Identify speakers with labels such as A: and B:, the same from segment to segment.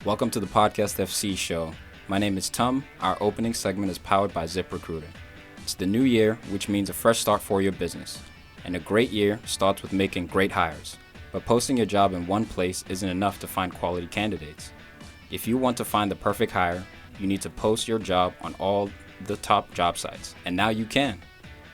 A: Welcome to the Podcast FC show. My name is Tom. Our opening segment is powered by ZipRecruiter. It's the new year, which means a fresh start for your business. And a great year starts with making great hires. But posting your job in one place isn't enough to find quality candidates. If you want to find the perfect hire, you need to post your job on all the top job sites. And now you can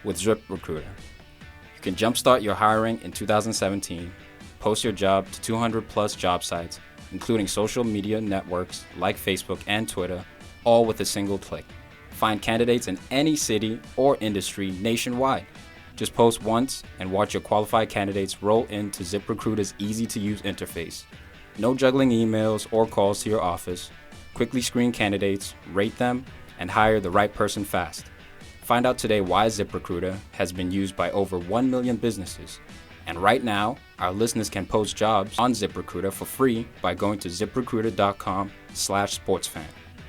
A: with ZipRecruiter. You can jumpstart your hiring in 2017, post your job to 200 plus job sites, including social media networks like Facebook and Twitter, all with a single click. Find candidates in any city or industry nationwide. Just post once and watch your qualified candidates roll into ZipRecruiter's easy-to-use interface. No juggling emails or calls to your office. Quickly screen candidates, rate them, and hire the right person fast. Find out today why ZipRecruiter has been used by over 1 million businesses. And right now, our listeners can post jobs on ZipRecruiter for free by going to ziprecruiter.com/sportsfan.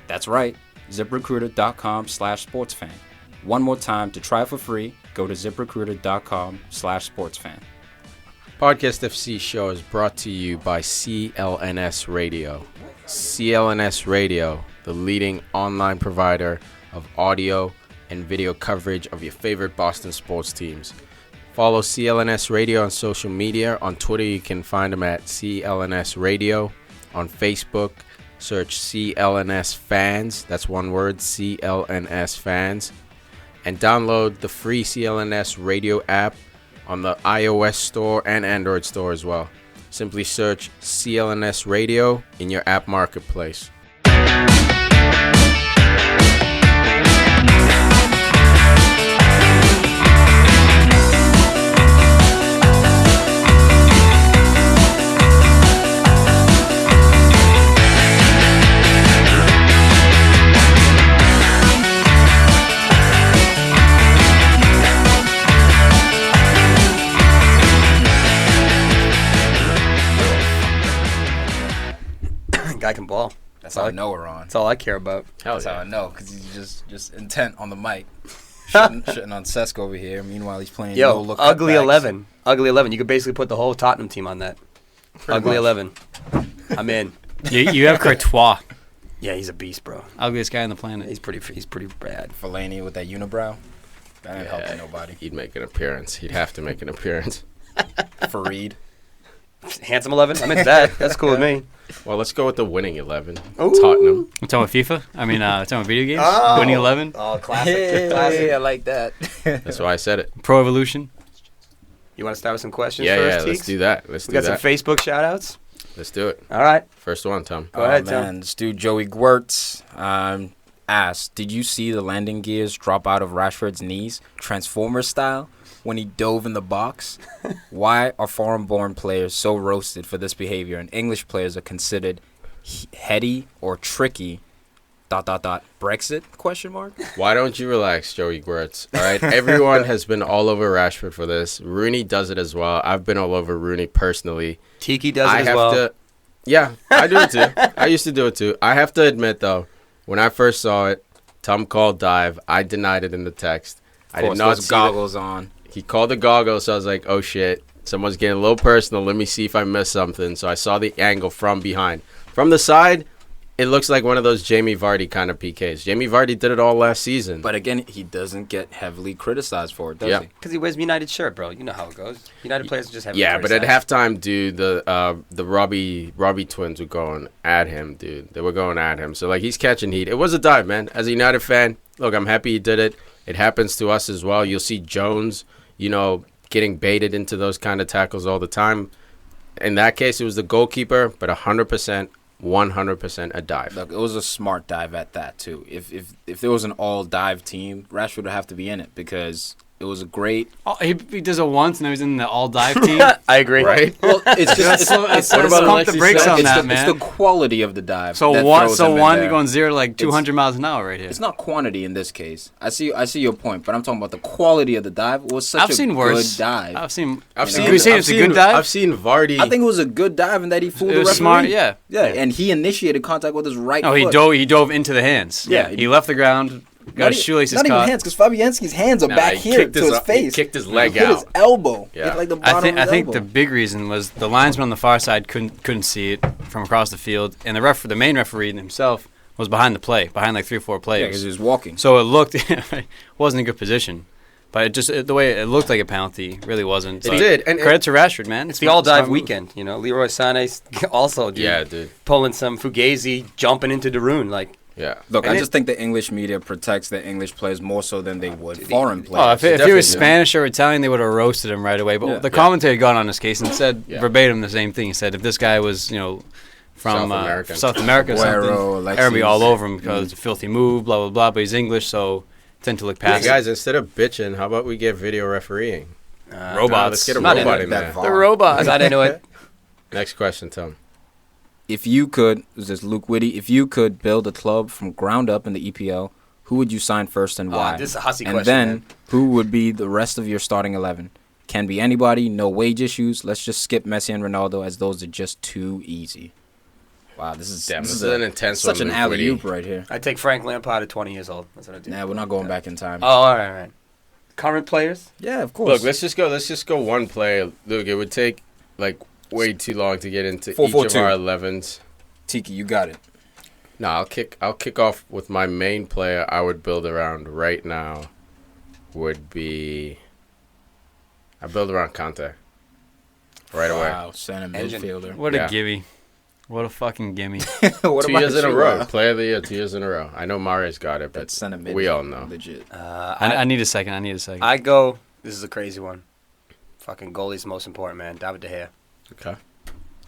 A: That's right, ziprecruiter.com/sportsfan. One more time, to try for free, go to ziprecruiter.com/sportsfan.
B: Podcast FC show is brought to you by CLNS Radio. CLNS Radio, the leading online provider of audio and video coverage of your favorite Boston sports teams. Follow CLNS Radio on social media. On Twitter, you can find them at CLNS Radio. On Facebook, search CLNS Fans. That's one word, CLNS Fans. And download the free CLNS Radio app on the iOS store and Android store as well. Simply search CLNS Radio in your app marketplace.
C: Guy can ball.
D: That's how I know we're on.
C: That's all I care about.
D: That's how I know, because he's just intent on the mic. Shitting on Sesk over here. Meanwhile, he's playing no-look
C: ugly
D: cutbacks.
C: 11. Ugly 11. You could basically put the whole Tottenham team on that.
D: Pretty
C: ugly
D: much.
C: 11. I'm in.
E: You have Courtois.
C: Yeah, he's a beast, bro.
E: Ugliest guy on the planet.
C: He's pretty bad.
D: Fellaini with that unibrow. That ain't helping nobody.
B: He'd make an appearance. He'd have to make an appearance.
D: Farid.
C: Handsome 11. I'm into that. That's cool with me.
B: Well, let's go with the winning 11.
C: Ooh.
B: Tottenham.
E: I'm talking about FIFA. I'm talking about video games.
C: Oh.
E: Winning 11.
C: Oh, classic.
D: Hey, I like that.
B: That's why I said it.
E: Pro Evolution.
C: You want to start with some questions
B: Yeah,
C: first,
B: let's
C: Teeks?
B: do that.
C: We got some Facebook shout-outs.
B: Let's do it.
C: All right.
B: First one, Tom.
C: Go ahead, Tom.
D: Man, this dude Joey Gwertz asked, did you see the landing gears drop out of Rashford's knees, Transformer style, when he dove in the box? Why are foreign-born players so roasted for this behavior, and English players are considered heady or tricky? ... Brexit? Question mark.
B: Why don't you relax, Joey Gwertz? All right, everyone has been all over Rashford for this. Rooney does it as well. I've been all over Rooney personally.
C: Tiki does it as well.
B: Yeah, I do it too. I used to do it too. I have to admit, though, when I first saw it, Tom called dive. I denied it in the text. I did not see
D: goggles on.
B: He called the goggles, so I was like, oh, shit. Someone's getting a little personal. Let me see if I missed something. So I saw the angle from behind. From the side, it looks like one of those Jamie Vardy kind of PKs. Jamie Vardy did it all last season.
D: But again, he doesn't get heavily criticized for it, does he?
C: Because he wears United shirt, bro. You know how it goes. United players just have.
B: Yeah, but at halftime, dude, the Robbie twins were going at him, dude. They were going at him. So, like, he's catching heat. It was a dive, man. As a United fan, look, I'm happy he did it. It happens to us as well. You'll see Jones, getting baited into those kind of tackles all the time. In that case, it was the goalkeeper, but 100% a dive.
D: Look, it was a smart dive at that, too. If there was an all-dive team, Rashford would have to be in it because it was a great...
E: Oh, he does it once, and now he's in the all-dive team.
C: I agree.
B: Right?
D: Well, it's just...
E: What about pump the brakes on that, man?
D: It's the quality of the dive.
E: So
D: that
E: one,
D: throws him in
E: you're
D: there.
E: going 0 to like 200 miles an hour right here.
D: It's not quantity in this case. I see your point, but I'm talking about the quality of the dive. It was such good dive.
E: I've seen
D: it's
E: a good dive.
B: I've seen Vardy.
D: I think it was a good dive in that he fooled the referee.
E: Smart, yeah.
D: Yeah, and he initiated contact with his right foot.
E: He dove into the hands.
D: Yeah.
E: He left the ground, Got his shoelaces
F: not
E: caught.
F: even hands, because Fabianski's hands are back here to his face.
B: He kicked his leg
F: hit
B: out.
F: His elbow.
B: Yeah.
F: Hit like the bottom of his
E: I think
F: elbow.
E: the big reason was the linesman on the far side couldn't see it from across the field, and the main referee himself was behind the play, behind like 3 or 4
A: Yeah,
E: players.
A: because he was walking.
E: So it looked wasn't in good position, but the way it looked like a penalty really wasn't.
B: It did. And
E: credit to Rashford, man.
C: It's the all-dive weekend, you know. Leroy Sané's also
B: dude.
C: pulling some Fugazi, jumping into Darun. Like,
B: Yeah.
A: Look,
C: And
A: I just think the English media protects the English players more so than they would foreign
E: Oh,
A: players.
E: if he was
B: Definitely.
E: Spanish or Italian, they would have roasted him right away. But
A: Yeah.
E: the commentator got on his case and said
B: Yeah.
E: verbatim the same thing. He said if this guy was, from
B: South America.
E: or something,
A: Aguero,
E: everybody be all
A: Alexis.
E: over him because it's a filthy move, blah, blah, blah. But he's English, so tend to look
B: Hey,
E: past it.
B: guys, instead of bitching, how about we get video refereeing?
E: Robots.
B: Let's get a
C: Not
B: robot
C: into
B: in
A: that
B: there.
A: vibe.
E: The robots.
C: I'm not into it.
B: Next question, Tom.
A: If you could, this is Luke Whitty, if you could build a club from ground up in the EPL, who would you sign first and why?
C: This is a Hussey
A: and
C: question,
A: then,
C: man.
A: who would be the rest of your starting 11? Can be anybody, no wage issues. Let's just skip Messi and Ronaldo as those are just too easy. Wow, this is
B: Damn, this is an intense
A: such
B: one,
A: an
B: Luke
A: alley-oop
B: Whitty.
A: right here.
C: I take Frank Lampard at 20 years old. That's what I do.
A: Nah, we're not going back in time.
C: Oh, all right. Current players?
A: Yeah, of course.
B: Look, let's just go one player. Look, it would take like way too long to get into each of
A: 4-4-2.
B: our 11s.
A: Tiki, you got it.
B: No, I'll kick off with my main player I would build around right now would be I build around Conte. Right away.
A: Wow, center
C: Engine.
A: midfielder.
E: What
B: Yeah.
E: a gimme. What a fucking gimme.
A: What
B: 2
A: about
B: years in a
A: you,
B: row. Player of the year, 2 years in a row. I know Marius got it, but
A: That's center mid.
B: we all know.
A: Legit.
E: I need a second.
C: I go, this is a crazy one. Fucking goalie's the most important, man. David De Gea.
B: Okay.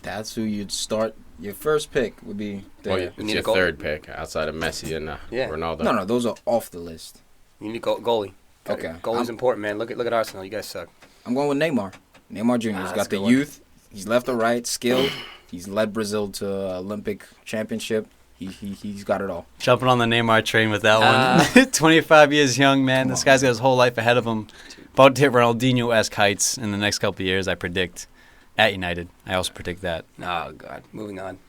A: That's who you'd start. Your first pick would be
B: Well,
A: there.
B: it's
C: need
B: your
C: a goal.
B: third pick outside of Messi and
C: Yeah.
B: Ronaldo.
A: No, those are off the list.
C: You need goalie.
A: Okay.
C: Goalie's important, man. Look at Arsenal. You guys suck.
A: I'm going with Neymar. Neymar Jr. He's
C: that's
A: got
C: a
A: the
C: good one.
A: youth. He's left or right, skilled. He's led Brazil to Olympic championship. He's got it all.
E: Jumping on the Neymar train with that one. 25 years young, man. This guy's got his whole life ahead of him. About to hit Ronaldinho-esque heights in the next couple of years, I predict. At United. I also predict that.
C: Oh, God. Moving on.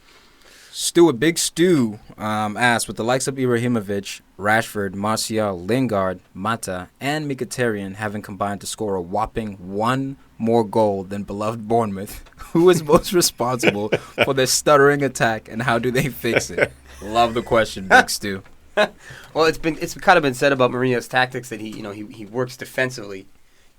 A: Big Stu asked, with the likes of Ibrahimovic, Rashford, Martial, Lingard, Mata, and Mkhitaryan having combined to score a whopping one more goal than beloved Bournemouth, who is most responsible for their stuttering attack and how do they fix it? Love the question, Big Stu.
C: Well, it's kind of been said about Mourinho's tactics that he works defensively,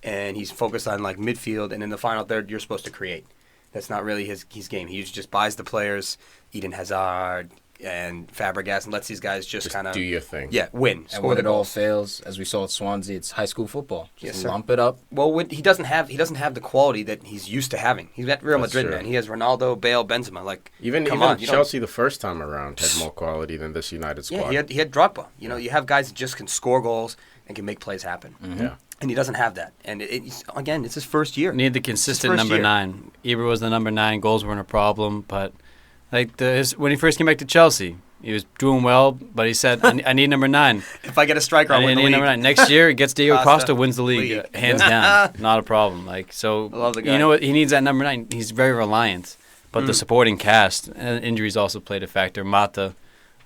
C: and he's focused on like midfield, and in the final third you're supposed to create. That's not really his game. He usually just buys the players, Eden Hazard and Fabregas, and lets these guys just kind of
B: do your thing.
C: Yeah, win.
A: And
C: Score
A: when
C: the
A: it all
C: goals.
A: fails, as we saw at Swansea, it's high school football.
C: Yes,
A: Just
C: sir.
A: lump it up.
C: Well, he doesn't have the quality that he's used to having. He's at Real
B: That's
C: Madrid,
B: true.
C: man. He has Ronaldo, Bale, Benzema. Like
B: Even
C: come on, you don't-
B: Chelsea the first time around had more quality than this United squad.
C: Yeah, he had Drogba. You know, you have guys that just can score goals and can make plays happen.
B: Yeah.
C: And he doesn't have that. And again, it's his first year.
E: Need the consistent
C: first
E: number
C: year.
E: 9. Ibra was the number 9. Goals weren't a problem, but like when he first came back to Chelsea, he was doing well, but he said, I need number 9.
C: If I get a striker, I'll
E: I
C: win the
E: need
C: league.
E: number 9. Next year, he gets Diego
C: Costa,
E: Costa, wins the league, hands down. Not a problem. Like so,
C: I love the guy.
E: you know what? He needs that number 9. He's very reliant. But the supporting cast, injuries also played a factor. Mata,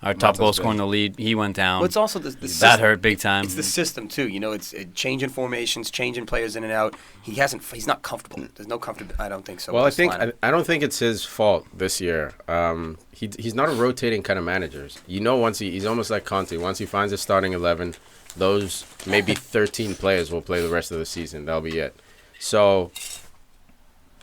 E: our top
A: Mata's
E: goal
A: big.
E: scorer in the lead, he went down.
C: Well, it's also the
E: that
C: system.
E: hurt big time.
C: It's the system too. You know, it's changing formations, changing players in and out. He's not comfortable. There's no comfortable. I don't think so.
B: Well,
C: with this
B: I
C: lineup.
B: don't think it's his fault this year. He's not a rotating kind of manager. You know, he's almost like Conte. Once he finds a starting 11, those maybe 13 players will play the rest of the season. That'll be it. So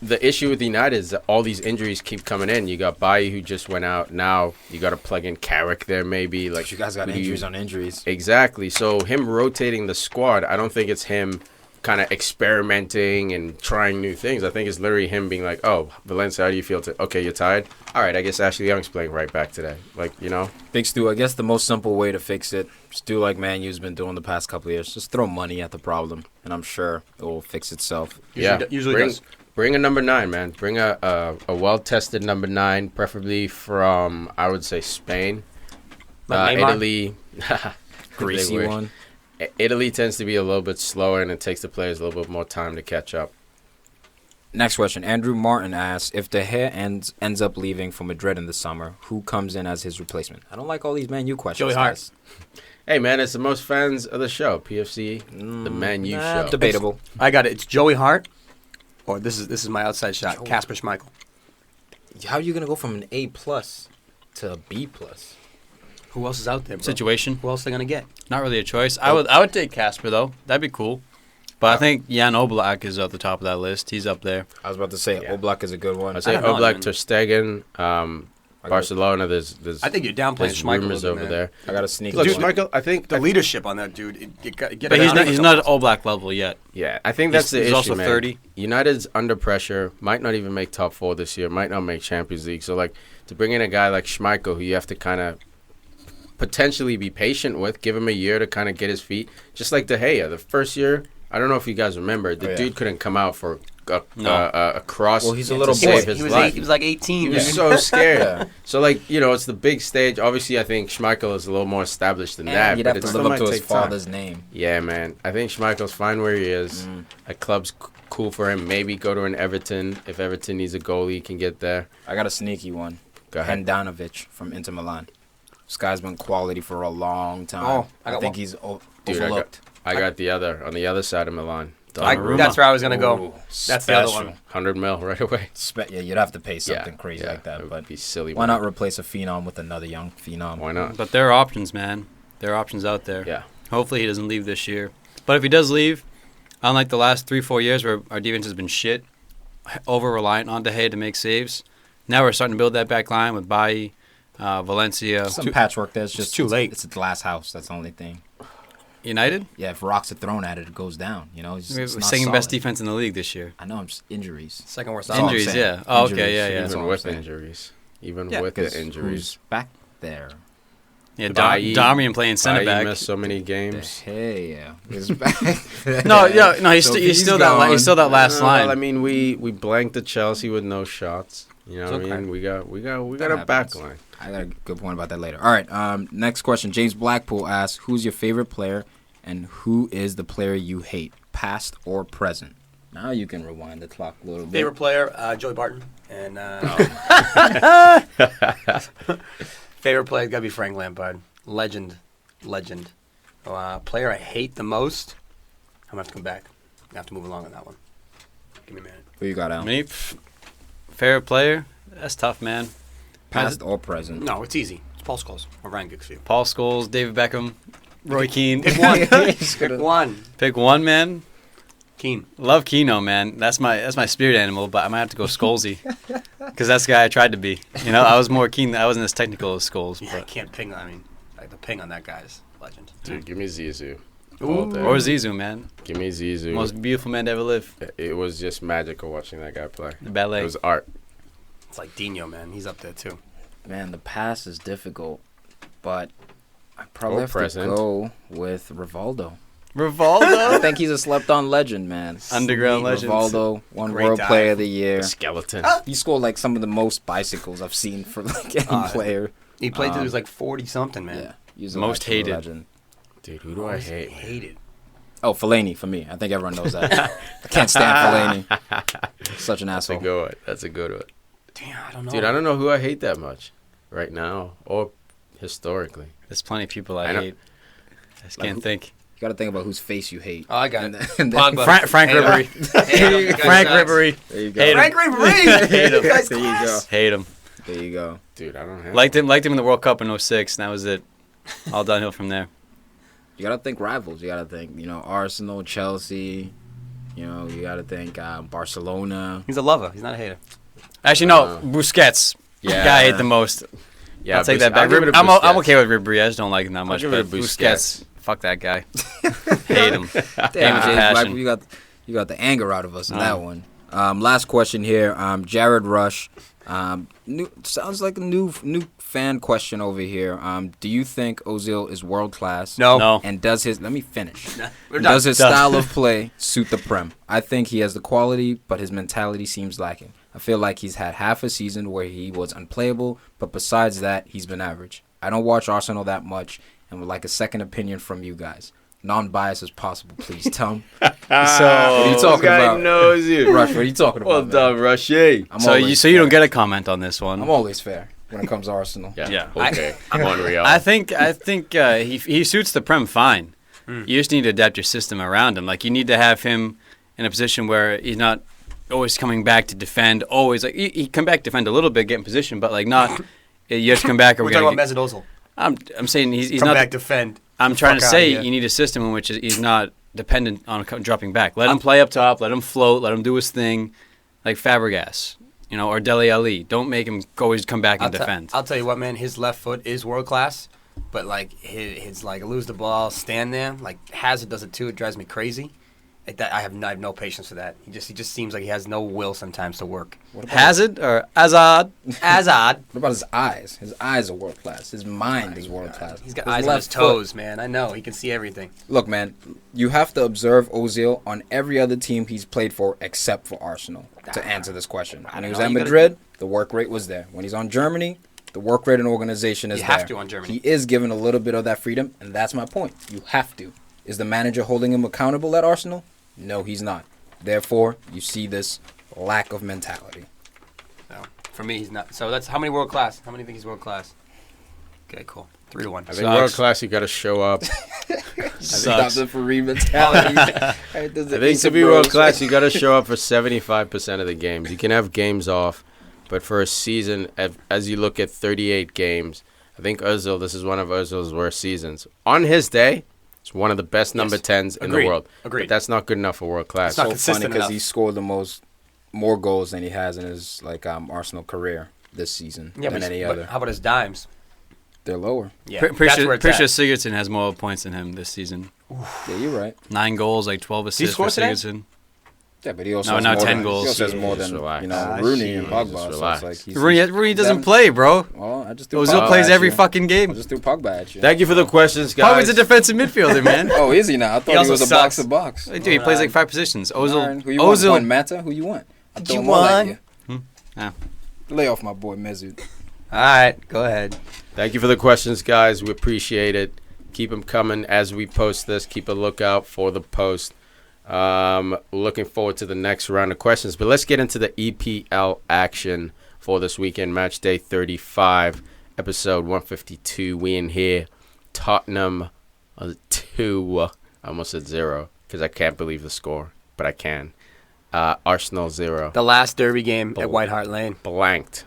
B: the issue with United is that all these injuries keep coming in. You got Bailly who just went out. Now you got to plug in Carrick there maybe. Like
A: You guys got
B: who do you-
A: injuries on injuries.
B: Exactly. So him rotating the squad, I don't think it's him kind of experimenting and trying new things. I think it's literally him being like, oh, Valencia, how do you feel? Okay, you're tired? All right, I guess Ashley Young's playing right back today. Like, you know?
A: Big Stu, I guess the most simple way to fix it, just do like Man U's been doing the past couple of years. Just throw money at the problem, and I'm sure it will fix itself.
C: Usually
B: bring,
C: does.
B: Bring a number 9, man. Bring a well-tested number 9, preferably from, I would say, Spain.
C: Like Neymar?
B: Italy.
A: Greasy
B: They
A: one.
B: Italy tends to be a little bit slower, and it takes the players a little bit more time to catch up.
D: Next question. Andrew Martin asks, if De Gea ends up leaving for Madrid in the summer, who comes in as his replacement? I don't like all these Man U questions.
C: Joey Hart.
D: guys.
B: Hey, man, it's the most fans of the show, PFC, the Man U show.
D: Debatable.
C: I got it. It's Joey Hart, or this is my outside shot. Casper Schmeichel.
D: How are you going to go from an A+ to a B+?
C: Who else is out there, bro?
E: Situation.
C: Who else are they gonna get?
E: Not really a choice. I would take Casper though. That'd be cool. But I think Jan Oblak is at the top of that list. He's up there.
D: I was about to say, Oblak is a good one.
B: I say
C: I don't know,
B: Oblak,
C: man.
B: Ter Stegen, Barcelona. There's
C: I think you're downplaying
B: there's
C: Schmeichel
B: rumors
C: a little
B: over
C: bit,
B: there.
D: I got a sneaky
B: Look,
D: one.
B: Schmeichel, I think
C: The leadership on that dude. Get
E: But he's
C: it
E: not at Oblak level yet.
B: Yeah, I think that's the
E: He's
B: issue,
E: also
B: man.
E: 30.
B: United's under pressure, might not even make top 4 this year, might not make Champions League. So, like, to bring in a guy like Schmeichel, who you have to kind of potentially be patient with, give him a year to kind of get his feet. Just like De Gea, the first year, I don't know if you guys remember, the dude couldn't come out for a cross.
D: Well, he's a
B: to
D: little
B: save
D: boy.
B: his life.
C: He was like 18.
B: He was so scared. So, like, you know, it's the big stage. Obviously, I think Schmeichel is a little more established than that.
D: You'd
B: but
D: have
B: it
D: to
B: still
D: live up
B: might
D: to his
B: take time.
D: father's name.
B: Yeah, man. I think Schmeichel's fine where he is. A club's cool for him. Maybe go to an Everton. If Everton needs a goalie, he can get there.
D: I got a sneaky one.
B: Go ahead.
D: Handanovic from Inter Milan. This guy's been quality for a long time.
C: Oh, I
D: I
C: got
D: think
C: one.
D: he's
B: Dude,
D: overlooked.
B: I got the other, on the other side of Milan.
C: That's where I was gonna go.
D: Ooh,
C: That's the other
D: special.
C: one.
B: 100 mil right away.
D: Yeah, you'd have to pay something crazy like
B: It
D: that.
B: would
D: But
B: be silly.
D: why not replace a phenom with another young phenom?
B: Why not?
E: But there are options, man. There are options out there.
B: Yeah.
E: Hopefully he doesn't leave this year. But if he does leave, unlike the last 3-4 years where our defense has been shit, over-reliant on De Gea to make saves, now we're starting to build that back line with Bailly, Valencia.
D: Some patchwork there. It's just
C: too late.
D: It's a glass house. That's the only thing.
E: United?
D: Yeah, if rocks are thrown at it, it goes down. You know,
E: We're
D: it's not
E: second best
D: solid.
E: defense in the league this year.
D: I know. I'm just injuries.
C: Second worst.
D: all I'm
E: Injuries,
D: saying.
E: yeah. Oh,
D: Injuries,
E: okay, yeah.
D: That's all
B: Even
D: I'm
B: with
D: saying.
B: injuries. Even
E: Yeah,
B: with
D: Because
B: the injuries.
D: who's back there?
E: Yeah,
B: Bailly-
E: Darmian playing center
B: Bailly
E: back.
B: missed so many games.
D: Hey, yeah. He's back.
E: No, he's
D: So if
E: he's still that
D: gone-
E: he's still that last line.
B: Well, I mean, we blanked the Chelsea with no shots. You know what
C: It's
B: I
C: okay.
B: mean? We got
D: That
B: a back
D: happens.
B: line.
D: I got a good point about that later. All right. Next question. James Blackpool asks, "Who's your favorite player, and who is the player you hate, past or present?" Now you can rewind the clock a little bit.
C: Favorite player, Joey Barton, and favorite player gotta be Frank Lampard. Legend. Player I hate the most. I'm gonna have to come back. I have to move along on that one. Give me a minute.
D: Who you got, Al?
E: Me, favorite player? That's tough, man.
D: Past or present?
C: No, it's easy. It's Paul Scholes or Ryan Giggs for you.
E: Paul Scholes, David Beckham, Roy Keane.
C: Pick one. Pick one.
E: Pick one, man.
C: Keane.
E: Love Keno, man. That's my spirit animal, but I might have to go Scholesy because that's the guy I tried to be. You know, I was more Keane. I wasn't as technical as Scholes.
C: Yeah, I
E: But.
C: can't ping. I mean, like, the ping on that guy is legend.
B: Dude, give me Zizou.
C: Ooh.
B: All day.
E: Or Zizou, man.
B: Give me Zizou.
E: Most beautiful man to ever live.
B: It was just magical watching that guy play.
E: The ballet.
B: It was art.
C: It's like Dino, man. He's up there too.
D: Man, the past is difficult, but I probably have
B: present.
D: to go with Rivaldo. I
E: Rivaldo.
D: think he's a slept-on legend, man.
E: Underground legend.
D: Rivaldo, one
C: Great
D: World
C: dive.
D: Player of the Year.
B: The skeleton.
D: He scored like some of the most bicycles I've seen for like any player.
C: He played till he was like 40 something, man.
D: Yeah, he's a
E: Most
D: actual
E: hated.
D: legend.
B: Dude, who do I hate?
C: Hated.
D: Oh, Fellaini for me. I think everyone knows that. I can't stand Fellaini. Such an
B: That's a
D: asshole.
B: good one. That's a good one.
C: Damn, I don't know.
B: Dude, I don't know who I hate that much right now or historically.
E: There's plenty of people
B: I
E: I
B: know.
E: hate. I just
D: Like
E: can't
D: who?
E: think.
D: You got to think about whose face you hate.
C: Oh, I got
D: And
C: it.
D: then- and then-
C: Pogba.
E: Frank
C: Hate him.
E: Ribery.
C: Hate him.
E: Frank
C: Guys,
E: Ribery.
D: There you go.
E: Hate him.
C: Frank Ribery.
E: Hate him.
C: You guys
D: There you go.
C: class.
E: Hate him.
D: There you go.
B: Dude, I don't have
E: Liked him in the World Cup in 06, and that was it. All downhill from there.
D: You got to think rivals. You got to think, Arsenal, Chelsea. You got to think Barcelona.
C: He's a lover. He's not a hater.
E: Actually, no. Busquets.
B: Yeah.
E: Guy I hate the most.
B: Yeah,
E: I'll take
B: Bus-
E: that back.
B: I'll give it to
E: I'm
B: Busquets.
E: okay with Ribery. I just don't like him that much.
B: give it
E: But
B: to
E: Busquets. Fuck that guy. Hate him.
D: Damn,
E: Hate him with
D: James
E: passion.
D: Blackpool, you got the anger out of us in that one. Last question here. Jared Rush. Sounds like a new fan question over here. Do you think Ozil is world class?
E: No.
D: And does his let me finish.
C: We're done.
D: Does his
E: Done.
D: style of play suit the Prem? I think he has the quality, but his mentality seems lacking. I feel like he's had half a season where he was unplayable, but besides that, he's been average. I don't watch Arsenal that much and would like a second opinion from you guys. non-biased as possible, please, Tom.
B: So
D: what are you talking about?
B: knows you.
D: Rush, what are you talking
B: Well
D: about?
B: done, Rushy.
E: So you don't get a comment on this one.
D: I'm always fair when it comes to Arsenal.
E: Yeah.
B: Okay. Montreal.
E: I think he suits the Prem fine. You just need to adapt your system around him. Like, you need to have him in a position where he's not always coming back to defend. Always like he come back, defend a little bit, get in position, but like not. You have to come back. Or
C: We're talking about Mesut Ozil.
E: I'm saying he's
C: Come
E: not
C: back, defend.
E: I'm trying to
C: Fuck
E: say
C: outta here.
E: you need a system in which he's not dependent on dropping back. Let him play up top. Let him float. Let him do his thing, like Fabregas, or Dele Alli. Don't make him always come back and defend.
C: I'll tell you what, man. His left foot is world class, but like his like lose the ball, stand there. Like Hazard does it too. It drives me crazy. I have no patience for that. He just seems like he has no will sometimes to work.
E: Hazard or Azad?
C: Azad.
D: What about his eyes? His eyes are world class. His mind is world class.
C: He's got
D: His
C: eyes on his
D: left foot-
C: toes, man. I know. He can see everything.
D: Look, man, you have to observe Ozil on every other team he's played for except for Arsenal to answer this question. When he was
C: know,
D: at
C: you gotta-
D: Madrid, the work rate was there. When he's on Germany, the work rate and organization is
C: You
D: there.
C: have to on Germany.
D: He is given a little bit of that freedom, and that's my point. You have to. Is the manager holding him accountable at Arsenal? No, he's not. Therefore, you see this lack of mentality.
C: So, for me, he's not. So that's how many world class? How many think he's world class? Okay, cool. 3-1.
B: I think world class, you got to show up.
E: Sucks.
D: the Farid mentality.
B: I think to be world class, you got to show up for 75% of the games. You can have games off, but for a season, as you look at 38 games, I think Ozil, this is one of Ozil's worst seasons. On his day, it's one of the best number 10s in the world.
C: Agreed.
B: But that's not good enough for world class.
C: It's not
D: So
C: consistent
D: funny because
C: enough.
D: he scored the more goals than he has in his Arsenal career this season than
C: but
D: any
C: but
D: other.
C: how about his dimes?
D: They're lower.
C: Yeah,
E: Pretty
C: that's
E: sure
C: where it's at.
E: Sigurdsson has more points than him this season.
D: Yeah, you're right.
E: 9 goals, like 12 assists for
C: score today?
E: Sigurdsson.
D: Yeah, but he also
E: No,
D: has
E: now
D: more
E: 10
D: than,
E: goals.
D: He also has more
B: Just
D: than
B: relax.
D: Rooney and
B: Just
D: Pogba. So
B: relax.
D: it's like he's
E: Rooney doesn't
D: them-
E: play, bro.
D: Well, I just threw
E: Ozil
D: Pogba
E: plays
D: at
E: every
D: you.
E: fucking
D: I
E: game.
D: just threw Pogba at you.
B: Thank you for the questions, guys.
E: Pogba's a defensive midfielder, man.
D: Oh, is he now? I thought he,
C: also
D: was a
C: sucks.
D: box-to-box.
E: Dude, he plays like 5 positions.
D: Who you want? One Mata? Who you want? I
C: Did
D: throw
C: you
D: them all at
C: want?
D: you.
E: Yeah.
D: Lay off my boy Mesut.
C: All right, go ahead.
B: Thank you for the questions, guys. We appreciate it. Keep them coming as we post this. Keep a lookout for the post. Looking forward to the next round of questions. But let's get into the EPL action for this weekend. Match day 35, episode 152. We in here. Tottenham 2. I almost said 0 because I can't believe the score, but I can. Arsenal 0.
C: The last derby game at White Hart Lane.
B: Blanked.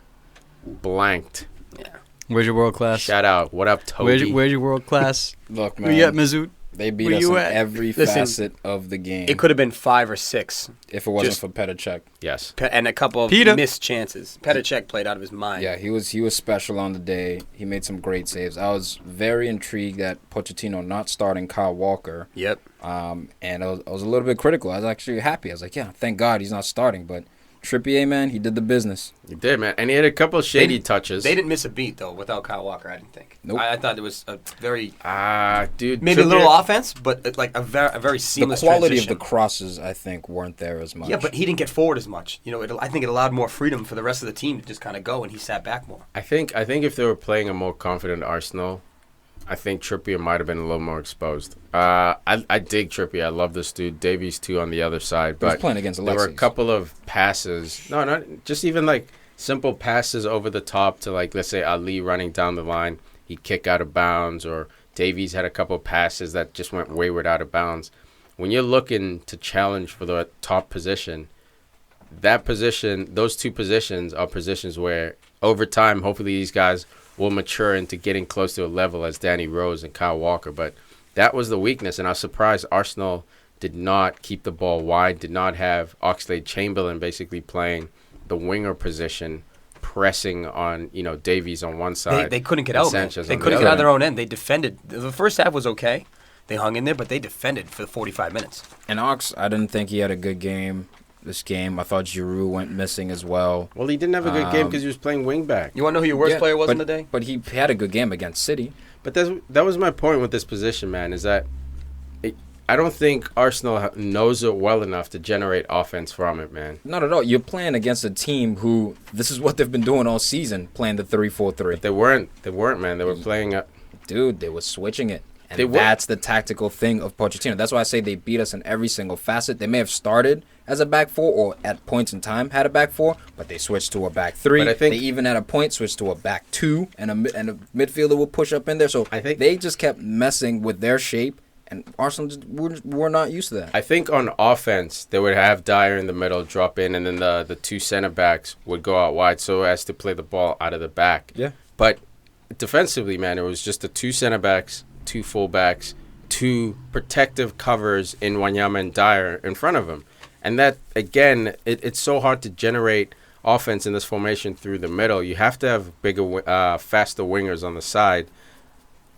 E: Where's your world class?
B: Shout out. What up, Toby?
E: Where's your world class?
D: Look,
E: Where you at,
D: man.
E: Mesut?
D: They beat
E: Where
D: us
E: you
D: in
E: at?
D: every
C: Listen,
D: facet of the game.
C: It could have been 5 or 6,
D: if it wasn't
C: just-
D: for Petr Cech.
B: Yes.
C: and a couple of
E: Peter.
C: missed chances. Petr Cech played out of his mind.
D: Yeah, he was special on the day. He made some great saves. I was very intrigued at Pochettino not starting Kyle Walker.
C: Yep.
D: And I was a little bit critical. I was actually happy. I was like, yeah, thank God he's not starting. But Trippier, man, he did the business.
B: He did, man. And he had a couple of shady touches.
C: They didn't miss a beat though without Kyle Walker. I didn't think.
D: Nope.
C: I thought it was a very
B: Dude.
C: maybe a
B: Trippier-
C: little offense, but like a very
D: The
C: seamless
D: quality
C: transition.
D: of the crosses, I think, weren't there as much.
C: Yeah, but he didn't get forward as much. I think it allowed more freedom for the rest of the team to just kind of go, and he sat back more.
B: I think if they were playing a more confident Arsenal, I think Trippier might have been a little more exposed. I dig Trippier. I love this dude. Davies too on the other side,
D: He was
B: but
D: playing against
B: there were a
D: Alexis.
B: couple of passes. No, not just even like simple passes over the top to like let's say Ali running down the line. He'd kick out of bounds, or Davies had a couple of passes that just went wayward out of bounds. When you're looking to challenge for the top position, that position, those two positions are positions where over time, hopefully these guys will mature into getting close to a level as Danny Rose and Kyle Walker. But that was the weakness, and I was surprised Arsenal did not keep the ball wide, did not have Oxlade-Chamberlain basically playing the winger position, pressing on Davies on one side.
C: They couldn't get
B: and
C: out. Man.
B: Sanchez
C: They
B: on the
C: couldn't get
B: other.
C: out of their own end. They defended. The first half was okay. They hung in there, but they defended for the 45 minutes.
D: And Ox, I didn't think he had a good game this game. I thought Giroud went missing as well.
B: Well, he didn't have a good game because he was playing wing back.
C: You want to know who your worst
D: Yeah,
C: player was
D: but,
C: in the day?
D: But he had a good game against City.
B: But that was my point with this position, man, is that I don't think Arsenal knows it well enough to generate offense from it, man.
D: Not at all. You're playing against a team who, this is what they've been doing all season, playing the 3-4-3.
B: They weren't, man. They were playing
D: Dude, they were switching it. And that's the tactical thing of Pochettino. That's why I say they beat us in every single facet. They may have started as a back four or at points in time had a back four, but they switched to a back three. But I think they even at a point switched to a back two, and a midfielder will push up in there. So I think they just kept messing with their shape, and Arsenal just were not used to that.
B: I think on offense, they would have Dyer in the middle, drop in, and then the two center backs would go out wide so as to play the ball out of the back.
D: Yeah.
B: But defensively, man, it was just the two center backs, two full backs, two protective covers in Wanyama and Dyer in front of him. And that, again, it's so hard to generate offense in this formation through the middle. You have to have bigger, faster wingers on the side.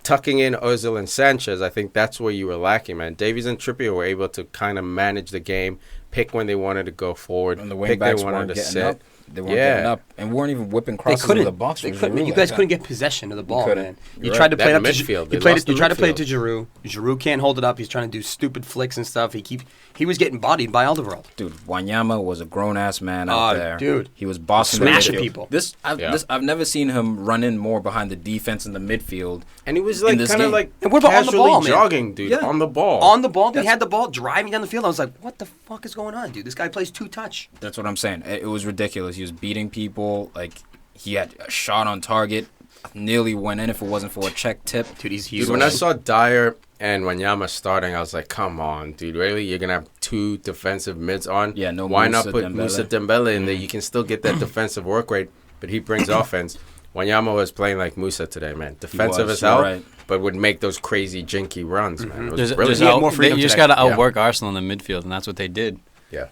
B: Tucking in Ozil and Sanchez, I think that's where you were lacking, man. Davies and Trippier were able to kind of manage the game, pick when they wanted to go forward,
D: and the wing backs weren't getting up. They weren't getting up and weren't even whipping crosses into the box.
C: You guys couldn't get possession of the ball, man. You
B: Right.
C: tried to play
B: That
C: it up
B: midfield.
C: You tried to play it to Giroud. Giroud can't hold it up. He's trying to do stupid flicks and stuff. He was getting bodied by Alderweireld.
D: Dude, Wanyama was a grown ass man out there.
C: Dude,
D: he was bossing
C: smashing
D: the midfield.
C: people.
D: I've never seen him run in more behind the defense in the midfield.
B: And he was like kind of like
C: and what about
B: casually
C: on the ball, man?
B: jogging, dude, on the ball.
C: On the ball, he had the ball driving down the field. I was like, what the fuck is going on, dude? This guy plays two touch.
D: That's what I'm saying. It was ridiculous. He was beating people. Like, he had a shot on target. Nearly went in if it wasn't for a check tip.
C: Dude, he's huge.
B: Dude, when I saw Dyer and Wanyama starting, I was like, come on, dude. Really? You're going to have two defensive mids on?
D: Yeah, no
B: Why
D: Musa
B: not put
D: Dembele.
B: Musa Dembele in there? You can still get that defensive work rate, but he brings offense. Wanyama was playing like Musa today, man. Defensive as hell,
D: right.
B: But would make those crazy jinky runs, man. It was
E: There's
B: brilliant.
E: you just got to outwork Arsenal in the midfield, and that's what they did.
B: Yeah.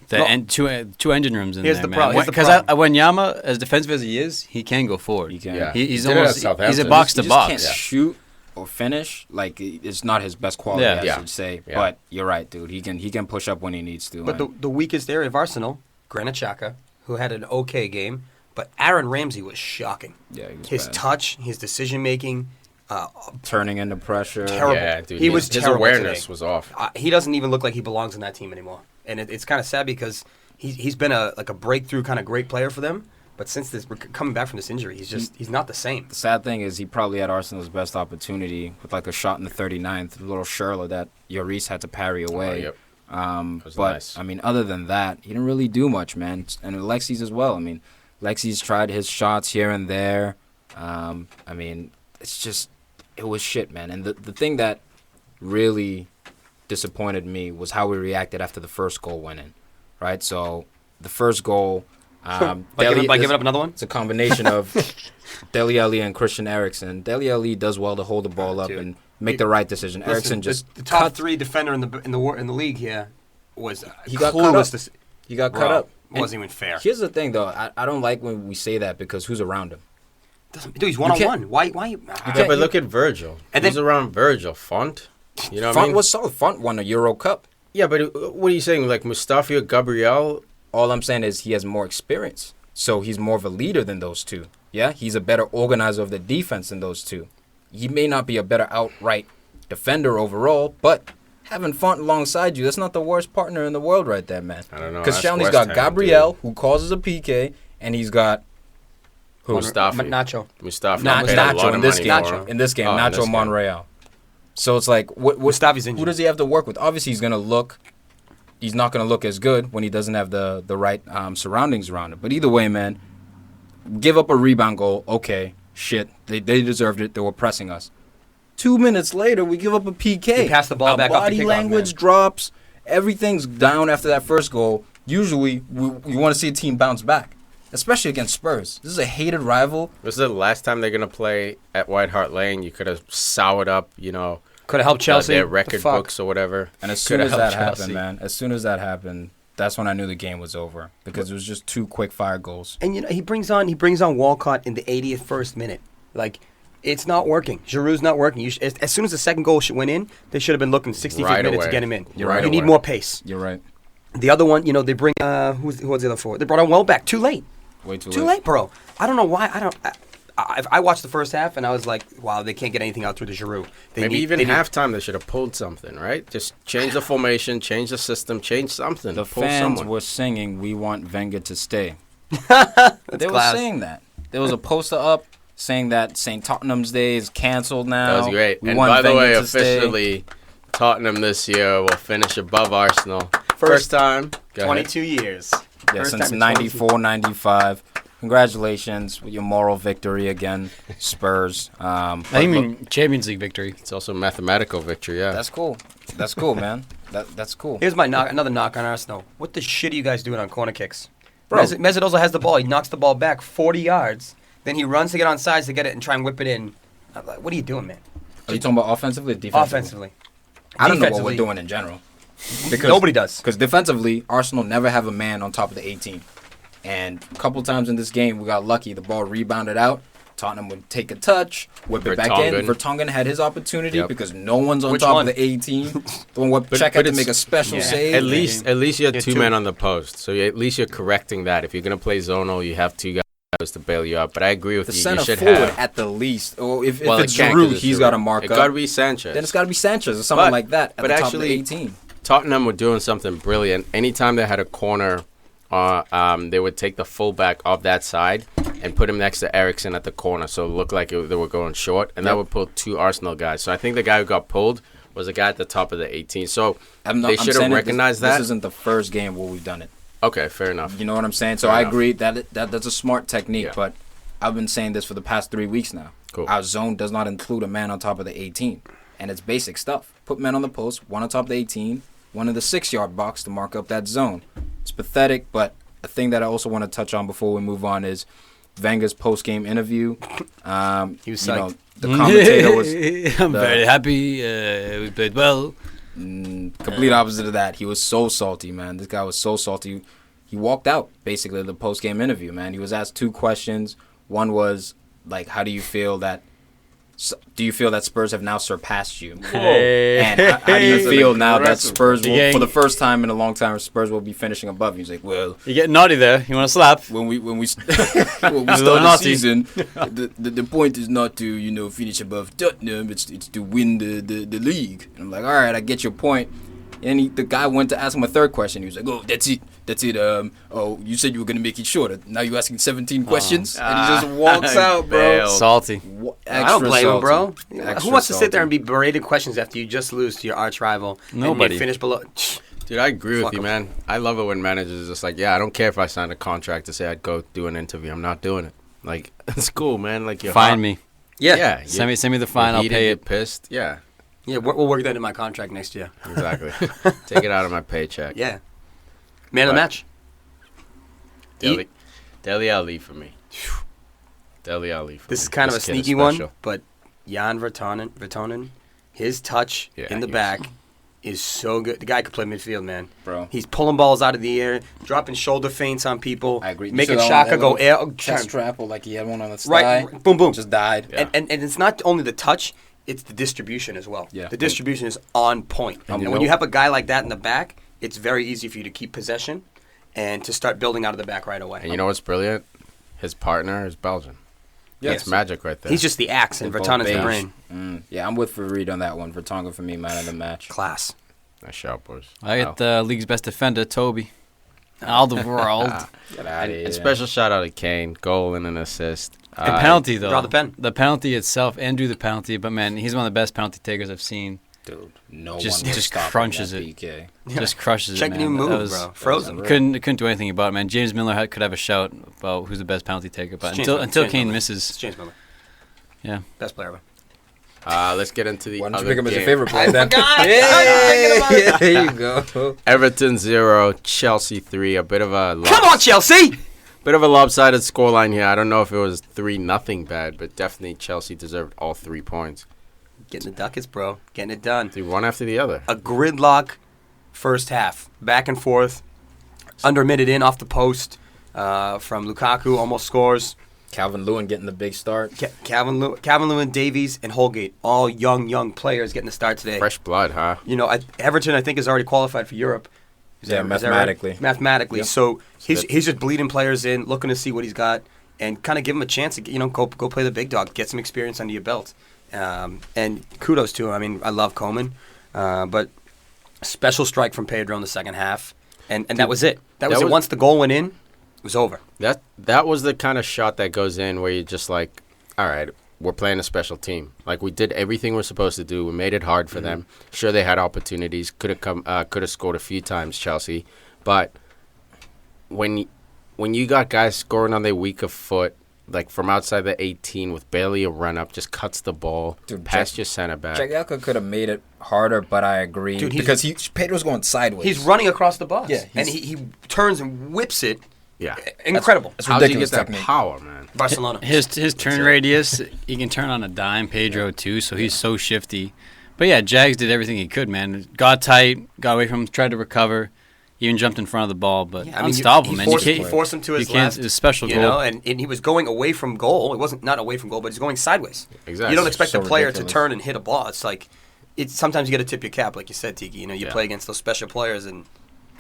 E: Two engine rooms in
C: Here's
E: there,
C: the problem.
E: man. Because when Yama, as defensive as he is, he can go forward.
D: He can.
B: Yeah.
E: He's
B: He did it at
E: almost he's a
B: Southampton.
E: box to
D: He
E: box.
D: just can't shoot or finish. Like, it's not his best quality, I should say.
B: Yeah.
D: But you're right, dude. He can push up when he needs to.
C: But the weakest area of Arsenal, Granit Xhaka, who had an okay game, but Aaron Ramsey was shocking.
D: Yeah, he was
C: his
D: bad.
C: touch, his decision making,
D: Turning into pressure.
C: terrible.
B: Yeah, dude.
C: He was
B: his
C: terrible
B: awareness
C: today.
B: was off.
C: He doesn't even look like he belongs in that team anymore, and it's kind of sad because he's been a breakthrough kind of great player for them. But since coming back from this injury, he's not the same.
D: The sad thing is he probably had Arsenal's best opportunity with like a shot in the 39th, a little Schürrle that Lloris had to parry away.
B: Yep.
D: But,
B: nice.
D: I mean, other than that, he didn't really do much, man. And Alexis as well. I mean, Alexis tried his shots here and there. I mean, it was shit, man. And the thing that really disappointed me was how we reacted after the first goal went in, right? So the first goal...
C: by giving up another one?
D: It's a combination of Dele Alli and Christian Eriksen. Dele Alli does well to hold the ball up and make the right decision. Eriksen just
C: the top three defender in the league here was
D: he got cut up. He got cut up.
C: It wasn't even fair.
D: Here's the thing, though. I don't like when we say that because who's around him?
C: Dude, he's one-on-one. Why?
B: Yeah, but look at Virgil.
C: And
B: Who's
C: then-
B: around Virgil? Font? You know what I
D: Font
B: mean?
D: was solid. Font won a Euro Cup.
B: Yeah, but what are you saying? Like Mustafi or Gabriel?
D: All I'm saying is he has more experience. So he's more of a leader than those two. Yeah, he's a better organizer of the defense than those two. He may not be a better outright defender overall, but having Font alongside you, that's not the worst partner in the world right there, man.
B: I don't know.
D: Because
B: That's
D: Shelny's
B: West
D: got
B: Ham,
D: Gabriel,
B: dude.
D: who causes a PK, and he's got
B: Mustafi.
C: Nacho.
B: Mustafi.
D: Nacho,
B: paid a lot of
D: in this
B: money
D: game.
B: for him.
D: In this game,
B: Oh, in
D: Nacho
B: this game.
D: Monreal. So it's like,
C: Mustafi's injured.
D: who does he have to work with? Obviously, he's not going to look as good when he doesn't have the right surroundings around him. But either way, man, give up a rebound goal. Okay, shit. They deserved it. They were pressing us. 2 minutes later, we give up a PK.
C: We pass the ball back off the
D: body
C: kickoff,
D: language
C: man.
D: drops. Everything's down after that first goal. Usually, you want to see a team bounce back, especially against Spurs. This is a hated rival.
B: This is the last time they're going to play at White Hart Lane. You could have soured up,
C: Could have helped Chelsea.
B: their
C: The
B: record
C: fuck?
B: books or whatever.
D: And as soon
B: Coulda
D: as that
B: helped Chelsea.
D: happened, man, as soon as that happened, that's when I knew the game was over because it was just two quick fire goals.
C: And he brings on Walcott in the 80th first minute. Like, it's not working. Giroud's not working. As soon as the second goal should went in, they should have been looking 65th
B: Right
C: minute
B: away.
C: to get him in.
D: You're right
C: You need
B: away.
C: more pace.
D: You're right.
C: The other one, they bring who was the other forward? They brought on Welbeck. Too late.
D: Way too
C: Too late, bro. I don't know why. I watched the first half and I was like, wow, they can't get anything out through the Giroud.
B: Maybe even halftime they should have pulled something, right? Just change the formation, change the system, change something.
D: The
B: pull
D: fans
B: someone.
D: were singing, "We want Wenger to stay."
C: That's
D: They were
C: class.
D: saying that. There was a poster up saying Tottenham's Day is canceled now.
B: That was great.
D: We
B: And
D: want
B: by the way,
D: Wenger to stay.
B: officially, Tottenham this year will finish above Arsenal. First time. Go ahead.
C: 22 years.
D: Yeah,
C: First
D: since
C: time in
D: 94, 95. Congratulations with your moral victory again, Spurs.
E: I mean Champions League victory.
B: It's also a mathematical victory, yeah.
D: That's cool. That's cool, man. That's cool.
C: Here's my another knock on Arsenal. What the shit are you guys doing on corner kicks?
D: Bro.
C: Mesut Ozil has the ball. He knocks the ball back 40 yards. Then he runs to get on sides to get it and try and whip it in. I'm like, what are you doing, man?
D: Are you talking about offensively or defensively?
C: Offensively.
D: I don't know what
C: Defensively.
D: we're doing in general. Because
C: Nobody does.
D: Because defensively, Arsenal never have a man on top of the 18. And a couple times in this game, we got lucky. The ball rebounded out. Tottenham would take a touch, whip it back in. Vertonghen had his opportunity because no one's on top of the 18. The one where Czech had to make a special save.
B: At least you had two men on the post. So at least you're correcting that. If you're going to play zonal, you have two guys to bail you up. But I agree with
D: the
B: you.
D: center
B: You should
D: forward
B: have.
D: at the least. Or if
B: Well,
D: it's
B: it can't 'cause
D: Giroud,
B: it's
D: he's
B: Giroud.
D: got to mark
B: It
D: up.
B: got to be Sanchez.
D: Then it's got to be Sanchez or something like that at
B: but
D: the top
B: actually,
D: of the 18.
B: Tottenham were doing something brilliant. Anytime they had a corner, they would take the fullback off that side and put him next to Eriksen at the corner, so it looked like they were going short, and that would pull two Arsenal guys. So I think the guy who got pulled was the guy at the top of the 18. So they should have recognized that.
D: This isn't the first game where we've done it.
B: Okay, fair enough.
D: You know what I'm saying? So I agree that's a smart technique, but I've been saying this for the past 3 weeks now.
B: Cool.
D: Our zone does not include a man on top of the 18, and it's basic stuff. Put men on the post, one on top of the 18, one in the 6-yard box to mark up that zone. It's pathetic, but a thing that I also want to touch on before we move on is Wenger's post-game interview.
C: He was psyched.
D: The commentator was...
E: I'm very happy. We played well.
D: Complete opposite of that. He was so salty, man. This guy was so salty. He walked out, basically, the post-game interview, man. He was asked 2 questions. One was, like, how do you feel that... Do you feel that Spurs have now surpassed you? And how do you feel now that Spurs will, for the first time in a long time, Spurs will be finishing above you? He's like, well,
E: you're getting naughty there. You want to slap?
D: When we start the season, the point is not to finish above Tottenham. It's to win the league. And I'm like, all right, I get your point. And the guy went to ask him a 3rd question. He was like, oh, that's it. You said you were going to make it shorter. Now you're asking 17 questions? And he just walks out, bro.
E: Salty.
C: I don't blame him, bro.
D: Extra
C: Who wants to
D: salty.
C: sit there and be berated questions after you just lose to your arch rival?
E: Nobody.
C: And you finish below.
B: Dude, I agree with you,
C: him.
B: man. I love it when managers are just like, I don't care if I signed a contract to say I'd go do an interview. I'm not doing it. Like, it's cool, man. Like, you're
E: Find me.
C: Yeah.
E: Send me the fine. I'll pay it.
B: Pissed. Yeah.
C: Yeah, we'll work that in my contract next year.
B: Exactly. Take it out of my paycheck.
C: Yeah. Man of the match.
B: Dele Alli for me. Dele Alli for me.
C: This is kind of a
B: This kid
C: sneaky
B: special.
C: one, but Jan Vertonghen, his touch in the back is so good. The guy could play midfield, man.
D: Bro.
C: He's pulling balls out of the air, dropping shoulder feints on people.
D: I agree.
C: Making Xhaka go air.
D: Chest trap, or like he had one on the thigh.
C: Right. Boom, boom.
D: Just died.
B: Yeah.
C: And it's not only the touch, it's the distribution as well.
D: Yeah.
C: The distribution is on point. And when you have a guy like that in the back, it's very easy for you to keep possession and to start building out of the back right away.
B: And you know what's brilliant? His partner is Belgian.
C: Yes.
B: It's magic right there.
C: He's just the axe, and Vertonghen's the brain.
D: Yeah, I'm with Farid on that one. Vertonghen for me, man of the match.
C: Class.
B: Nice shot, boys.
E: I get the league's best defender, Toby. All the world.
D: Get out of here.
B: And special shout out to Kane. Goal and an assist.
E: And penalty, though.
C: Draw the pen.
E: The penalty itself and do the penalty. But, man, he's one of the best penalty takers I've seen.
D: Dude, no
E: Just
D: one will stop
E: crunches
D: that
E: it.
D: PK.
E: Just crushes
C: Check
E: it, man.
C: didn't even
E: That
C: move,
E: was-
C: bro. Frozen.
E: Couldn't do anything about it, man. James Miller could have a shout about who's the best penalty taker. But
C: It's
E: until
C: James
E: Kane
C: Miller.
E: misses,
C: It's James Miller.
E: yeah.
C: Best player ever.
B: Let's get into the
D: Why don't
B: other
D: you pick him as your
B: game.
D: favorite player then?
C: Yeah,
D: There you go.
B: Everton 0, Chelsea 3. A bit of a
C: Come on, Chelsea!
B: lopsided scoreline here. I don't know if it was 3-0 bad, but definitely Chelsea deserved all 3 points.
C: Getting the ducats, bro. Getting it done.
B: One after the other.
C: A gridlock first half. Back and forth. Undermitted in off the post from Lukaku. Almost scores.
D: Calvin Lewin getting the big start.
C: Calvin Lewin, Davies, and Holgate. All young players getting the start today.
B: Fresh blood, huh?
C: You know, Everton, I think, is already qualified for Europe. Is that right?
D: Mathematically.
C: Mathematically.
D: Yep.
C: So he's just bleeding players in, looking to see what he's got, and kind of give him a chance to go play the big dog, get some experience under your belt. And kudos to him. I mean, I love Koeman, but special strike from Pedro in the second half, and that was it. That was it. Once the goal went in, it was over.
B: That was the kind of shot that goes in where you're just like, all right, we're playing a special team. Like, we did everything we're supposed to do. We made it hard for them. Sure, they had opportunities. Could have scored a few times, Chelsea. But when you got guys scoring on their weaker foot, like from outside the 18 with barely a run-up, just cuts the ball past your center back.
D: Jagielka could have made it harder, but I agree.
F: Dude, because Pedro's going sideways.
C: He's running across the box.
F: Yeah,
C: and he turns and whips it.
B: Yeah.
C: Incredible.
F: That's
B: How do you
F: ridiculous
B: get that
F: technique.
B: power, man?
C: Barcelona.
E: His turn radius, he can turn on a dime. Pedro too, so he's so shifty. But yeah, Jags did everything he could, man. Got tight, got away from him, tried to recover, even jumped in front of the ball. But unstoppable, man.
C: He forced him to his left.
E: It's a special goal.
C: You know, and he was going away from goal. It wasn't not away from goal, but he's going sideways.
B: Exactly.
C: You don't expect
F: So
C: a player
F: ridiculous.
C: to turn and hit a ball. It's like sometimes you got to tip your cap, like you said, Tiki. You know, you
B: Yeah.
C: play against those special players, and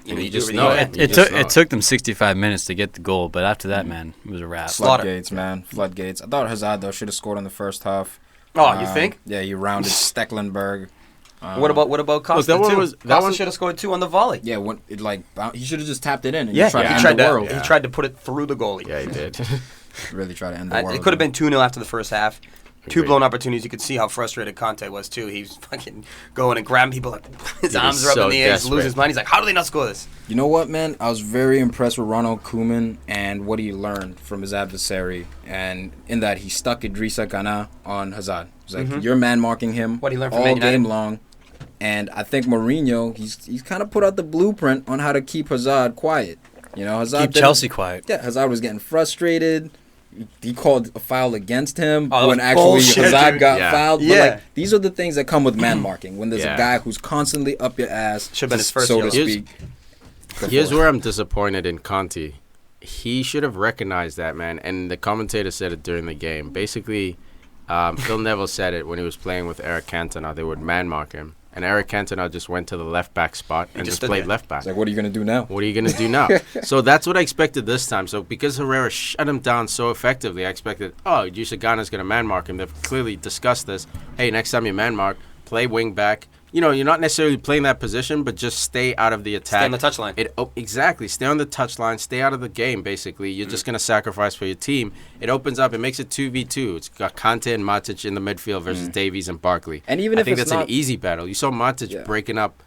B: And
C: you
B: you
C: do
B: just
C: everything
B: know
C: you
B: it.
C: can.
E: It
B: just
E: took
B: know
E: it took them 65 minutes to get the goal, but after that, man, it was a wrap.
C: Slaughter.
D: Floodgates, man. Floodgates. I thought Hazard, though, should have scored in the first half.
C: Oh, you think?
D: Yeah, he rounded Stecklenburg.
C: What about Costa
B: that one
C: too?
B: was- that
C: Costa
B: one-
C: should have scored 2 on the volley.
D: Yeah, when it he should have just tapped it in. And
C: Yeah,
D: tried to
C: he
D: end
C: tried
D: the
C: to
D: world.
C: he tried to put it through the goalie.
B: Yeah, he did.
D: Really tried to end the world.
C: It could have been 2-0 after the first half. 2
B: Agreed.
C: blown opportunities. You could see how frustrated Conte was too. He was fucking going and grabbing people like his
B: He
C: arms
B: was
C: are up
B: so
C: in the air. He's
B: desperate.
C: losing his mind. He's like, how do they not score this?
D: You know what, man? I was very impressed with Ronald Koeman and what he learned from his adversary. And in that, he stuck Idrissa Gana on Hazard. He's like, you're man-marking him
C: What he learned from
D: all
C: Man United.
D: game long. And I think Mourinho, he's kind of put out the blueprint on how to keep Hazard quiet. You know, Hazard
E: Keep
D: didn't-
E: Chelsea quiet.
D: Yeah, Hazard was getting frustrated. He called a foul against him
C: Oh, that
D: when
C: was
D: actually
C: bullshit,
D: Hazard
C: dude.
D: got
B: Yeah.
D: fouled. But
C: Yeah.
D: like, these are the things that come with man marking. When there's
B: Yeah.
D: a guy who's constantly up your ass,
C: Should've been his first
D: so to
C: yellow.
D: speak.
B: Here's where I'm disappointed in Conte. He should have recognized that, man. And the commentator said it during the game. Basically, Phil Neville said it when he was playing with Eric Cantona. They would man mark him. And Eric Cantona just went to the left back spot and
C: just
B: just
C: stood
B: played
C: there.
B: left back.
D: It's like, what are you going to do now?
B: What are you going to do now? So that's what I expected this time. So because Herrera shut him down so effectively, I expected, Idrissa Gana's going to man mark him. They've clearly discussed this. Hey, next time you man mark, play wing back. You know, you're not necessarily playing that position, but just stay out of the attack.
C: Stay on the touchline.
B: Exactly. Stay on the touchline. Stay out of the game, basically. You're just going to sacrifice for your team. It opens up. It makes it 2v2. It's got Kante and Matic in the midfield versus Davies and Barkley.
D: And even
B: I
D: if
B: think
D: it's
B: that's
D: not-
B: an easy battle. You saw Matic breaking up,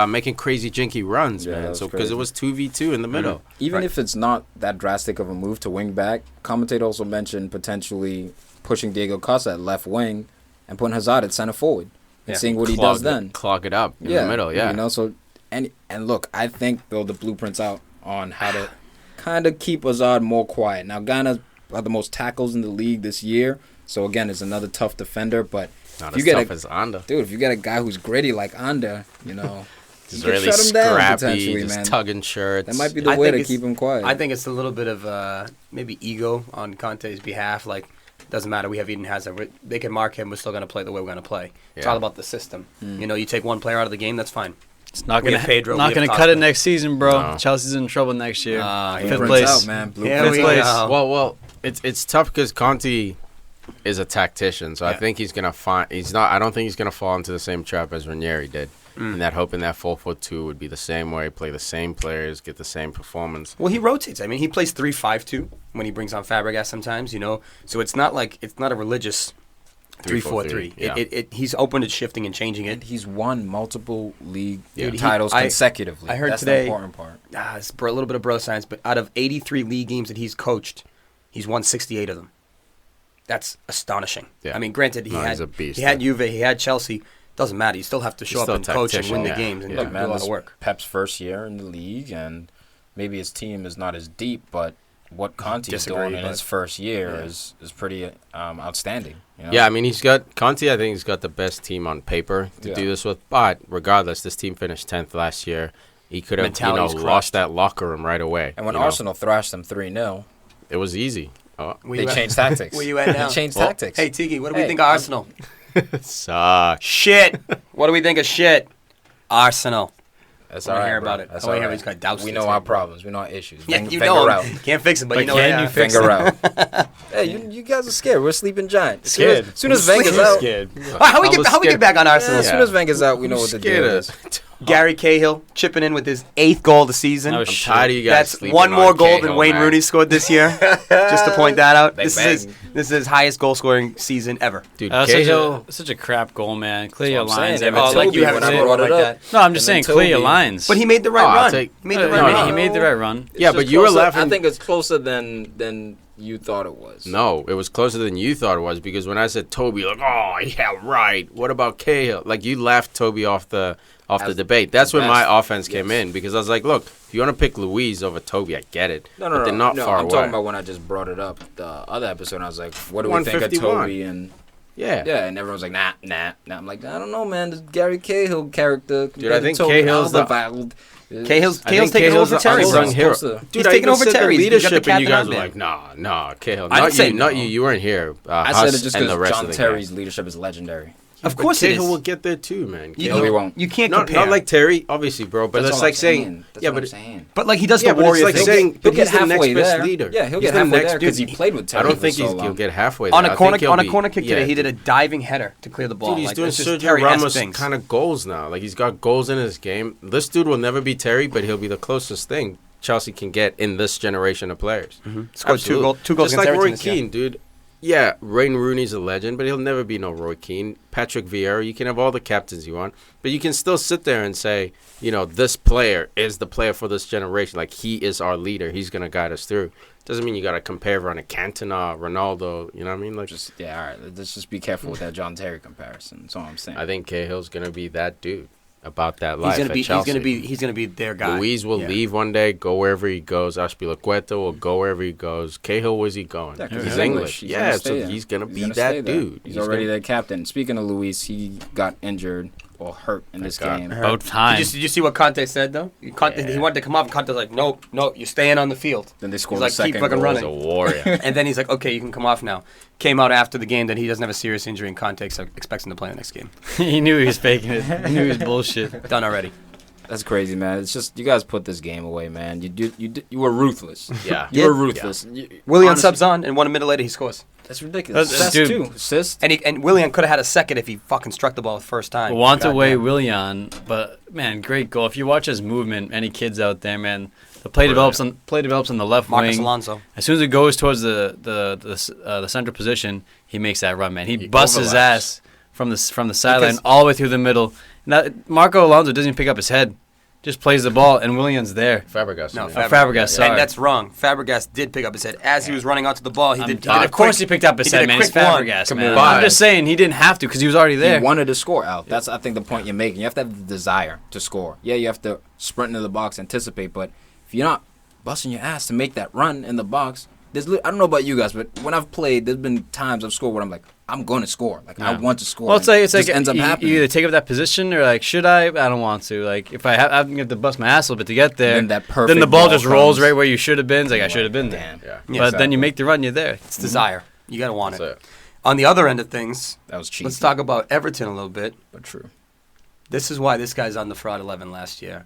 B: making crazy jinky runs,
D: Yeah, that
B: man.
D: was
B: So because it
D: crazy.
B: was 2v2 in the middle.
D: Even if it's not that drastic of a move to wing back, commentator also mentioned potentially pushing Diego Costa at left wing and putting Hazard at center forward and seeing what he does then.
B: Clog it up in the middle, yeah.
D: You know, so and look, I think though the blueprint's out on how to kind of keep Hazard more quiet. Now Ghana's got the most tackles in the league this year, so again, it's another tough defender. But
B: Not
D: if you
B: as
D: get
B: tough
D: a
B: as Anda.
D: dude, if you get a guy who's gritty like Anda, you know, you
B: He's
D: can
B: really
D: shut him down
B: scrappy,
D: potentially,
B: just
D: man.
B: tugging shirts.
D: That might be the
C: I
D: way
C: think
D: to
C: it's-
D: keep him quiet.
C: I think it's a little bit of maybe ego on Conte's behalf. Like, doesn't matter. We have Eden Hazard. They can mark him. We're still going to play the way we're going to play. It's
B: Yeah.
C: all about the system. You know, you take one player out of the game, that's fine.
E: It's not
C: We
E: gonna
C: have Pedro, we
E: not
C: have
E: gonna cut
C: Costa.
E: it next season, bro.
B: No.
E: Chelsea's in trouble next year. Fifth
D: Blueprint's
E: place.
D: out, man.
C: Here
D: Blueprint's
C: we
D: out.
E: place.
C: go.
B: Well, it's tough because Conte is a tactician, so I think he's gonna find. I don't think he's gonna fall into the same trap as Ranieri did. And that hoping that 4-4-2 would be the same way, play the same players, get the same performance.
C: Well, he rotates. I mean, he plays 3-5-2 when he brings on Fabregas sometimes, you know. So it's not a religious 3-4-3.
B: Yeah.
C: He's open to shifting and changing
D: And
C: it.
D: he's won multiple league
C: Dude,
D: titles
C: I
D: consecutively.
C: heard
D: That's
C: today-
D: the important part.
C: It's a little bit of bro science, but out of 83 league games that he's coached, he's won 68 of them. That's astonishing.
B: Yeah.
C: I mean, granted,
B: No, he's a beast,
C: he had
B: yeah.
C: Juve, he had Chelsea. Doesn't matter. You still have to show
B: He's
C: up and
B: still
C: coach and win the
B: tactician,
C: games and
B: yeah.
C: do
D: Man,
C: a lot
D: this
C: of work.
D: Pep's first year in the league, and maybe his team is not as deep, but what Conte's
C: Disagree,
D: doing in
C: but-
D: his first year
C: Yeah.
D: is pretty outstanding. You know?
B: Yeah, I mean, he's got Conte. I think he's got the best team on paper to
D: Yeah.
B: do this with. But regardless, this team finished 10th last year. He could have,
C: Mentality's crushed.
B: lost that locker room right away.
D: And when
B: you know?
D: Arsenal thrashed them 3-0,
B: it was easy. Oh,
C: Where
D: they
C: you at?
D: changed tactics.
C: Where you at now?
D: They changed
B: Well,
D: tactics.
C: Hey, Tiki, what do we
D: Hey,
C: think of Arsenal?
B: sucks.
C: Shit. What do we think of shit? Arsenal.
D: That's
C: I wanna
D: all right,
C: hear
D: bro.
C: about it.
D: That's
C: I wanna
D: all
C: hear
D: right.
C: he's got doubts
D: We
C: in
D: know
C: his
D: our
C: head, bro.
D: problems. We know our issues.
C: Yeah,
D: Finger
C: you know
D: out.
C: him. Can't fix him, but
E: But
C: you know
E: can
C: what?
E: you fix
D: Finger
E: him?
D: out. Hey, you guys are scared. We're sleeping giants. As soon as
C: Scared.
D: Wenger's out,
E: Scared.
C: How we
B: I was
C: get back on Arsenal?
D: as soon as Wenger's out, we know what the
B: Scared
D: deal
B: of
D: is.
C: Gary Cahill chipping in with his 8th goal of the season.
E: Oh,
B: I'm tired of you guys.
C: That's
B: sleeping
C: one
B: on
C: more goal
B: Cahill,
C: than Wayne
B: man.
C: Rooney scored this year. Just to point that out.
B: Bang,
C: This
B: bang.
C: is his highest goal scoring season ever.
B: Dude,
E: That was
B: Cahill.
E: such a crap goal, man. Clear your
D: That's what I'm
E: lines.
D: saying.
E: Everton.
C: Oh, like you haven't
D: when I
C: seen
D: brought
C: it
D: it
C: like
D: up.
C: that.
E: No, I'm just saying,
D: And then
E: clear your
D: Toby.
E: lines.
C: But he made the right
B: I'll
C: run.
B: take-
C: He made the
E: No,
C: right
E: he
C: run.
E: made the right run.
B: Yeah,
D: It's
B: but
D: just
B: you were
D: closer-
B: laughing.
D: I think it's closer than you thought it was.
B: No, it was closer than you thought it was because when I said Toby, like, oh yeah, right. What about Cahill? Like you laughed Toby off the debate. That's when my offense came in because I was like, look, if you want to pick Louise over Toby, I get it.
D: No,
B: but they're not far
D: I'm
B: away.
D: talking about when I just brought it up the other episode. And I was like, what do we think of
B: 151.
D: Toby? And
B: Yeah.
D: yeah, and everyone was like, nah. I'm like, I don't know, man. This Gary Cahill character.
B: Dude, I think Cahill's the-
C: Cahill's
B: I think
C: taking
B: Cahill's
C: over
B: the
C: Terry.
B: unsung
C: bro.
B: hero.
D: Supposed to.
B: Dude,
C: He's
B: I
C: taking
B: even
C: over
B: said
C: Terry.
B: the
C: He's got the
B: leadership, and you guys
C: captain
B: were
C: armband.
B: like, nah, Cahill.
C: I didn't say
B: Not
C: no.
B: you. You weren't here.
D: I
B: Huss
D: said it just
B: and the
D: because
B: rest
D: John
B: of the
D: Terry's
B: guys.
D: leadership is legendary.
C: Of
B: But
C: course it
B: Cahill
C: is.
B: will get there too, man.
C: You,
D: No, he won't.
C: you can't
B: Not
C: compare.
B: like Terry, obviously, bro. But
D: That's
B: it's
D: all
B: like
D: I'm
B: saying,
D: saying. That's
B: yeah,
D: what
B: but
D: I'm saying.
C: But like he does
B: yeah,
C: the
B: but it's
C: Warriors
B: like
C: thing.
B: saying,
D: He'll
B: but
D: get
B: he's the next
D: halfway
B: best
D: there.
B: leader.
D: Yeah, he'll
B: He's
D: get
B: the
D: halfway
B: next
D: there because he
B: dude.
D: played with Terry.
B: I don't
D: for
B: think
D: so
B: he'll
D: long.
B: get halfway there.
C: on
B: I
C: a
B: think
C: corner
B: he'll
C: on a
B: be-
C: corner kick
B: yeah,
C: today, he did a diving header to clear the ball.
B: Dude, he's
C: like,
B: doing
C: it's just
B: Sergio
C: Terry-esque
B: Ramos
C: things.
B: kind of goals now. Like he's got goals in his game. This dude will never be Terry, but he'll be the closest thing Chelsea can get in this generation of players.
C: Scored two goals
B: Just
C: against
B: like
C: Everton
B: Roy
C: this year.
B: Keane, dude. Yeah, Wayne Rooney's a legend, but he'll never be no Roy Keane. Patrick Vieira, you can have all the captains you want, but you can still sit there and say, you know, this player is the player for this generation. Like, he is our leader. He's going to guide us through. Doesn't mean you got to compare everyone to Cantona, Ronaldo, you know what I mean? Like,
D: Just all right. Let's just be careful with that John Terry comparison. That's all I'm saying.
B: I think Cahill's going to be that dude about that life
C: He's
B: at Chelsea.
C: gonna be their guy.
B: Luis will
C: Yeah.
B: leave one day, go wherever he goes. Aspilicueta will go wherever he goes. Cahill, where's he going?
D: Yeah, 'cause
B: he's
D: he's
B: English.
D: He's
B: Yeah,
D: gonna
B: so
D: stay there.
B: he's going to be
D: gonna stay
B: that
D: there.
B: dude.
D: He's already
B: gonna-
D: their captain. Speaking of Luis, he got injured or hurt in this
B: God.
D: game.
E: About time.
C: Did you see what Conte said though? He wanted to come up. Conte's like, nope, you're staying on the field.
D: Then they scored
C: He's
D: the
C: like, keep
D: second
C: fucking
D: goal.
B: He's
C: running.
B: a warrior.
C: And then he's like, okay, you can come off now. Came out after the game that he doesn't have a serious injury, and Conte expects him to play the next game.
E: He knew he was faking it. He knew he was bullshit.
C: Done already.
D: That's crazy, man. It's just you guys put this game away, man. You were ruthless.
B: Yeah.
D: You were ruthless.
C: Willian
D: Honestly,
C: subs on, and 1 minute later he scores.
D: That's ridiculous.
E: That's-
D: That's
E: dude.
D: two assists.
C: And Willian could have had a second if he fucking struck the ball the first time.
E: Want away
C: Goddamn.
E: Willian, but man, great goal. If you watch his movement, any kids out there, man, the play develops on the left
C: Marcus
E: wing.
C: Alonso.
E: As soon as it goes towards the center position, he makes that run, man. He busts his
B: overlaps.
E: ass from the sideline
C: Because-
E: all the way through the middle. Now, Marco Alonso doesn't even pick up his head, just plays the ball, and Willian's there.
B: Fabregas.
C: No,
B: I mean.
E: Fabregas, sorry.
C: And that's wrong. Fabregas did pick up his head as he was running onto the ball. He did.
E: Of course he picked up his
C: he did
E: head,
C: a
E: man. It's
C: quick one.
E: Fabregas,
D: Come
E: man.
D: on.
E: I'm just saying he didn't have to because he was already there.
D: He wanted to score out. That's I think the point you're making. You have to have the desire to score. Yeah, you have to sprint into the box, anticipate, but if you're not busting your ass to make that run in the box, I don't know about you guys, but when I've played, there's been times I've scored where I'm like, I'm going to score. Like I want to score.
E: Well, it's
D: and
E: like
D: it just ends up
E: you
D: happening.
E: either take up that position or like, should I? I don't want to. Like, if I have to bust my ass a little bit to get there,
D: Then that
E: then the
D: perfect
E: ball
D: ball
E: just rolls
D: comes.
E: right where you should have been. It's like I should have been there.
D: Damn.
B: Yeah.
E: But then you make the run, you're there.
C: It's desire. You gotta want
B: That's
C: it.
B: it.
C: On the other end of things,
D: That was cheap.
C: let's talk about Everton a little bit.
D: But true.
C: This is why this guy's on the fraud 11 last year.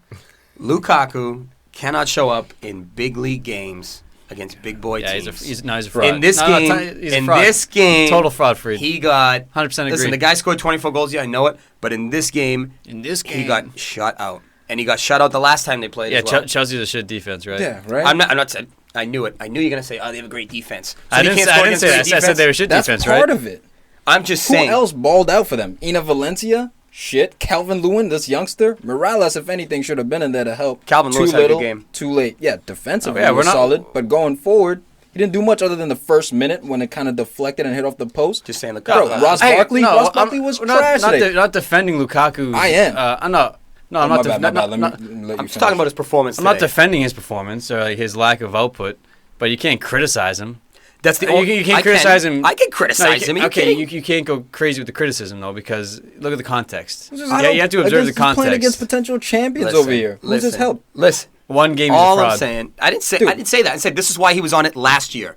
C: Lukaku cannot show up in big league games against big boy
E: Yeah,
C: teams.
E: he's a fraud.
C: in this
E: No,
C: game,
E: he's a
C: in
E: fraud.
C: this game,
E: Total fraud, Farid.
C: he got
E: 100% agree.
C: Listen, the guy scored 24 goals. Yeah, I know it. But in this game, he got shut out, and he got shut out the last time they played.
E: Yeah,
C: as well.
E: Chelsea's a shit defense, right?
D: Yeah, right.
C: I'm not saying. I knew it. I knew you're gonna say, "Oh, they have a great defense." So
E: I
C: he
E: didn't
C: can't
E: say,
C: score
E: I didn't
C: against
E: say
C: great
E: that. I said
C: defense?
E: they were shit
D: That's
E: defense,
D: part
E: right?
D: of it.
C: I'm just
D: Who
C: saying.
D: else balled out for them? Ina Valencia? Shit. Calvin Lewin, this youngster? Morales, if anything, should have been in there to help.
C: Calvin
D: Too
C: Lewis had a good
D: little,
C: game.
D: too late. Yeah, defensively,
E: Oh, yeah,
D: he was
E: we're not-
D: solid. But going forward, he didn't do much other than the first minute when it kind of deflected and hit off the post.
C: Just saying,
D: Bro,
C: Lukaku.
D: Ross Barkley was trash
E: not,
D: today.
E: not defending Lukaku.
D: I am.
E: I'm not. No, I'm
D: My
E: not.
D: bad, my bad. Let
E: not-
D: me let you
C: I'm
D: finish.
C: just talking about his performance.
E: I'm not
C: today.
E: defending his performance or like, his lack of output, but you can't criticize him.
C: That's the
E: You
C: only.
E: can't criticize him.
C: I can
E: No,
C: criticize
E: you
C: him.
E: can't-
C: Are you
E: okay,
C: kidding?
E: you can't go crazy with the criticism though, because look at the context.
D: I
E: Yeah,
D: don't-
E: you have to observe the
D: he's playing against
E: context.
D: potential champions
C: Listen,
D: over here. Who's his
C: listen,
D: help?
C: Listen.
E: One game is a
C: All
E: fraud.
C: I'm saying, I didn't say that. I said this is why he was on it last year.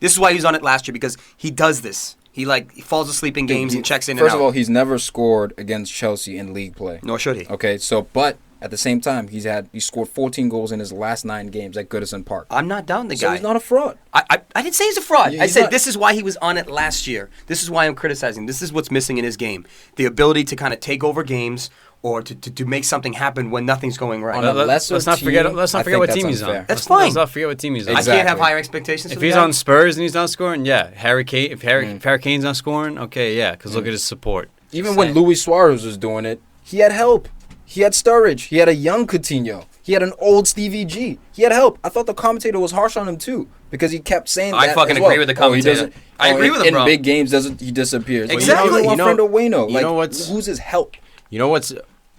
C: This is why he was on it last year because he does this. He falls asleep in games and checks in
D: First
C: and
D: of
C: out.
D: all, he's never scored against Chelsea in league play.
C: Nor should he.
D: Okay, so but at the same time, he scored 14 goals in his last 9 games at Goodison Park.
C: I'm not down the
D: So
C: guy.
D: he's not a fraud.
C: I didn't say he's a fraud.
D: Yeah,
C: I
D: he's
C: said
D: not.
C: this is why he was on it last year. This is why I'm criticizing. This is what's missing in his game. The ability to kind of take over games or to make something happen when nothing's going right.
F: On a lesser
E: let's not
F: team,
E: forget
F: I
E: what
F: think
E: team
F: that's
E: he's
F: unfair.
E: on.
C: That's fine.
E: Let's not forget what team he's on.
C: I can't have
F: Exactly.
C: higher expectations.
E: If
C: for the
E: he's
C: guy.
E: on Spurs and he's not scoring, yeah. Harry Kane, if Harry Kane's not scoring, okay, yeah, because look at his support.
F: Even when Luis Suarez was doing it, he had help. He had Sturridge. He had a young Coutinho. He had an old Stevie G. He had help. I thought the commentator was harsh on him too because he kept saying
C: I
F: that.
C: fucking
F: as well.
C: agree with the
F: Oh, he
C: commentator.
F: doesn't-
C: I agree with him,
F: in
C: bro.
F: big games, he disappears.
C: Exactly.
F: You know, Wayno.
B: you
F: Like,
B: know what's-
F: who's his help?
B: You know what's?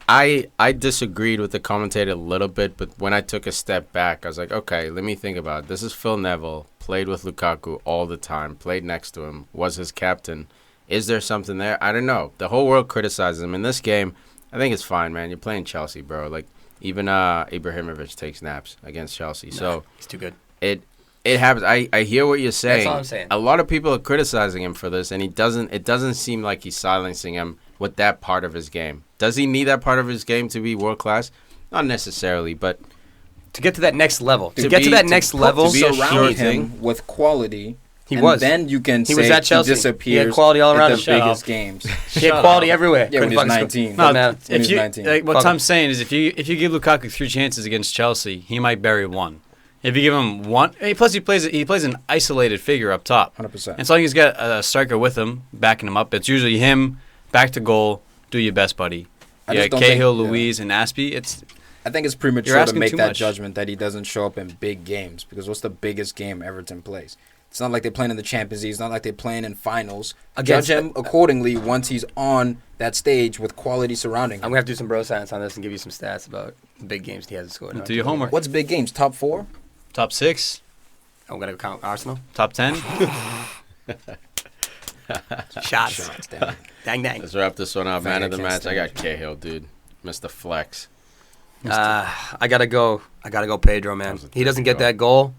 B: I disagreed with the commentator a little bit, but when I took a step back, I was like, okay, let me think about it. This is Phil Neville, played with Lukaku all the time, played next to him, was his captain. Is there something there? I don't know. The whole world criticizes him. In this game, I think it's fine, man. You're playing Chelsea, bro. Like, even Ibrahimovic takes naps against Chelsea. So
C: he's too good.
B: it happens. I hear what you're saying.
C: That's all I'm saying.
B: A lot of people are criticizing him for this, and it doesn't seem like he's silencing him with that part of his game. Does he need that part of his game to be world class? Not necessarily, but
C: To get to that next level,
B: To
C: to get
B: be-
C: to that
B: to
C: next
B: put-
C: level,
B: to be a
F: Surround
B: sure
F: him
B: thing.
F: with quality.
C: He
F: and
C: was.
F: Then you can
C: He
F: say
C: was at Chelsea.
F: he disappears.
C: He had quality all around
F: at
C: him.
F: the
C: Shut
F: biggest games.
C: he had quality everywhere.
F: Yeah, when
C: Couldn't
F: he was
C: fucking score.
F: 19.
E: No,
C: man.
F: When
E: if
F: he's
E: you
F: 19.
E: like what
C: Fuck him.
E: Tom's saying is if you give Lukaku 3 chances against Chelsea, he might bury one. If you give him one, plus he plays an isolated figure up top.
F: 100%.
E: And so long as he's got a striker with him, backing him up, it's usually him back to goal. Do your best, buddy.
F: I
E: Yeah,
F: just don't
E: Cahill,
F: think- yeah.
E: Louise, and Aspie.
F: I think it's
E: You're
F: premature to
E: asking
F: make
E: too
F: that
E: much.
F: judgment that he doesn't show up in big games because what's the biggest game Everton plays? It's not like they're playing in the Champions League. It's not like they're playing in finals.
C: Against-
F: Judge him accordingly once he's on that stage with quality surrounding
C: I'm
F: him.
C: gonna have to do some bro science on this and give you some stats about the big games he hasn't scored. in.
E: Do your homework.
F: What's big games? Top 4?
E: Top 6,
C: I'm gonna count Arsenal.
E: top 10.
C: Shots.
F: Damn.
C: Dang, dang.
B: let's wrap this one up.
F: Fang,
B: Man
F: I
B: of the
F: can't
B: match. I got
F: stand
B: Cahill, dude. Mr. Flex.
C: I gotta go. Pedro, man.
B: That was a
C: He doesn't get
B: goal.
C: that goal.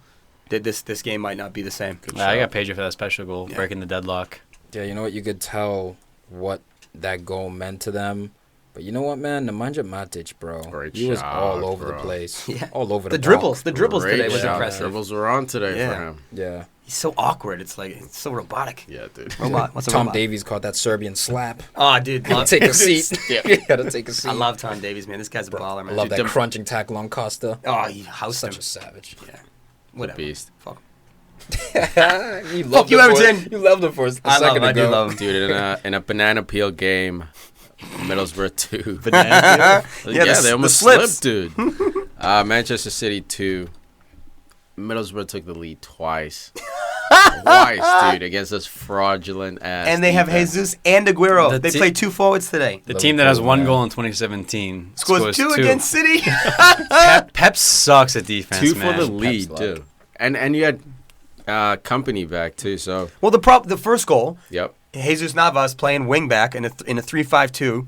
C: This game might not be the same.
E: I got Pedro for that special goal,
C: Yeah.
E: breaking the deadlock.
F: Yeah, you know what? You could tell what that goal meant to them. But you know what, man? Nemanja Matic, bro.
B: Great
F: he was
B: shot,
F: all over
B: bro.
F: the place.
C: Yeah.
F: All over
C: The
F: the
C: dribbles. The
F: ball.
C: dribbles
B: Great
C: today was
B: shot.
C: impressive.
B: Dribbles were on today
C: Yeah.
B: for him.
F: Yeah.
C: He's so awkward. It's so robotic.
B: Yeah, dude.
C: Robot. What's a
F: Tom
C: robot?
F: Davies caught that Serbian slap.
C: Oh, dude.
F: Take a seat. You gotta take a seat.
C: I love Tom Davies, man. This guy's a baller,
F: I
C: man.
F: love that
B: Dude,
F: crunching tackle on Costa.
C: Oh, he housed him.
F: Such a savage.
C: Yeah. Whatever.
B: Beast.
C: Fuck him.
F: You
C: Fuck you, Everton.
F: You loved him for a
C: I love
F: second
C: him. I
F: ago.
C: do love him.
B: Dude, in a banana peel game, Middlesbrough 2.
C: Yeah,
B: Yeah, they almost
C: slips.
B: slipped, dude. Manchester City 2. Middlesbrough took the lead twice. Twice, dude, against this fraudulent ass.
C: And they have
B: defense.
C: Jesus and Aguero.
E: The
C: They
E: ti-
C: played 2 forwards today.
E: The team that has
F: Liverpool,
E: one
F: man.
E: goal in 2017
C: Scores 2 against City.
E: Pep sucks at defense,
B: 2
E: man.
B: for the lead,
F: luck.
B: too. And you had company back, too, so,
C: Well, the first goal,
B: yep.
C: Jesus Navas playing wing back in a 3-5-2,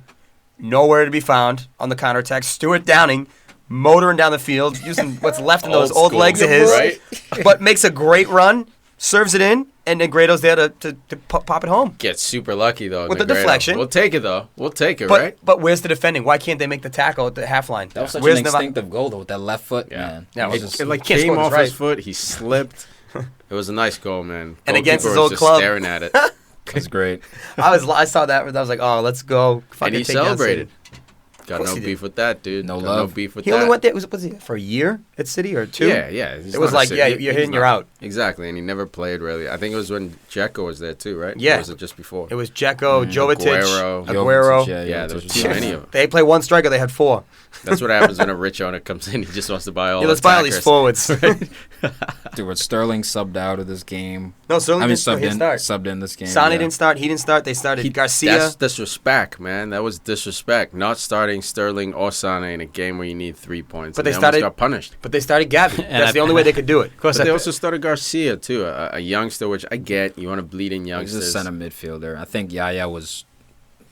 C: nowhere to be found on the counterattack. Stuart Downing motoring down the field, using what's left in those old
B: school,
C: legs of his,
B: right?
C: but makes a great run, serves it in, and Negredo's there to pop it home.
B: Gets super lucky, though.
C: With the
B: Negredo.
C: deflection.
B: We'll take it, though. We'll take it,
C: But
B: right?
C: but where's the defending? Why can't they make the tackle at the half line?
F: That was such
C: Where's
F: an
C: Navas?
F: instinctive goal, though, with that left foot,
B: Yeah.
F: man.
C: Yeah,
F: It was
C: it-
F: just-
B: It like
C: Can't
B: came
C: score
B: off
C: this
B: his
C: right.
B: foot. He slipped. It was a nice goal, man.
C: And against his
B: Goalkeeper was
C: old
B: just
C: club.
B: staring at it.
F: it was great.
C: I saw that. I was like, oh, let's go.
B: And
C: Fucking
B: he
C: take down
B: celebrated.
C: City.
B: Got
C: course
B: no
C: he did.
B: beef with that, dude.
F: No
B: Got
F: love.
B: No beef with
C: He
B: that.
C: only went there. Was he for a year at City or 2?
B: Yeah. He's
C: It was
B: not a
C: like,
B: City-
C: yeah,
B: he's
C: you're in,
B: not-
C: you're out.
B: Exactly, and he never played really. I think it was when Dzeko was there too, right?
C: Yeah.
B: Or was it just before?
C: It was Dzeko, Jovetic,
B: Aguero.
C: Aguero.
B: Yeah, there was too many of them.
C: They play one striker. They had 4.
B: That's what happens when a rich owner comes in. He just wants to buy all.
C: Yeah, let's buy all these
B: attackers.
C: forwards.
F: Dude, with Sterling subbed out of this game.
C: No, Sterling
F: I mean,
C: didn't start.
F: subbed in this game.
C: Sane
F: yeah.
C: didn't start. He didn't start. They started Garcia.
B: That's disrespect, man. That was disrespect. Not starting Sterling or Sane in a game where you need 3 points.
C: But
B: And
C: they
B: almost
C: started-
B: got punished.
C: But they started Gabby.
E: And
C: That's the only way they could do it.
E: Of course,
B: But they also started Garcia too, a youngster, which I get. You want to bleed in
F: He's a
B: youngsters.
F: center midfielder. I think Yaya was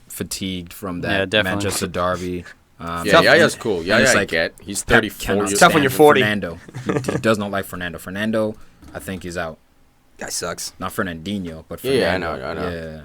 F: fatigued from that
E: Yeah, definitely.
F: Manchester derby.
B: Yeah,
C: Tough.
B: Yaya's cool.
F: And
B: Yaya,
F: it's
B: I
F: like
B: get. He's
F: Pep
B: 34
F: cannot
B: years
C: tough when
F: stand
C: you're
F: with
C: 40.
F: Fernando. He does not like Fernando. Fernando, I think he's out.
C: Guy sucks.
F: Not Fernandinho, but
B: Yeah,
F: Fernando.
B: I know.
F: Yeah.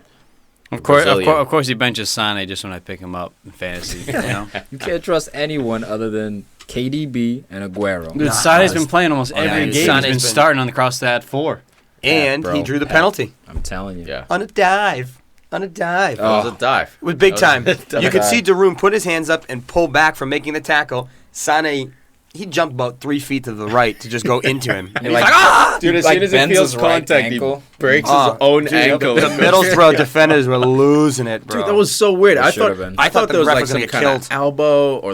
E: Of course,
B: Brazilian.
E: of course, he benches Sane just when I pick him up in fantasy. You know,
F: You can't trust anyone other than KDB and Aguero.
E: dude, Sane's been playing almost every
C: dude,
E: game.
C: Sane's
E: He's been
C: been-
E: starting on the cross that 4.
C: And
F: bro.
C: he drew the penalty
B: Yeah.
F: I'm telling you.
B: Yeah.
C: on a dive. On a dive.
B: That was a dive.
C: It was big time.
B: That was a
C: You could
B: dive.
C: see Daroon put his hands up and pull back from making the tackle. Sane, he jumped about 3 feet to the right to just go into him. And he's like, ah!
B: Dude, as
F: Like
B: soon as he
F: bends
B: feels
F: his right
B: contact,
F: ankle.
B: he breaks
C: Oh,
B: his own
C: dude,
B: ankle.
C: The Middlesbrough defenders were losing it, bro.
B: Dude, that was so weird.
F: It
B: I
F: should have
B: thought
F: been.
B: I thought
C: the
B: there was
C: ref
B: like
C: was
B: some
C: gonna get
B: kind of
C: killed.
B: elbow or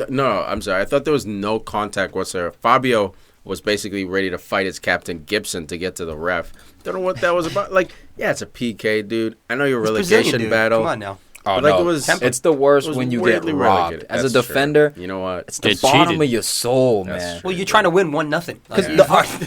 B: no, I'm sorry. I thought there was no contact whatsoever. Fabio was basically ready to fight his captain Gibson to get to the ref. Don't know what that was about. Like, yeah, it's a PK, dude. I know your
C: It's
B: relegation
C: Brazilian, dude.
B: battle.
C: Come on now.
F: Oh,
B: But, like,
F: no.
B: it was-
F: It's the worst
B: it was
F: when you get
B: weirdly
F: robbed.
B: relegated.
F: As a
B: That's true.
F: defender,
B: You know what?
F: it's the
E: Get
F: bottom
E: cheated.
F: of your soul,
B: That's
F: man.
B: true.
C: Well, you're trying to win 1-0.
F: Because
B: Yeah.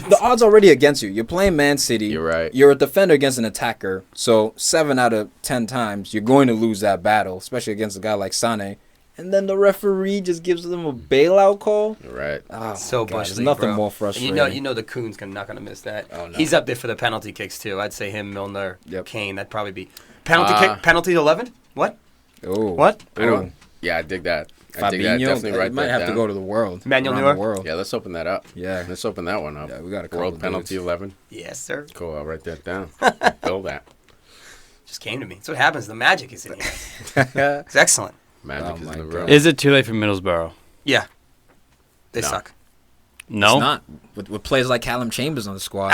F: the odds already against you. You're playing Man City.
B: You're right.
F: You're a defender against an attacker. So 7 out of 10 times you're going to lose that battle, especially against a guy like Sane. And then the referee just gives them a bailout call.
B: You're right.
F: Oh,
C: So
F: my God,
C: bush
F: there's
C: league,
F: nothing
C: bro.
F: more
C: And
F: frustrating.
C: you know the Coon's not gonna miss that.
F: Oh, no.
C: He's up there for the penalty kicks too. I'd say him, Milner,
F: Yep.
C: Kane. That'd probably be penalty kick. Penalty 11. What?
F: Oh.
C: What?
B: I know. Yeah, I dig that. I dig that.
F: Fabinho,
B: Definitely
F: it
B: write
F: might
B: that
F: have
B: down.
F: to go to the world.
C: Manuel
F: around
C: Neuer?
F: the world.
B: Yeah, let's open that up.
F: Yeah.
B: Let's open that one up.
F: Yeah, we got a couple
B: World
F: of
B: penalty
F: dudes.
B: 11.
C: Yes, sir.
B: Cool, I'll write that down. Build that.
C: Just came to me. That's what happens. The magic is in here. It's excellent.
B: Magic
F: Oh
B: is
F: my
B: in the
F: God.
B: room.
E: Is it too late for Middlesbrough?
C: Yeah. They
B: No.
C: suck.
E: No.
F: It's not. With players like Callum Chambers on the squad.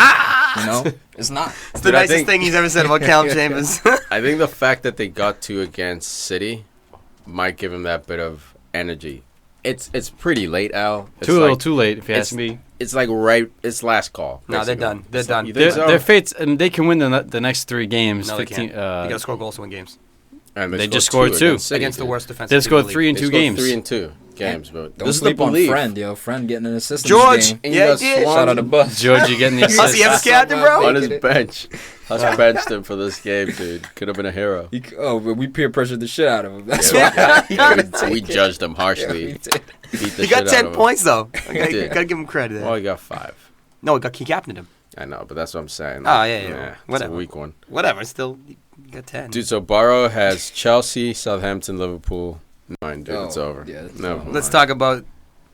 F: You know? It's not.
C: It's the
B: Dude, I
C: nicest
B: think-
C: thing he's ever said about Callum Chambers.
B: I think the fact that they got 2 against City might give him that bit of energy. It's pretty late, Al. It's
E: Too little,
B: like,
E: too late. If you ask
B: it's-
E: me,
B: It's like right. It's last call.
C: No, they're
B: basically.
C: done. They're done.
B: You think so?
E: their fates. They can win the next 3 games.
C: No, they
E: 15,
C: can't. You gotta score goals to win games.
B: And
E: They just scored 2
B: against City,
C: Against the
B: dude.
C: worst defense.
E: They scored 3 in
B: They
E: 2
B: scored
E: games.
B: 3 in 2 games, but
F: Don't
B: this is
F: sleep
B: the
F: on
B: belief.
F: Friend, yo. Friend getting an assist in
C: George!
F: this game.
B: And
C: Yeah,
B: you got
C: he did.
B: Swan
F: Shout out to Bus.
E: George, you getting the
C: Hussey,
E: assist.
C: you have a captain, bro?
B: on his bench. Hussey benched him for this game, dude. Could have been a hero.
F: Oh, but we peer pressured the shit out of him. That's
B: Yeah.
F: why.
B: we judged him harshly.
F: we did.
B: Beat the
C: He got
B: shit out
C: 10
B: of him.
C: points, though.
B: did.
C: Gotta give him credit there.
B: Well, he got 5.
C: No, he captained him.
B: I know, but that's what I'm saying.
C: Oh, yeah.
B: It's
C: Whatever.
B: a weak one.
C: Whatever. Still, he got 10.
B: Dude, so Barrow has Chelsea, Southampton, Liverpool. Mine, dude. It's
F: Oh,
B: over.
F: yeah, it's
B: no.
F: over.
C: Let's talk about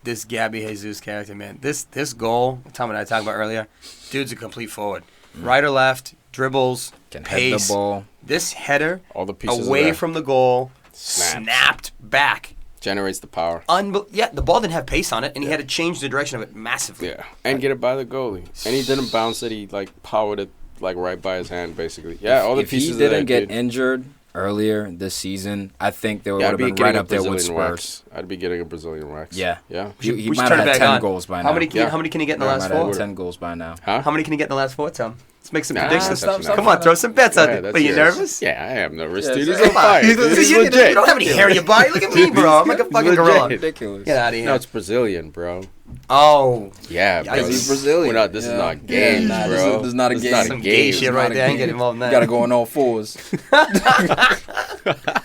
C: this Gabby Jesus character, man. This goal, Tom and I talked about earlier, dude's a complete forward. Right or left, dribbles,
F: Can
C: pace.
F: head the ball.
C: This header
B: All the pieces
C: away
B: there.
C: from the goal,
B: Snaps.
C: snapped back.
B: Generates the power.
C: Yeah, the ball didn't have pace on it, and he had to change the direction of it massively.
B: Yeah, and get it by the goalie. And he didn't bounce it. He like powered it like right by his hand, basically. Yeah, all the
F: If he
B: pieces.
F: didn't
B: are there,
F: get
B: dude.
F: injured earlier this season, I think they would
B: Yeah,
F: have
B: I'd be
F: been
B: getting
F: right
B: a
F: up there with
B: Brazilian
F: Spurs.
B: wax. I'd be getting a Brazilian wax.
F: Yeah.
B: Yeah.
F: He
C: We should
F: might
C: turn
F: have
C: it
F: had
C: back
F: 10
C: on.
F: goals by now.
C: How many
B: Yeah.
C: can he get in the
F: He
C: last
F: might have
C: four?
F: had 10 goals by now.
B: Huh?
C: How many can he get in the last four, Tom? Let's make some
B: Nah,
C: predictions.
B: that's
C: Come on, throw some bets out there.
B: that's
C: Are you
B: yours.
C: nervous?
B: Yeah, I am nervous,
F: Yeah,
B: dude. He's
F: so-
B: on fire.
C: You,
B: This is
C: you
B: legit.
C: don't have any hair in your body. Look at me, bro. I'm like a fucking
B: Legit.
C: gorilla.
F: Ridiculous.
C: Get out of here.
B: No, it's Brazilian, bro.
C: Oh,
B: Yeah,
C: Yeah,
B: bro.
C: he's
F: Brazilian.
B: We're not, this is
F: Yeah.
B: not games,
F: Nah, this
B: bro.
F: is not a
B: This
F: game.
C: some gay
B: game.
C: shit right there. I ain't getting involved in that.
F: Got to go on all fours.
C: I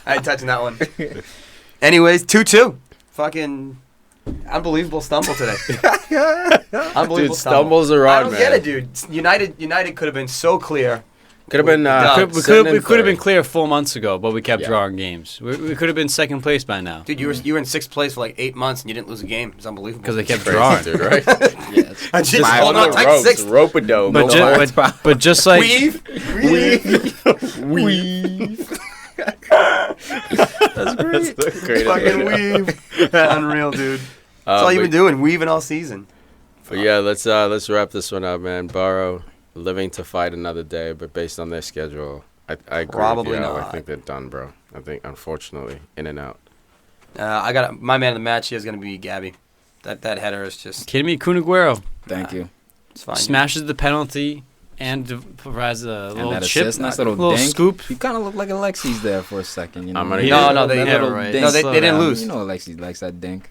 C: ain't touching that one. Anyways, 2-2. Fucking unbelievable stumble today. Unbelievable
B: Dude,
C: stumble.
B: stumbles are
C: I
B: on,
C: don't
B: man.
C: get it, dude. United could have been so clear.
B: Could have been.
C: Dub.
E: We
B: second
E: could
B: and
E: have been
B: third.
E: clear 4 months ago, but we kept
B: Yeah.
E: drawing games. We could have been second place by now
C: Dude, you were in sixth place for like 8 months and you didn't lose a game. It's unbelievable.
E: because they kept
B: Crazy,
E: drawing.
B: dude, right?
F: Yeah,
C: And she's
F: Five
C: holding on
F: on
C: tight
B: Ropes,
C: sixth.
B: rope-a-dope.
E: But,
B: No
E: ju-
B: more.
E: but just like
C: Weave.
F: That's great.
B: Great
C: Fucking
B: idea.
C: weave. Unreal, dude. That's all you've been doing, weaving all season.
B: But yeah, let's wrap this one up, man. Barrow living to fight another day, but based on their schedule, I agree
C: Probably
B: with you. I
C: not.
B: think they're done, bro. I think, unfortunately, in and out.
C: I got my man of the match here is going to be Gabby. That header is just
E: kidding me, Kun Aguero
F: Thank you.
C: it's fine.
E: smashes the penalty and provides a little
F: that
E: chip,
F: assist, nice little dink.
E: scoop.
F: You kind of look like Alexis there for a second. You know?
B: I'm gonna
E: He-
B: get
C: No,
B: it.
C: no, they
F: That
C: never.
F: little
E: right.
F: dink.
C: No, they
E: Slow
C: didn't
E: down.
C: lose.
F: You know Alexis likes that dink.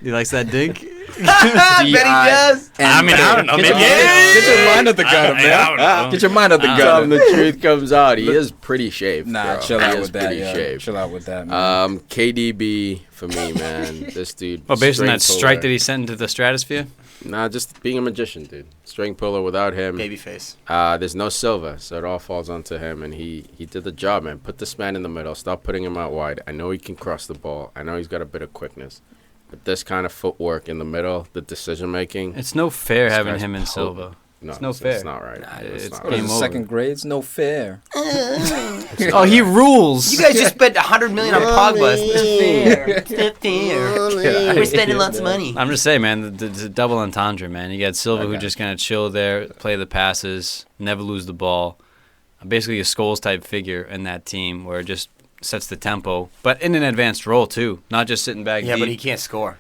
E: He likes that dink.
C: I bet he does.
E: I mean, I don't know.
F: Get
E: Maybe
F: your mind at the gutter, man. Get your mind at the
B: Tell
F: gutter.
B: him the truth comes out. He is pretty shaved.
F: Nah,
B: bro.
F: chill
B: He
F: out
B: is
F: with that.
B: pretty
F: Yeah.
B: shaved.
F: Chill out with that, man.
B: KDB for me, man. This dude.
E: Well, based on that
B: string
E: strike
B: puller.
E: that he sent into the stratosphere.
B: Nah, just being a magician, dude. String puller without him.
C: Babyface.
B: There's no Silva, so it all falls onto him, and he did the job, man. Put this man in the middle. Stop putting him out wide. I know he can cross the ball. I know he's got a bit of quickness. But this kind of footwork in the middle, the decision-making.
E: It's no fair
B: This
E: having
B: guy's
E: him and
B: potent.
E: Silva.
B: No,
E: It's no fair.
B: It's not right.
E: it's
B: not
D: What is
E: game
D: it,
E: over.
D: second grade? It's no fair.
E: Oh, he rules.
C: You guys just spent $100 million on Pogba. It's not fair. We're spending lots of money.
E: I'm just saying, man, the double entendre, man. You got Silva who
B: Okay.
E: just kind of chill there, play the passes, never lose the ball. Basically a Scholes type figure in that team where it just sets the tempo, but in an advanced role too, not just sitting back
C: Yeah,
E: deep.
C: but he can't score.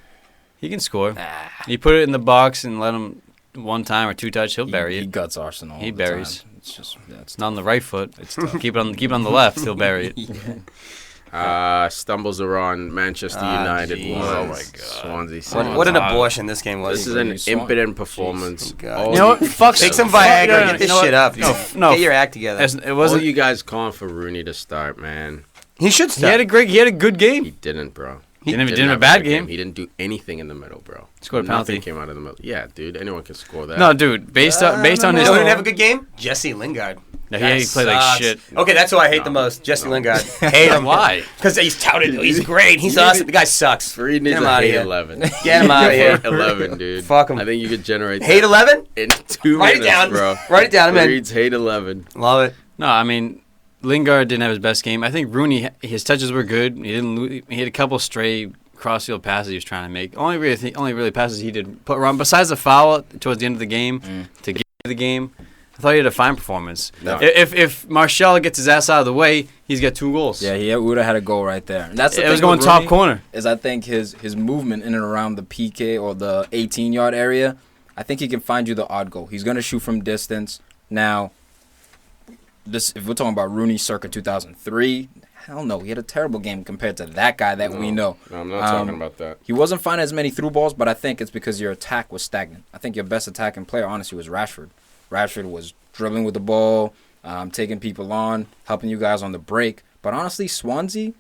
E: He can score.
C: Ah.
E: You put it in the box and let him one time or two touch, he'll bury
D: He
E: it.
D: guts Arsenal.
E: He
D: all the
E: buries.
D: time. It's just
E: It's not on the right foot. It's keep it on the left. He'll bury it.
B: Stumbles are on Manchester United.
C: geez.
B: won.
C: Oh
E: my God.
B: Swansea.
C: What an
B: Swansea.
C: abortion this game was.
B: This is an impotent performance.
C: God.
B: All
E: You know what? Fuck.
C: Take some
E: fuck-
C: Viagra.
E: no, no,
C: Get this
E: you know what?
C: shit up.
E: No.
C: Get your act together.
E: It
B: All
E: wasn't.
B: you guys calling for Rooney to start, man.
C: He should
E: He had
C: start.
E: He had a good game.
B: He didn't, bro.
E: He didn't have a
B: have
E: bad
B: good
E: game.
B: He didn't do anything in the middle, bro.
E: Scored a
B: Nothing
E: penalty.
B: came out of the middle. Yeah, dude. Anyone can score that.
E: No, dude. Based on
C: You
E: his.
C: know who didn't have a good game? Jesse Lingard.
E: No, he played like
C: Sucks.
E: shit.
C: Okay, that's who I hate the most. Jesse Lingard. Hate him.
E: Why?
C: Because he's touted. He's great. He's awesome. The guy sucks.
B: Farid
C: Get
B: needs
C: him
B: a
C: outta
B: hate
C: here.
B: 11.
C: Get him out of here.
B: Hate 11, dude.
C: Fuck him.
B: I think you could generate
C: Hate
B: that
C: 11?
B: in 2
C: Write
B: minutes,
C: it down.
B: bro.
C: Write it down. I'm in.
B: Farid's hate 11.
C: Love it.
E: No, I mean, Lingard didn't have his best game. I think Rooney, his touches were good. He didn't. He had a couple stray crossfield passes he was trying to make. Only really passes he did put wrong. Besides the foul towards the end of the game to get the game, I thought he had a fine performance.
B: No.
E: If Martial gets his ass out of the way, he's got 2 goals.
D: Yeah, he would have had a goal right there. And that's the
E: It
D: thing
E: was going
D: with
E: top
D: Rooney,
E: corner.
D: Is I think his movement in and around the PK or the 18-yard area, I think he can find you the odd goal. He's going to shoot from distance. Now, if we're talking about Rooney circa 2003, hell no, he had a terrible game compared to that guy that we know.
B: No, I'm not talking about that.
D: He wasn't finding as many through balls, but I think it's because your attack was stagnant. I think your best attacking player, honestly, was Rashford. Rashford was dribbling with the ball, taking people on, helping you guys on the break. But honestly, Swansea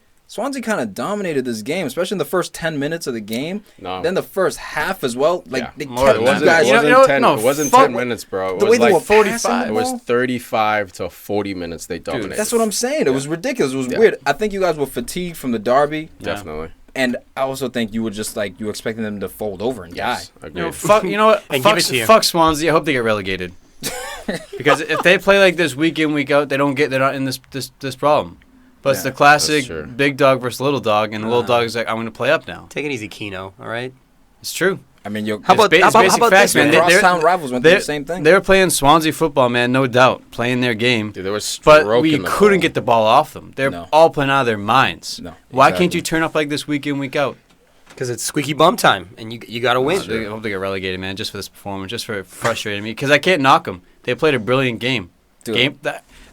D: kind of dominated this game, especially in the first 10 minutes of the game.
B: No.
D: Then the first half as well. Like,
B: Yeah.
D: they
E: More
D: kept
E: than
D: you
E: that.
D: guys.
E: You know what?
B: 10,
E: No,
B: it wasn't
E: fuck
B: 10 minutes, bro. It
D: The
B: was
D: way they
B: like
D: were 45.
B: It was 35 to 40 minutes they dominated.
D: That's what I'm saying. It was ridiculous. It was
B: Yeah.
D: weird. I think you guys were fatigued from the derby.
B: Definitely.
D: And I also think you were just like, you were expecting them to fold over and
B: Yes.
D: die.
B: Agreed.
E: You know what?
C: And give it to you.
E: Fuck Swansea. I hope they get relegated. Because if they play like this week in, week out, they're not in this problem. But it's
D: Yeah,
E: the classic
B: that's true.
E: big dog versus little dog, and the little dog is like, I'm going to play up now.
C: Take it easy, Keno. All right.
E: It's true.
D: I mean,
C: How about
E: It's basic facts,
C: this,
E: man.
C: man?
D: crosstown rivals went through the same thing.
E: They're playing Swansea football, man, no doubt, playing their game.
B: Dude, there was
E: But
B: stroke
E: we
B: in the
E: couldn't
B: ball.
E: get the ball off them. They're
D: No.
E: all playing out of their minds.
D: No,
E: Why can't
D: exactly.
E: you turn up like this week in, week out?
C: Because it's squeaky bum time, and you got to win.
E: I hope they get relegated, man, just for this performance, just for it frustrating me. Because I can't knock them. They played a brilliant game.
D: Dude.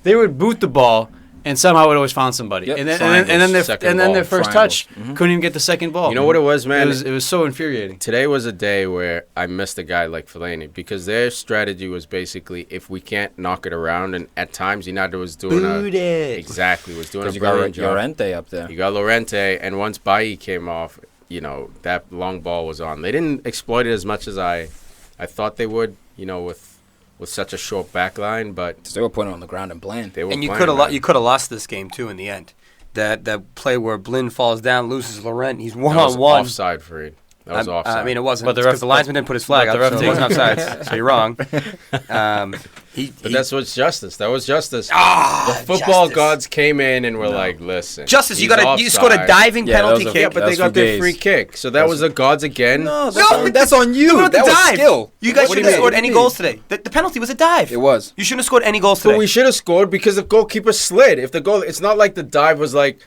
E: They would boot the ball and somehow would always find somebody.
D: Yep.
E: And then
B: Second
E: their
B: ball,
E: first
D: triangles.
E: touch couldn't even get the second ball.
B: You know what it was, man?
E: It was so infuriating.
B: Today was a day where I missed a guy like Fellaini because their strategy was basically if we can't knock it around, and at times United was doing
C: Boot it.
B: exactly was doing a
D: Because you got
B: brilliant job.
D: Llorente up there.
B: You got Llorente, and once Bailly came off, you know that long ball was on. They didn't exploit it as much as I thought they would. You know, with such a short back line, but
D: They were putting it on the ground and playing.
B: they were.
C: And you
B: playing,
C: could have
B: man.
C: you could have lost this game too in the end. That play where Blinn falls down, loses Laurent, he's
B: That was
C: 1-on-1.
B: offside, Farid. That was offside.
C: I mean, it wasn't.
E: But the
C: Because
E: ref-
C: the linesman didn't put his flag
E: but
C: up,
E: the
C: so
E: ref
C: it wasn't offside. So you're wrong.
B: But that's what's justice. That was justice.
C: Ah,
B: The football
C: justice.
B: gods came in and were like, "Listen,
C: Justice, you
B: he's
C: scored a
B: offside."
C: diving
D: Yeah, that
C: penalty
D: was a-
C: kick.
B: Yeah, but
D: That
B: they
D: was
B: got their
D: Fugazi.
B: free kick, so that was the gods again.
C: No,
D: that's on you.
C: Look at the
D: That was
C: dive.
D: skill.
C: You guys
B: What do
C: shouldn't
B: you
C: have scored
B: mean?
C: any goals today. The penalty was a dive.
D: It was.
C: You shouldn't have scored any goals
B: But
C: today.
B: we should have scored because the goalkeeper slid. If the goal, it's not like the dive was like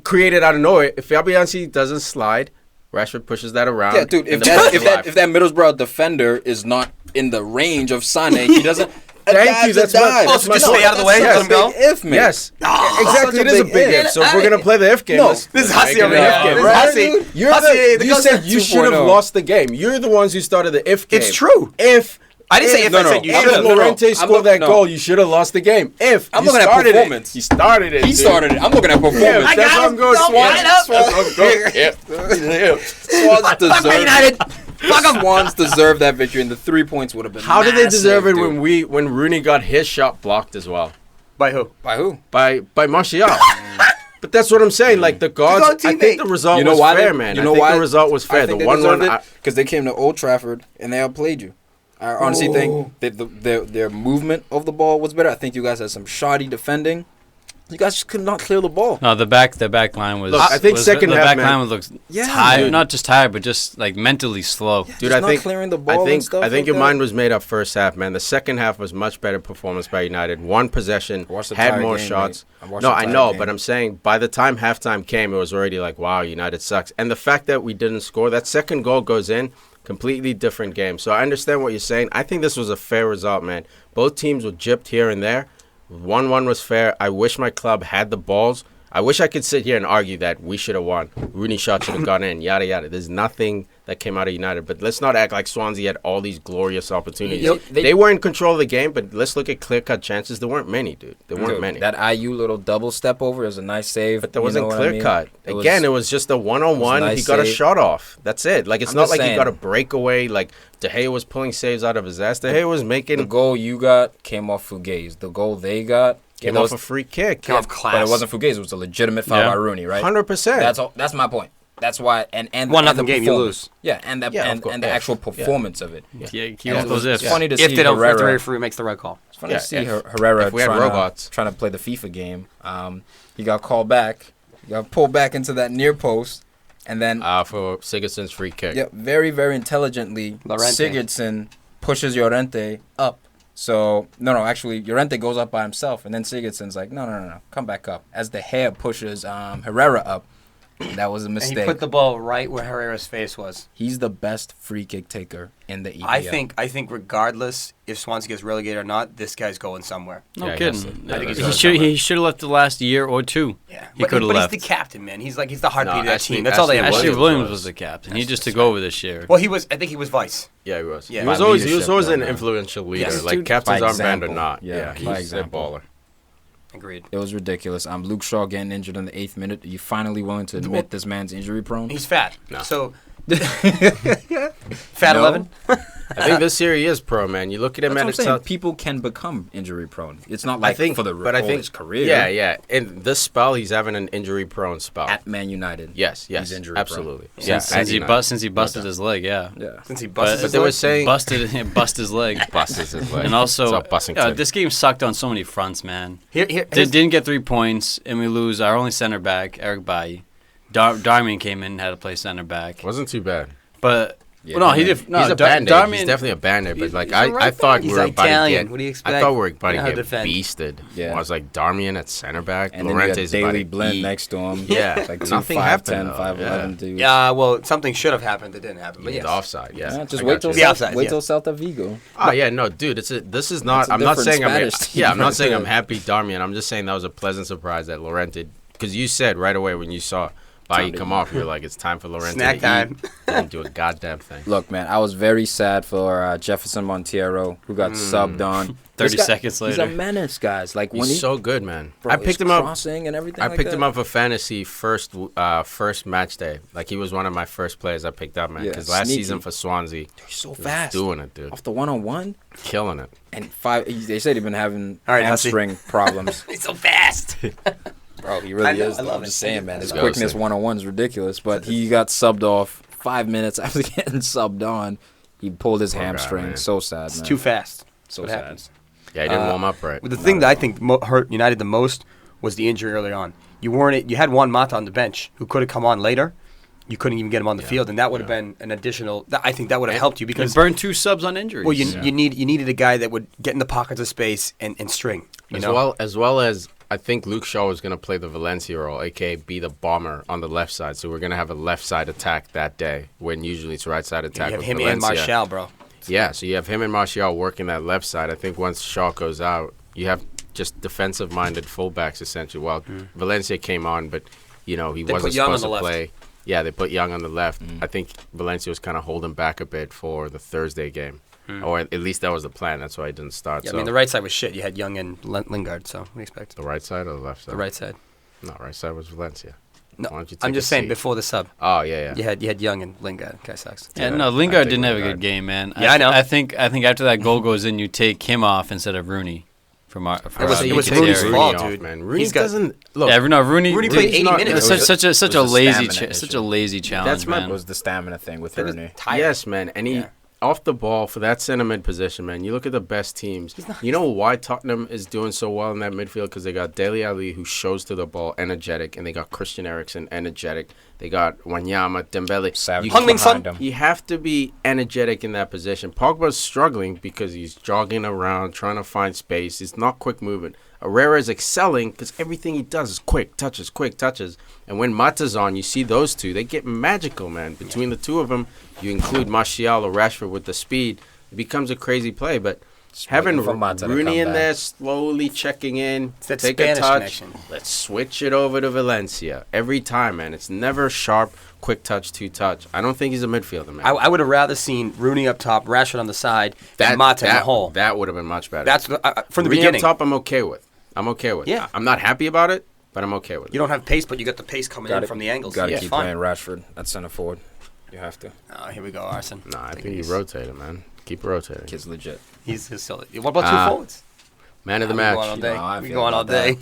B: created out of nowhere. If Fabianski doesn't slide, Rashford pushes that around.
D: Yeah, dude. If
B: and the
D: that
B: ball's
D: if that
B: alive.
D: if that Middlesbrough defender is not in the range of Sane, he doesn't.
B: Thank you, that's my-
D: dive.
B: that's my
C: just stay
B: point.
C: out of the way,
D: That's
C: let him
D: a
C: go.
D: big If man.
B: Yes, exactly. It
D: such
B: is a
D: big
B: big
D: if.
B: if. So if we're gonna play the if game,
D: No,
B: let's
C: This is
B: make
C: Hussey
B: it
C: over
B: an
C: here.
B: if game.
C: This is
B: Right?
C: Hussey.
B: You're
C: Hussey,
B: you said you should have
D: 2.0.
B: lost the game. You're the ones who started the if game.
C: It's true.
B: If
C: I didn't say if, I said you
B: if
C: should have.
B: Llorente
D: I'm
B: scored that
D: no.
B: goal, you should have lost the game. If
D: I'm
B: you
D: looking at
B: started
D: performance.
B: He started it.
D: He
B: dude.
D: started it. I'm looking at
B: Yeah,
D: performance.
C: I
B: that's
C: got
B: what I'm
C: him.
B: going.
C: No,
B: Swans.
C: line up.
B: That's what I'm going.
D: Swans
C: Fuck Man
D: deserve.
C: United. Fuck 'em.
D: Swans deserve that victory, and the 3 points would have been.
B: How did they deserve it
D: massive, dude.
B: when Rooney got his shot blocked as well
C: By who?
D: By who?
B: by Martial? But that's what I'm saying. Like the gods,
C: own
B: I
C: teammate.
B: think the result
D: You know
B: was
D: why?
B: fair, man.
D: You
B: I
D: know
B: think
D: why?
B: the result was fair. The 1-1.
D: Because they came to Old Trafford and they outplayed you.
F: I honestly think that their movement of the ball was better. I think you guys had some shoddy defending. You guys just could not clear the ball.
E: No, the back line was.
B: Look, I think second
E: the
B: half,
E: back
B: man.
E: line looks
F: Yeah,
E: tired.
F: dude.
E: Not just tired, but just like mentally slow.
F: Yeah,
B: Dude,
F: just
B: I
F: not
B: think
F: clearing the ball and stuff
B: I think
F: like
B: your
F: that.
B: mind was made up first half, man. The second half was much better performance by United. One possession,
F: Watched the
B: had
F: entire
B: more
F: game,
B: shots.
F: mate. I watched
B: No,
F: the
B: I
F: entire
B: know,
F: game.
B: but I'm saying by the time halftime came, it was already like, wow, United sucks. And the fact that we didn't score, that second goal goes in, completely different game. So I understand what you're saying. I think this was a fair result, man. Both teams were gypped here and there. 1-1 was fair. I wish my club had the balls. I wish I could sit here and argue that we should have won. Rooney shot should have gone in, yada, yada. There's nothing that came out of United. But let's not act like Swansea had all these glorious opportunities. They were in control of the game, but let's look at clear-cut chances. There weren't many, dude. There weren't many.
F: That IU little double step over is a nice save.
B: But there wasn't clear-cut.
F: It
B: Again, it was just a one-on-one.
F: nice
B: He got a
F: save.
B: shot off. That's it. Like, it's
F: I'm
B: not
F: just
B: like he
F: saying.
B: got a breakaway. Like, De Gea was pulling saves out of his ass. De Gea was making...
F: The goal you got came off Fugaze. The goal they got
B: Came off a free kick.
C: Came off class.
F: But it wasn't Fugaze. It was a legitimate foul
E: Yeah.
F: by Rooney, right?
B: 100%.
F: That's all. That's my point. That's why. And
C: 1-0
F: the
C: game, you
F: performance.
C: lose.
F: Yeah, and the
B: Yeah, of course,
F: and the
B: yeah.
F: actual performance of it.
E: Yeah, keep
F: And
E: off those
F: it's
E: ifs.
F: funny to
C: If
F: see
C: they don't, if the
F: Herrera.
C: referee makes the right call.
F: It's funny
B: Yeah,
F: to see
B: if-
F: Herrera
B: if we had robots.
F: trying to play the FIFA game. He got called back. He got pulled back into that near post, and then
B: For Sigurdsson's free kick.
F: yeah, very very intelligently,
C: Llorente.
F: Sigurdsson pushes Llorente up. So actually Llorente goes up by himself, and then Sigurdsson's like, no, come back up. As De Gea pushes Herrera up, that was a
C: And
F: mistake.
C: he put the ball right where Herrera's face was.
F: He's the best free kick taker in the EPL.
C: I think regardless if Swansea gets relegated or not, this guy's going somewhere.
E: No
B: Yeah,
E: kidding.
B: I think he's
E: He
B: going
E: should
B: somewhere.
E: he should have left the last year or two.
C: Yeah,
E: He could have
C: But
E: left.
C: he's the captain, man. He's the heartbeat of that
B: Ashley-
C: team. That's all they have.
B: Ashley
E: Ashley
B: Williams
E: Williams was the captain. He just took over this year.
C: Well, I think he was vice.
B: Yeah, he was.
C: Yeah.
B: He was
F: By
B: always
F: leadership,
B: an
F: though, man.
B: influential leader.
C: Yes,
B: like
C: dude.
B: captain's
F: By
B: armband or
F: example.
B: not.
F: Yeah,
B: Yeah,
F: by
B: he's a
F: example.
B: baller.
C: Agreed.
F: It was ridiculous. Luke Shaw getting injured in the 8th minute. Are you finally willing to admit this man's injury prone?
C: He's fat.
B: No.
C: So fat
F: No.
C: 11.
B: I think this year he is pro, man. You look at him
F: That's what
B: at
F: I'm
B: his
F: saying.
B: top.
F: People can become injury prone. It's not
B: I
F: like
B: think
F: for the
B: but I
F: whole
B: think
F: his career.
B: Yeah, yeah. In this spell, he's having an injury-prone spell.
F: At Man United.
B: yes,
F: he's injury
B: absolutely.
F: prone.
B: Yeah,
E: Since he busted his leg, yeah.
F: Yeah.
C: Since he
E: But,
C: busted his
B: they were
C: leg.
B: saying
E: bust his leg.
B: busted his leg.
E: And also,
B: It's all Bussington.
E: this game sucked on so many fronts, man.
C: Here,
E: Didn't get 3 points, and we lose our only center back, Eric Bailly. Darmian came in and had to play center back.
B: wasn't too bad.
E: But,
F: Yeah,
E: well, no, he
F: Darmian-
E: did. No,
B: he's a band-aid. He's
E: Darmian,
B: definitely a band-aid. But like
C: he's a
B: I
C: right
B: thought
C: back.
B: we
C: He's
B: were about to
C: Italian.
B: get.
C: What do you expect?
B: I thought we were about
C: You know how
B: to
C: to
B: get
C: defend.
B: beasted.
F: Yeah.
B: I was like Darmian at center back.
F: And then you got
B: Llorente's about
F: Daily
B: to
F: Blind
B: eat.
F: next to him.
B: Yeah.
F: Like 2
B: Nothing
F: 5'10",
B: happened, though.
F: 5'11" dudes.
C: Yeah, well, something should have happened that didn't happen. But
B: The
C: yes.
B: offside, yeah.
F: Yeah, just
B: I
F: wait
B: got
F: till
B: you.
C: The offside,
F: wait
C: yeah.
F: till Celta Vigo.
B: Oh yeah, no, dude. This is not.
F: It's a
B: I'm not
F: different
B: saying I'm.
F: Spanish team
B: Yeah, I'm not
F: right
B: saying
F: there.
B: I'm happy Darmian. I'm just saying that was a pleasant surprise that Llorente, because you said right away when you saw Bailly come off, you were like, it's time for Llorente
C: Snack
B: to
C: time.
B: eat. Didn't do a goddamn thing.
F: Look, man, I was very sad for Jefferson Monteiro, who got subbed on.
E: 30
F: This guy-
E: seconds
F: He's
E: later.
F: a menace, guys. Like when
B: He's
F: he
B: so good, man.
F: bro,
B: I picked
F: his
B: him up.
F: crossing and everything.
B: I
F: like
B: picked
F: that.
B: him up for fantasy first match day. Like he was one of my first players I picked up, man.
F: Yeah,
B: Because last
F: sneaky.
B: season for Swansea,
F: He's so
B: he was
F: fast.
B: doing it, dude,
F: Off the 1-on-1
B: killing it.
F: and they said he'd been having
C: All right, Hussey.
F: hamstring problems.
C: He's so fast.
F: Bro, he really
C: I know,
F: is.
C: I
F: though.
C: love
F: I'm
C: it.
F: just saying, man. His
B: Let's go,
F: quickness
B: Sid.
F: 1-on-1 is ridiculous. But he got subbed off 5 minutes after getting subbed on. He pulled his
B: Poor guy,
F: hamstring.
B: man.
F: So sad,
C: It's
F: man.
C: too fast.
F: So
C: what
F: sad.
C: happens.
B: Yeah, he didn't warm up right.
C: Well, the thing that I think hurt United the most was the injury early on. You had Juan Mata on the bench who could have come on later. You couldn't even get him on the field, and that would have been an additional. I think that would have helped you
E: Because
C: because
E: burned 2 subs on injuries.
C: well, you needed a guy that would get in the pockets of space and string. You know?
B: As well as I think Luke Shaw was going to play the Valencia role, aka be the bomber on the left side. So we're going to have a left side attack that day when usually it's right side attack.
C: You have
B: with
C: him
B: Valencia.
C: and Martial, bro.
B: Yeah, so you have him and Martial working that left side. I think once Shaw goes out, you have just defensive-minded fullbacks essentially. Well, Valencia came on, but he
C: They
B: wasn't
C: put Young on
B: supposed
C: the
B: to
C: left.
B: play. Yeah, they put Young on the left. I think Valencia was kind of holding back a bit for the Thursday game, or at least that was the plan. That's why he didn't start.
C: Yeah,
B: so
C: I mean, the right side was shit. You had Young and Lingard, so what do you expect?
B: the right side or the left side?
C: The right side.
B: No, right side was Valencia.
C: No,
B: Why don't you
C: I'm
B: take
C: just
B: a
C: saying
B: seat?
C: before the sub.
B: Oh yeah.
C: You had Young and Lingard. Guy sucks.
E: Yeah,
B: Yeah,
E: no,
B: I
E: Lingard
B: think
E: didn't have a
B: Lingard-
E: good game, man.
C: Yeah, I know.
E: I think after that goal goes in, you take him off instead of Rooney from our.
C: It was-
B: So
C: it
B: you
C: was
B: can take
C: Rooney's
B: Rooney
C: fault,
B: off,
C: dude.
B: man.
C: He's
B: Rooney
C: got-
B: doesn't look.
E: Yeah, no, Rooney.
C: Rooney played
B: Rooney's
C: 80
B: not-
C: minutes.
E: It's such a
F: it was a
E: lazy,
F: stamina
E: such
F: issue.
E: a lazy challenge,
B: That's my-
E: man.
F: It was the stamina thing with
C: It was
F: Rooney.
C: tired.
B: Yes, man. And he
C: Yeah.
B: off the ball for that center mid position, man. You look at the best teams. You know why Tottenham is doing so well in that midfield? Because they got Dele Alli, who shows to the ball, energetic, and they got Christian Eriksen, energetic. They got Wanyama, Dembele.
A: Savage behind him.
B: You have to be energetic in that position. Pogba's struggling because he's jogging around, trying to find space. He's not quick moving. Herrera is excelling because everything he does is quick touches. And when Mata's on, you see those two. They get magical, man. Between the two of them, you include Martial or Rashford with the speed. It becomes a crazy play. But having Rooney in there, slowly checking in,
C: that
B: take
C: Spanish
B: a touch,
C: connection.
B: let's switch it over to Valencia. Every time, man. It's never sharp, quick touch, two touch. I don't think he's a midfielder, man.
C: I would have rather seen Rooney up top, Rashford on the side, and Mata in the hole.
B: That would have been much better.
C: That's from the
B: Rooney
C: beginning.
B: up top, I'm okay with.
C: Yeah.
B: I'm not happy about it, but I'm okay with it.
C: You don't have pace, but you got the pace coming in from the angles.
A: Got to
C: Yeah,
A: keep
C: fine.
A: playing Rashford at center forward. You have to.
C: Oh, here we go, Arson.
B: Nah, I think you rotate him, man. Keep rotating.
A: Kid's legit.
C: He's silly. What about two forwards?
B: Man of the
C: We
B: match.
C: go on all day.
A: know how I
C: We
A: feel
C: go on all
A: about
C: day.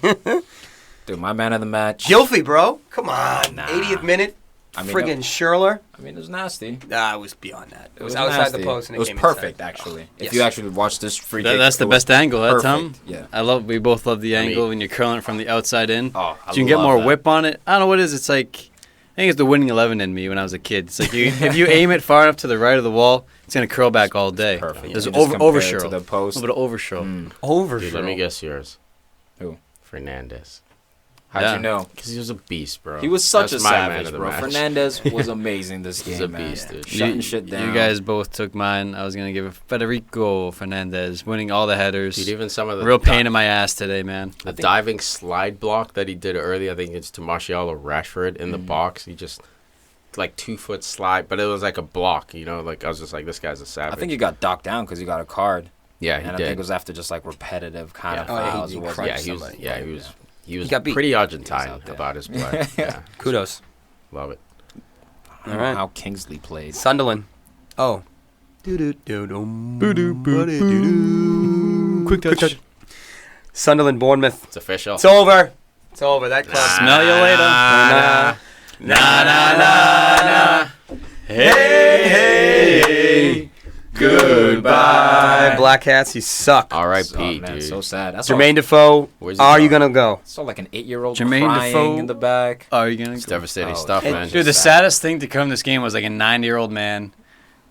A: Dude, my man of the match.
C: Gylfi, bro. Come on.
A: Nah.
C: 80th minute.
A: I mean,
C: Friggin' Schürrler.
A: I mean, it was nasty.
C: Nah, it was beyond that. It was
A: nasty.
C: outside the post. And
A: It was
C: came
A: perfect,
C: inside.
A: actually.
C: Yes.
A: If you actually watch this free kick,
E: That's the
A: it was
E: best angle, huh, Tom?
A: perfect. Yeah.
E: We both love the
B: I mean-
E: angle when you're curling it from the outside in.
A: Oh, I
E: So you can get
A: love
E: more
A: that.
E: whip on it. I don't know what it is. It's like, I think it's the winning 11 in me when I was a kid. It's like if you aim it far enough to the right of the wall, it's going to curl back all day.
A: Perfect.
E: There's
A: You just compare it
E: overshow.
A: to the post.
E: A little bit of overshow.
B: Dude, let me guess yours.
A: Who?
B: Fernandez.
A: How'd
E: Yeah.
A: you know?
B: Because he was a beast, bro.
A: He was such
B: That's
A: a
B: my man
A: savage,
B: of the
A: bro.
B: match.
A: Fernandez was amazing this game,
B: He's a
A: man.
B: beast, dude.
A: Shutting shit down.
E: You guys both took mine. I was going to give Federico Fernandez, winning all the headers.
B: Dude, even some of the
E: Real pain in my ass today, man.
B: the diving slide block that he did earlier, I think it's to Martial or Rashford in the box. He just, like, 2-foot slide, but it was like a block, you know? Like, I was just like, this guy's a savage.
A: I think he got docked down because he got a card.
B: yeah, he
A: And I
B: did.
A: think it was after just like repetitive kind of
C: Oh, yeah,
A: fouls.
C: he
A: It wasn't
C: crunched
A: just
B: he was,
A: somebody.
B: yeah, he was
C: got beat.
B: pretty
A: He
B: Argentine
A: was out there.
B: about his play. Yeah,
C: Kudos.
B: love it.
A: I don't know
C: Alright.
A: how Kingsley played.
C: Sunderland. Oh. Quick touch. Sunderland, Bournemouth.
B: It's official.
C: It's over. It's over. That club.
E: Smell you later.
B: Hey,
C: Goodbye. Black Hats, you suck.
B: R.I.P.,
A: Oh, man,
B: dude.
A: so sad. That's
C: Jermaine Defoe,
B: Where's he
C: are you
B: going?
C: going to go?
A: saw like an 8-year-old
E: Jermaine
A: crying
E: Defoe.
A: in the back.
E: Are you going
B: It's
E: to go?
B: devastating
A: Oh,
B: stuff,
C: and-
B: man.
E: Dude, the saddest thing to come this game was like a 90-year-old man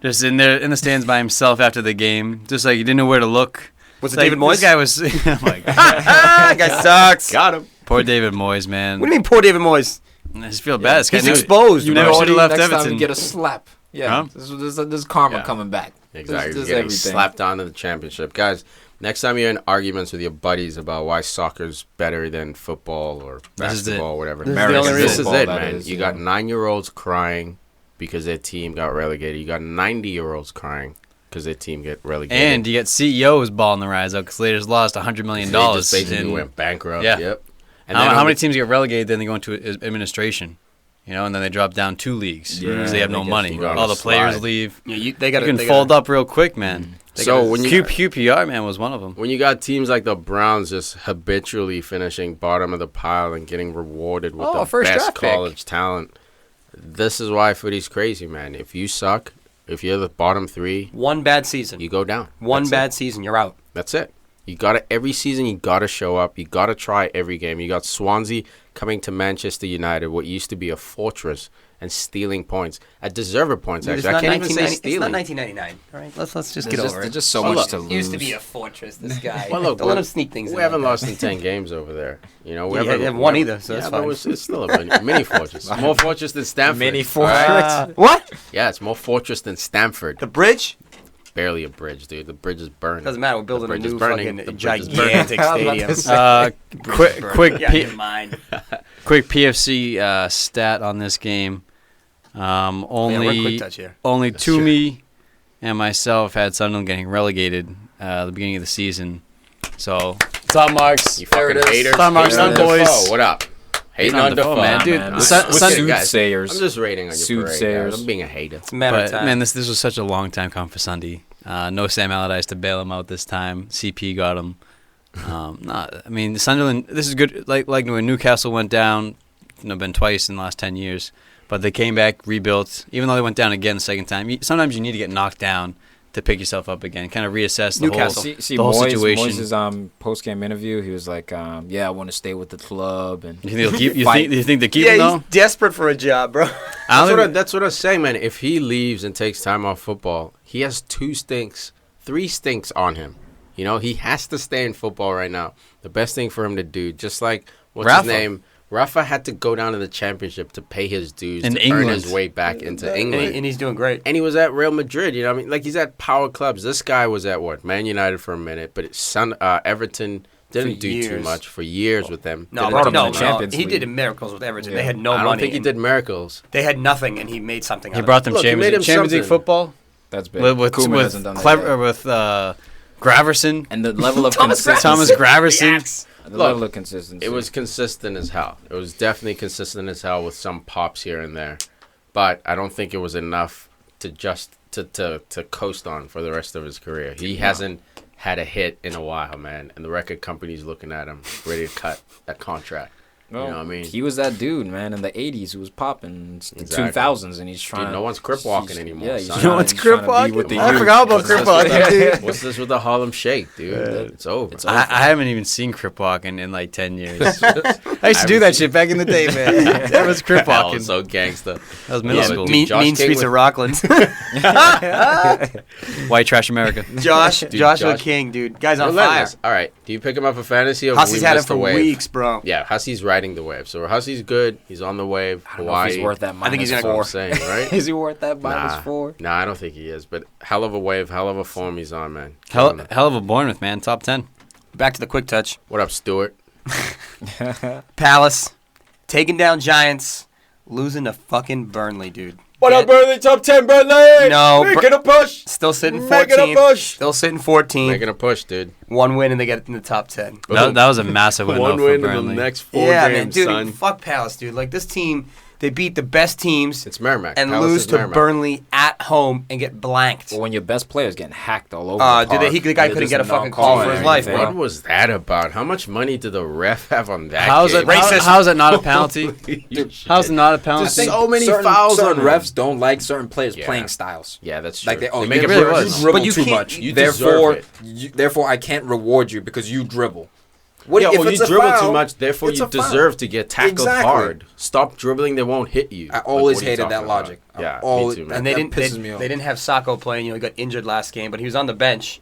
E: just in there in the stands by himself after the game. Just like he didn't know where to look.
C: Was it
E: Like,
C: David Moyes?
E: This guy was. Oh my God.
C: That guy sucks.
B: Got him.
E: Poor David Moyes, man.
C: What do you mean, poor David Moyes?
E: I just feel bad. This guy
C: He's
E: never-
C: exposed.
E: You
C: bro.
E: never should have left
A: Next time
E: Everton.
A: you get a slap. Yeah,
E: Huh?
A: there's karma
B: Yeah.
A: coming back.
B: Exactly.
A: There's
B: You're getting
A: everything.
B: slapped onto the championship. Guys, next time you're in arguments with your buddies about why soccer's better than football or
E: This is it.
B: basketball or whatever,
C: This is the only
A: American
C: reason.
B: this is
A: football,
B: it,
A: that
B: man.
A: is,
B: You
A: yeah.
B: got 9-year-olds crying because their team got relegated. You got 90-year-olds crying because their team get relegated.
E: And you get CEOs balling their eyes out because they just lost $100 million.
B: They just basically
E: in-
B: went bankrupt.
E: Yeah.
B: Yep. And
E: how,
B: then
E: how
B: on
E: many
B: the-
E: teams get relegated, then they go into administration? You know, and then they drop down 2 leagues
A: Yeah,
E: because they have
A: they
E: no
A: get
E: money.
B: thrown on
E: All
B: a
E: the players
B: slide.
E: leave.
C: Yeah, they got
E: You can fold up real quick, man.
B: So when you
E: QPR, man, was one of them.
B: when you got teams like the Browns just habitually finishing bottom of the pile and getting rewarded with the
E: first
B: best
E: draft pick.
B: college talent, this is why footy's crazy, man. If you suck, if you're the bottom 3,
C: One bad season.
B: you go down.
C: One
B: That's
C: bad
B: it.
C: season, you're out.
B: That's it. You gotta every season. You gotta show up. You gotta try every game. You got Swansea coming to Manchester United, what used to be a fortress, and stealing points, deserved points.
C: Dude, it's
B: Actually, I
C: not
B: can't even say
C: 1990 it's not
B: stealing.
C: 1999. All right, let's just
A: There's
C: get
A: just,
C: over
A: there's
C: it.
A: just so
B: Well,
A: much
B: look,
A: to lose.
C: Used to be a fortress. This guy.
B: Well, look,
C: don't let him sneak things.
B: We
C: in
B: haven't
C: like
B: lost
C: that.
B: in 10 games over there. You know, we
C: Yeah,
B: haven't
C: they haven't won either, so
B: yeah,
C: that's
B: but
C: fine.
B: it's still a mini fortress. It's more fortress than Stamford.
A: Mini
B: all right?
A: fortress.
C: What?
B: Yeah, it's more fortress than Stamford.
C: The bridge?
B: Barely a bridge, dude. The bridge is burned.
C: Doesn't matter. We're building a
B: bridge is
C: new
B: burning. The
C: fucking
B: bridge is
C: gigantic
A: burning.
C: stadium.
E: Quick PFC stat on this game.
C: We're
E: Only
C: quick touch here.
E: only
B: That's true.
E: Toomey and myself had Sunderland getting relegated at the beginning of the season. So top marks.
B: You
E: There it
B: fucking
E: is.
B: haters.
E: Top marks
B: Hating
E: on
B: on
E: boys.
B: Defoe. What up? Hating on Defoe,
E: man. Dude,
A: man.
E: the Sun-
A: Soothsayers.
B: I'm just rating on your parade,
A: Soothsayers.
B: guys. I'm being a hater.
C: It's a matter of
E: But
C: time.
E: man, this was such a long time coming for Sunday. No Sam Allardyce to bail him out this time. CP got him. I mean Sunderland. This is good. Like when Newcastle went down, been twice in the last 10 years, but they came back, rebuilt. Even though they went down again the second time, sometimes you need to get knocked down to pick yourself up again, kind of reassess the
C: Newcastle.
E: the whole situation.
F: Moyes' post-game interview, he was like, yeah, I want to stay with the club. And
E: You think they'll keep?
F: Fight.
E: You think they keep him
C: Yeah,
E: though?
C: he's desperate for a job, bro.
B: That's what I was saying, man. If he leaves and takes time off football, he has 3 stinks on him. You know, he has to stay in football right now. The best thing for him to do, just like, what's
E: Rafa.
B: his name? Rafa had to go down to the championship to pay his dues
E: In
B: to
E: England.
B: earn his way back into England.
C: And he's doing great.
B: And he was at Real Madrid, you know what I mean? Like, he's at power clubs. This guy was at, Man United for a minute, but Everton didn't
C: For
B: do too
C: years.
B: much for years with them.
C: No,
F: brought him
C: no,
F: in the
C: no.
F: Champions
C: He
F: League.
C: did miracles with Everton.
F: Yeah.
C: They had no
B: I
C: money.
B: don't think he
C: and
B: did miracles.
C: They had nothing, and he made something.
E: He
C: out
E: brought them
B: Look, he made him
E: Champions League
B: something.
E: football
F: that's big.
E: with
F: Koeman hasn't done that
E: clever
F: yet.
E: with Graverson.
F: And the level of
C: Thomas
F: consistency.
E: Thomas Graverson.
F: The
B: Look,
F: level of consistency.
B: It was consistent as hell. It was definitely consistent as hell with some pops here and there. But I don't think it was enough to just to coast on for the rest of his career. He hasn't had a hit in a while, man. And the record company's looking at him, ready to cut that contract.
F: Well,
B: you know what I mean?
F: He was that dude, man, in the 80s who was popping the
B: Exactly.
F: 2000s, and he's trying.
B: Dude, no one's crip walking
F: he's-
B: anymore,
F: Yeah, he's
B: son.
F: trying-
E: No one's
F: he's trying
E: crip
F: to be
E: walking?
F: with the
E: I
F: youth.
E: forgot about crip walking, dude.
B: What's this with the Harlem Shake, dude? It's over.
F: It's
E: I
F: over.
E: haven't even seen crip walking in like 10 years. I used to do that shit back in the day, man. That was crip
B: Hell,
E: walking.
B: so gangster.
E: That was middle
B: Yeah,
E: school.
B: dude,
C: Mean,
B: Josh
C: mean
B: King
C: Streets
B: was-
C: of Rockland.
E: White trash America.
C: Joshua
B: Josh-
C: King, dude. Guy's on
B: Relentless.
C: fire.
B: All right. Do you pick him up for fantasy or
C: Hussey's
B: we
C: had him
B: missed the
C: for
B: wave?
C: weeks, bro.
B: Yeah, Hussey's riding the wave. So Hussey's good. He's on the wave.
F: I don't know if he's worth that
C: I think he's
F: minus
C: gonna-
B: That's what I'm
F: 4.
B: saying, right?
F: Is he worth that minus
B: Nah.
F: 4?
B: Nah, I don't think he is. But hell of a wave, hell of a form he's on, man.
E: Hell,
B: Killing it.
E: hell of a Bournemouth, man. Top 10.
C: Back to the quick touch.
B: What up, Stuart?
C: Palace taking down Giants, losing to fucking Burnley, dude.
B: What
C: Get-
B: up, Burnley? Top 10, Burnley!
C: No,
B: Making a push!
C: Still sitting
B: Making a
C: 14th.
B: push!
C: Still sitting 14th.
B: Making a push, dude.
C: One win and they get in the top 10.
E: That was a massive win,
B: One
E: though,
B: win
E: for
B: in the
E: Burnley.
B: next 4
C: Yeah,
B: games,
C: man, dude.
B: son.
C: Fuck Palace, dude. Like this team, they beat the best teams
B: It's Merrimack.
C: and
B: Palace
C: lose
B: is
C: to
B: Merrimack.
C: Burnley at home and get blanked.
F: Well, when your best player's getting hacked all over
C: Uh,
F: the
C: dude,
F: park,
C: the guy
F: they're
C: couldn't
F: just
C: get a
F: not
C: fucking call
F: calling
C: for his
F: anything.
C: life, bro.
B: What was that about? How much money did the ref have on that
E: How's
B: game?
E: it?
C: Racist.
E: How's it not a penalty? How's it not a penalty?
B: Just so many fouls
F: certain
B: on him.
F: refs don't like certain players'
B: Yeah.
F: playing styles.
B: Yeah, that's true.
F: Like they, oh,
B: They
F: you
B: make it
E: really
F: dribble,
E: was.
F: you dribble
C: But you
F: too
C: can't-
F: much.
B: you
F: Therefore,
B: deserve
F: therefore, I can't reward you because you dribble. What
B: Yeah,
F: if
B: well,
F: it's
B: you
F: a
B: dribble
F: foul,
B: too much, therefore
F: it's
B: you
F: a foul.
B: deserve to get tackled
F: Exactly.
B: hard. Stop dribbling, they won't hit you.
F: I
B: Like,
F: always
B: what are you
F: hated
B: talking
F: that
B: about?
F: logic.
B: Yeah,
F: Always-
B: me too, man.
C: And they
F: That
C: didn't.
F: pisses
C: They,
F: me off.
C: they didn't have Sacco playing. You know, he got injured last game, but he was on the bench.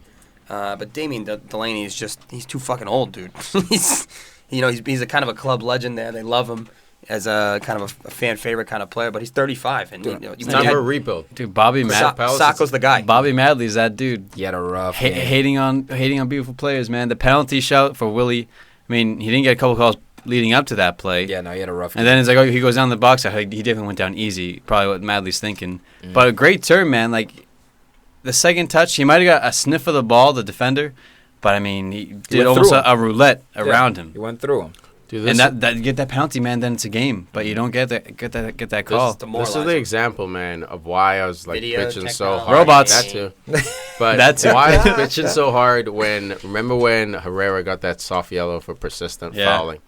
C: But Damien Delaney is just—he's too fucking old, dude. he's a kind of a club legend there. They love him as a kind of a fan favorite kind of player. But he's 35, and you
B: It's
C: when
B: time
C: you
B: for a
C: had-
B: rebuild.
E: Dude, Bobby
B: Palace
C: Sacco's the guy.
E: Bobby Madley's that dude.
F: He had a rough game.
E: Hating on beautiful players, man. The penalty shout for Willie. I mean, he didn't get a couple calls leading up to that play.
F: Yeah, no, he had a rough game.
E: And then it's like, oh, he goes down the box. He definitely went down easy. Probably what Madley's thinking. But a great turn, man. Like, the second touch, he might have got a sniff of the ball, the defender. But, I mean, he did
F: went
E: almost
F: through him.
E: a roulette
F: Yeah,
E: around him.
F: He went through him.
B: Dude,
E: And that get that penalty, man, then it's a game. But you don't get that call.
B: This is the example, man, of why I was like
C: Video
B: bitching so
C: technology.
B: hard.
E: Robots.
B: That too. But
E: That too.
B: why I was bitching so hard remember when Herrera got that soft yellow for persistent
E: Yeah.
B: fouling?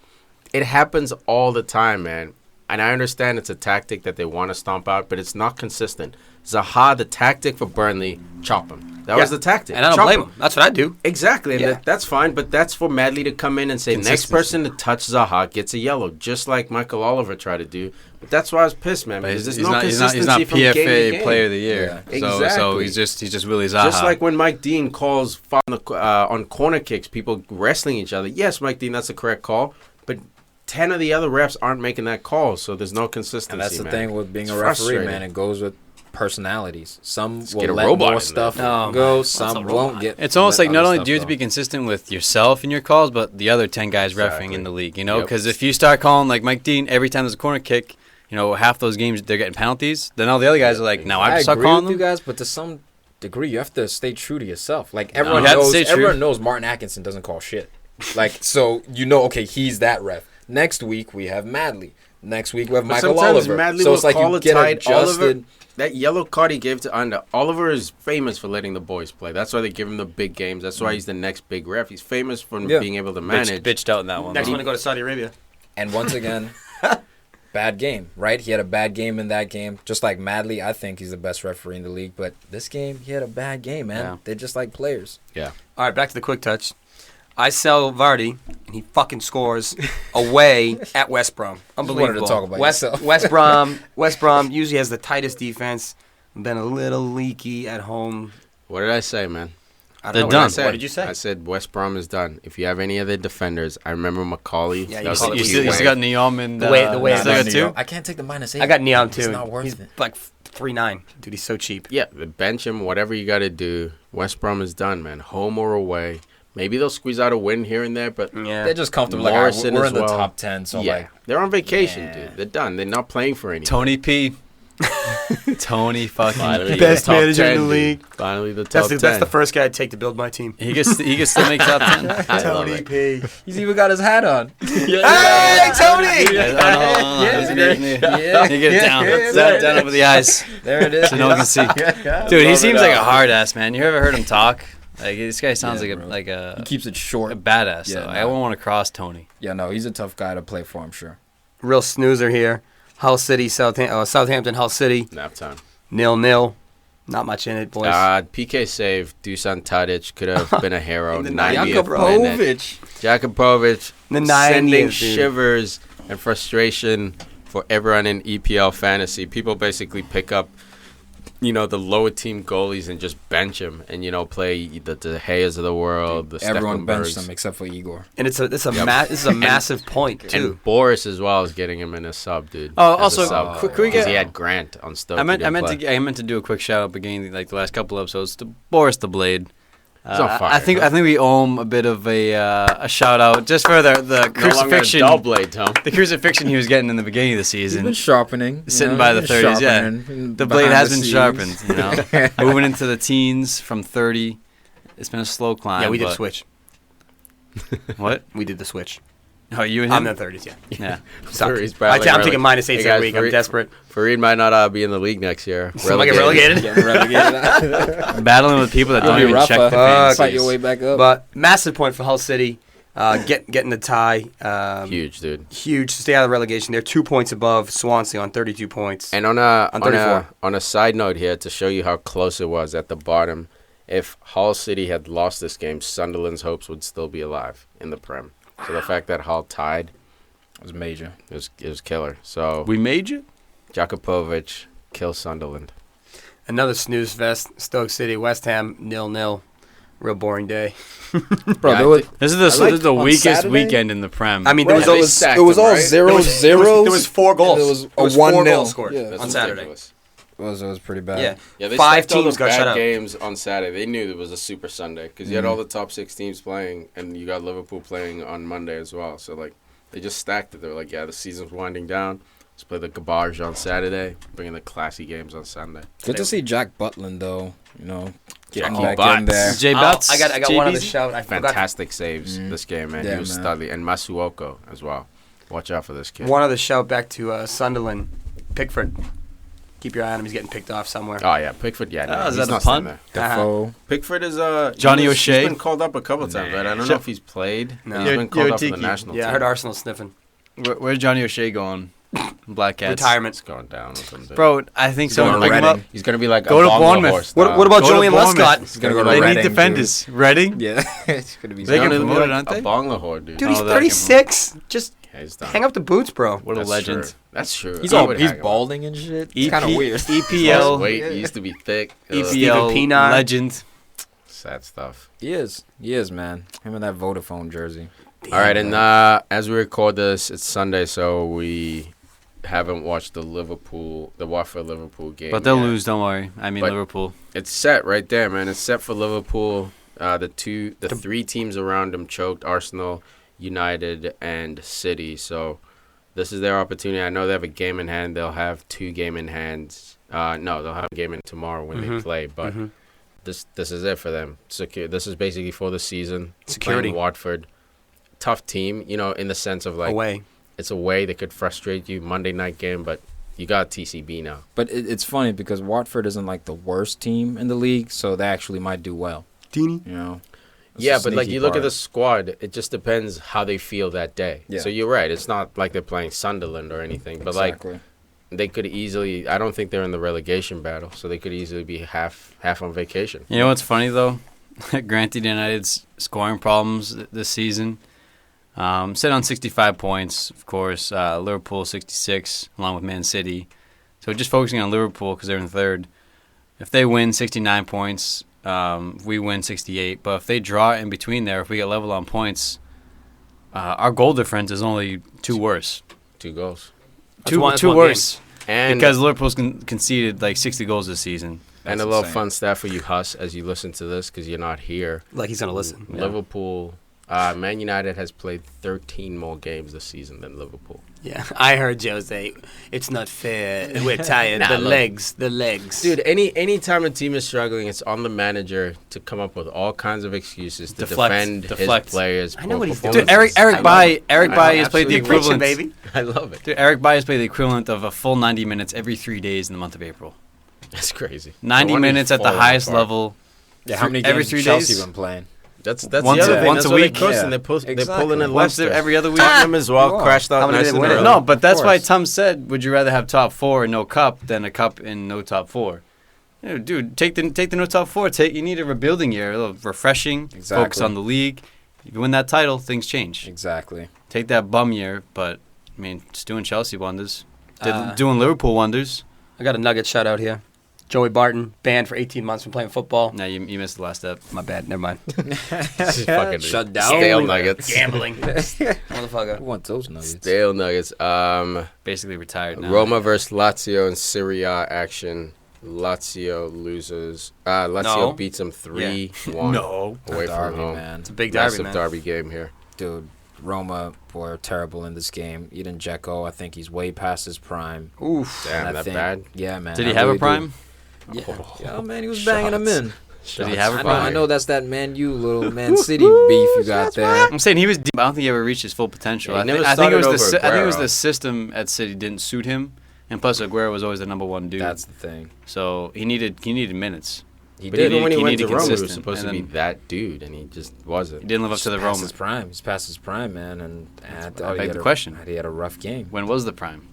B: It happens all the time, man. And I understand it's a tactic that they want to stomp out, but it's not consistent. Zaha, the tactic for Burnley, chop him. That was the tactic.
C: And I don't
B: Chop
C: blame him. That's what I do.
B: Exactly, and
C: Yeah.
B: that's fine, but that's for Madley to come in and say, next
F: Consistency.
B: person to touch Zaha gets a yellow, just like Michael Oliver tried to do. But that's why I was pissed, man,
E: But
B: because there's
E: he's
B: no
E: not
B: consistency from game to
E: PFA
B: game.
E: Player of the Year.
B: Yeah.
E: So
B: Exactly.
E: he's just Willie Zaha.
B: Just like when Mike Dean calls foul on corner kicks, people wrestling each other. Yes, Mike Dean, that's the correct call, but 10 of the other refs aren't making that call, so there's no consistency,
F: And that's the
B: man.
F: thing with being
B: It's
F: a referee,
B: frustrating.
F: man. It goes with personalities. Some
B: Let's
F: will
B: get a
F: let
B: robot
F: more
B: in
F: stuff
C: there. Oh,
F: go.
C: man.
F: Some
C: What's a
F: won't
C: robot?
F: get.
E: It's almost
F: let
E: like not
F: other
E: only
F: stuff
E: do you have
F: go.
E: to be consistent with yourself in your calls, but the other 10 guys refereeing
B: Exactly.
E: in the league, you know?
B: Yep.
E: Because if you start calling like Mike Dean every time there's a corner kick, you know, half those games they're getting penalties, then all the other guys are like, now I have to start
F: agree
E: calling
F: with you
E: them.
F: guys, but to some degree, you have to stay true to yourself. Like
E: You
F: everyone
E: have to
F: knows,
E: stay true.
F: everyone knows Martin Atkinson doesn't call shit. Like so, you know, okay, he's that ref. Next week we have Madley. Next week we have
B: But
F: Michael
B: sometimes
F: Oliver.
B: Madley
F: So
B: will
F: it's like
B: call
F: you
B: it
F: get
B: tight. Oliver,
F: adjusted.
B: that yellow card he gave to Under, Oliver is famous for letting the boys play. That's why they give him the big games. That's why he's the next big ref. He's famous for
F: Yeah.
B: being able to manage.
E: Bitched out in that one.
C: Next
E: though.
C: one to go to Saudi Arabia.
F: And once again, bad game, right? He had a bad game in that game. Just like Madley, I think he's the best referee in the league. But this game, he had a bad game, man.
E: Yeah.
F: They're just like players.
B: Yeah.
C: All right, back to the quick touch. I sell Vardy, and he fucking scores away at West Brom. Unbelievable.
F: to talk about
C: West Brom usually has the tightest defense. Been a little leaky at home.
B: What did I say, man?
C: I
E: They're
C: don't know.
E: done.
C: What did I say? What did you say?
B: I said West Brom is done. If you have any other defenders, I remember Macaulay.
C: Yeah,
B: That
C: you
B: was
C: call
B: a
C: it
E: You
B: key
E: still, you
B: wave.
E: still got Neom and
C: The way I
E: still got
C: got
E: two?
F: I can't take the -8.
C: I got Neom too.
F: It's not worth
C: He's
F: it.
C: like 3.9. Dude, he's so cheap.
B: Yeah, bench him, whatever you got to do. West Brom is done, man. Home or away. Maybe they'll squeeze out a win here and there, but
C: Yeah.
F: They're just comfortable. Like,
B: Morrison
F: we're
B: as
F: in the
B: well.
F: top 10, so
B: yeah,
F: like,
B: they're on vacation,
F: Yeah.
B: dude. They're done. They're not playing for anything.
E: Tony P. Tony fucking
B: Finally,
E: P.
C: Best
B: top
C: manager in
B: 10,
C: the
B: dude.
C: league.
B: Finally, the top
C: That's
B: 10.
C: the first guy I'd take to build my team.
E: He can still make top 10.
B: I love it.
C: P.
F: he's even got his hat on.
C: Hey, Tony!
F: Yeah.
E: You get it down. Down over the eyes
F: There it is.
E: so no one can see. Dude, he seems like a hard ass, man. You ever heard him talk? Like this guy sounds
F: Yeah,
E: like
F: bro.
E: a
F: He keeps it
E: a
F: short.
E: badass.
F: Yeah,
E: though.
F: nah.
E: I won't want to cross Tony.
F: Yeah, no, he's a tough guy to play for, I'm sure.
C: Real snoozer here. Hull City, Southampton, Hull City,
B: Nap time.
C: 0-0. Not much in it, boys.
B: PK save. Dusan Tadic could have been a hero.
C: In the
B: 90th minute. Jakubovic
C: The
B: sending
C: 90th, dude.
B: shivers and frustration for everyone in EPL fantasy. People basically pick up, the lower team goalies and just bench them and, play the De Gea's of the world, the
F: Everyone benched
B: Stefanbergs.
F: him except for Igor.
C: And it's a
B: Yep.
C: this is a massive point too.
B: And Boris as well is getting him in a sub, dude.
E: Oh,
B: As a
E: also,
B: sub.
E: quick, can we
B: 'Cause
E: get?
B: he had Grant on Stoke.
E: I
B: who
E: meant
B: didn't play.
E: to do a quick shout out beginning like the last couple episodes to Boris the Blade.
B: He's on fire,
E: I think we owe him a bit of a shout out just for the
B: No longer a
E: crucifixion.
B: dull blade, Tom.
E: The crucifixion he was getting in the beginning of the
F: He's
E: season.
F: been sharpening.
E: Sitting by the 30s, yeah. The blade has been sharpened, Moving into the teens from 30. It's been a slow climb.
C: Yeah, we did
E: but-
C: switch.
E: What?
C: We did the switch.
E: Oh, you and
C: I'm
E: him?
C: in the 30s, yeah.
E: Yeah.
C: Suck.
B: He's battling
C: I'm
B: rele-
C: taking -8
B: Hey,
C: every
B: guys,
C: week. I'm
B: Farid-
C: desperate.
B: Farid might not be in the league next year.
C: Somebody get relegated?
E: Battling with people that don't even check the
C: Fuck.
F: Fight
E: fancies.
F: your way back up.
C: But massive point for Hull City. Getting the tie.
B: Huge, dude.
C: Huge to stay out of the relegation. They're 2 points above Swansea on 32 points.
B: And on
C: On 34.
B: a side note here, to show you how close it was at the bottom, if Hull City had lost this game, Sunderland's hopes would still be alive in the Prem. So the fact that Hull tied,
F: It was major.
B: it was killer. So
E: We made you?
B: Jakubovic kills Sunderland.
C: Another snooze fest. Stoke City, West Ham, 0-0. Real boring day.
F: Bro,
B: Yeah,
F: there was,
E: This is the
F: on
E: weekest
F: Saturday?
E: weekend in the Prem.
C: I mean,
F: bro,
C: there
F: there
C: was,
F: was,
B: stacked
F: it was
B: them,
F: all
B: right?
F: 0-0.
C: there was 4 goals.
F: There was a
C: There
F: 1-0.
C: goals scored
F: Yeah,
C: on
B: That's
C: Saturday.
B: ridiculous.
F: It was pretty bad.
C: Yeah.
B: Yeah, they
C: 5
B: stacked all
C: teams
B: the
C: got
B: bad
C: shut up.
B: games on Saturday. They knew it was a super Sunday because you had all the top 6 teams playing, and you got Liverpool playing on Monday as well. So like, they just stacked it. They were like, yeah, the season's winding down. Let's play the garbage on Saturday, bringing the classy games on Sunday.
F: Good to see Jack Butland, though. Getting
B: Jackie
F: back in
B: Butts.
F: there.
E: Jay Butts.
C: I got one other
E: JBZ?
C: shout. I forgot.
B: Fantastic saves this game, man.
F: Yeah,
B: He was
F: man.
B: studly. And Masuoko as well. Watch out for this kid.
C: One other shout back to Sunderland. Pickford. Keep your eye on him. He's getting picked off somewhere.
B: Oh, yeah. Pickford, yeah. No,
E: is
B: he's
E: that a
B: not
E: pun?
B: staying there.
F: Defoe.
B: Pickford is
E: Johnny
B: he's
E: O'Shea?
B: been called up a couple times, right? I don't
E: Sure.
B: know if he's played.
C: No.
B: He's been called
E: Yo,
B: up for the
E: Tiki.
B: national
C: Yeah, I
B: team.
C: heard Arsenal sniffing.
E: Where's Johnny O'Shea going? Black Cats.
C: Retirement.
B: It's going down with him, dude.
E: Bro, I think
B: He's
E: someone
B: going to
E: pick him up.
B: Reading. He's going to be like
E: Go
B: a
E: to
B: Bongo
E: Bournemouth.
B: horse.
C: What about
E: Go to
C: Julian
E: Bournemouth.
C: Lescott?
F: He's gonna go to
E: They
F: Reading,
E: need defenders. Reading?
F: Yeah, it's gonna be.
E: They
B: He's
E: get
B: gonna be
E: promoted,
B: like
E: aren't they?
B: a Bongo dude.
C: Dude, he's
E: Oh, they'll
C: 36. Just
B: Yeah, he's done.
C: hang up the boots, bro.
E: What a
B: That's
E: legend.
B: true. That's true.
F: He's
B: I
F: all
B: would
F: he's
B: hang him up.
F: balding and shit. It's kind of weird.
B: Lost
E: EPL.
B: weight. He used to be thick. Ugh.
E: EPL
C: Pienaar.
E: legend.
B: Sad stuff.
F: He is, man. Him in that Vodafone jersey.
B: All right, and as we record this, it's Sunday, so we haven't watched the Watford Liverpool game.
E: But they'll
B: yet.
E: lose, don't worry. I mean,
B: But-
E: Liverpool.
B: It's set right there, man. It's set for Liverpool. The 3 teams around them choked: Arsenal, United, and City. So this is their opportunity. I know they have a game in hand. They'll have 2 game in hands. No, they'll have a game in tomorrow when they play. But this is it for them. Secure. This is basically for the season.
C: Security.
B: Playing Watford, tough team. In the sense of like
C: Away.
B: it's a way they could frustrate you. Monday night game, but you got TCB now.
F: But it's funny because Watford isn't like the worst team in the league, so they actually might do well.
C: Teeny.
B: Yeah,
F: the
B: but like
F: sneaky
B: you look at
F: part.
B: the squad, it just depends how they feel that day.
F: Yeah.
B: So you're right. It's not like they're playing Sunderland or anything, but
F: Exactly.
B: they could easily. I don't think they're in the relegation battle, so they could easily be half on vacation.
E: You know what's funny though? Granted, United's scoring problems this season. Set on 65 points, of course. Liverpool 66, along with Man City. So just focusing on Liverpool because they're in third. If they win, 69 points. We win 68. But if they draw in between there, if we get level on points, our goal difference is only two worse.
B: 2 goals.
E: Two
C: one
E: worse.
B: And
E: Because Liverpool's conceded like 60 goals this season.
B: and
F: That's
B: a little
F: insane.
B: fun stat for you, Huss, as you listen to this because you're not here.
C: Like he's gonna listen.
B: Liverpool, Man United has played 13 more games this season than Liverpool.
C: Yeah, I heard Joe say it's not fair. We're tired.
B: Nah,
C: the
B: look.
C: legs.
B: Dude, any time a team is struggling, it's on the manager to come up with all kinds of excuses to
E: Deflect.
B: defend his players.
C: I know what he's
B: poor
C: doing.
E: Dude, Eric
B: performances.
E: Bailly
B: I know,
E: has played the
B: absolutely.
E: equivalent.
C: baby.
B: I love it.
E: Dude, Eric Bailly has played the equivalent of a full 90 minutes every 3 days in the month of April.
B: That's crazy.
E: 90
B: No wonder he's
E: minutes at the
B: falling
E: highest
B: apart.
E: level.
F: Yeah, how many
E: every
F: games
E: 3
F: Chelsea
E: days?
F: been playing?
B: That's
E: Once
B: the other
E: a-
B: thing.
E: once
B: That's
E: a
B: what
E: week?
B: They're coasting.
F: Yeah.
B: They're
F: Exactly.
B: pulling in
E: Once
B: Leicester.
E: every other week.
B: Tottenham as well
F: You are.
B: crashed out
C: How many
B: nice
C: did they
B: and
C: win?
B: early.
E: No, but that's why
F: course.
E: Tom said, would you rather have top 4 and no cup than a cup and no top 4? You know, dude, take the no top 4. You need a rebuilding year, a little refreshing, focus
F: Exactly.
E: on the league. If you win that title, things change.
F: Exactly.
E: Take that bum year, but, I mean, it's doing Chelsea wonders.
C: Uh,
E: Doing Liverpool wonders.
C: I got a Nugget shout out here. Joey Barton banned for 18 months from playing football.
E: No, you missed the last step.
C: My bad. Never mind.
B: Just fucking
F: Shut down.
B: Stale nuggets.
C: Gambling. Motherfucker.
F: Who wants those nuggets?
B: Stale nuggets.
E: Basically retired now.
B: Roma versus Lazio in Serie A action. Lazio loses. Lazio
C: No.
B: beats them 3-1
E: No.
B: away
F: Derby,
B: from home.
F: man.
C: It's a big derby,
B: Massive
C: man.
B: derby game here.
F: Dude, Roma were terrible in this game. Edin Dzeko, I think he's way past his prime.
C: Oof.
B: Damn,
F: And I
B: that
F: think-
B: bad?
F: Yeah, man.
E: Did he
F: I
E: have
F: really
E: a prime?
F: do. Yeah, man, he was banging them in.
E: Did he have a
F: I
E: prime?
F: know that's that Man U little Man City beef you got there.
E: I'm saying he was deep. I don't think he ever reached his full potential.
B: Yeah, he never
E: I think it was
B: started
E: I think it was
B: over
E: the
B: Aguero.
E: system at City didn't suit him, and plus Aguero was always the number one dude.
F: That's the thing.
E: So he needed minutes.
F: He
B: But
F: did.
B: even when he
E: he
B: went to
E: needed
B: Roma, he was
E: consistent,
B: supposed to
E: and
B: be
E: then-
B: that dude, and he just wasn't.
E: He didn't live up to the
F: He's past
E: Roma.
F: his prime. He's past his prime, man. And I thought
E: beg
F: he had
E: the question.
F: He had a rough game.
E: When was the prime?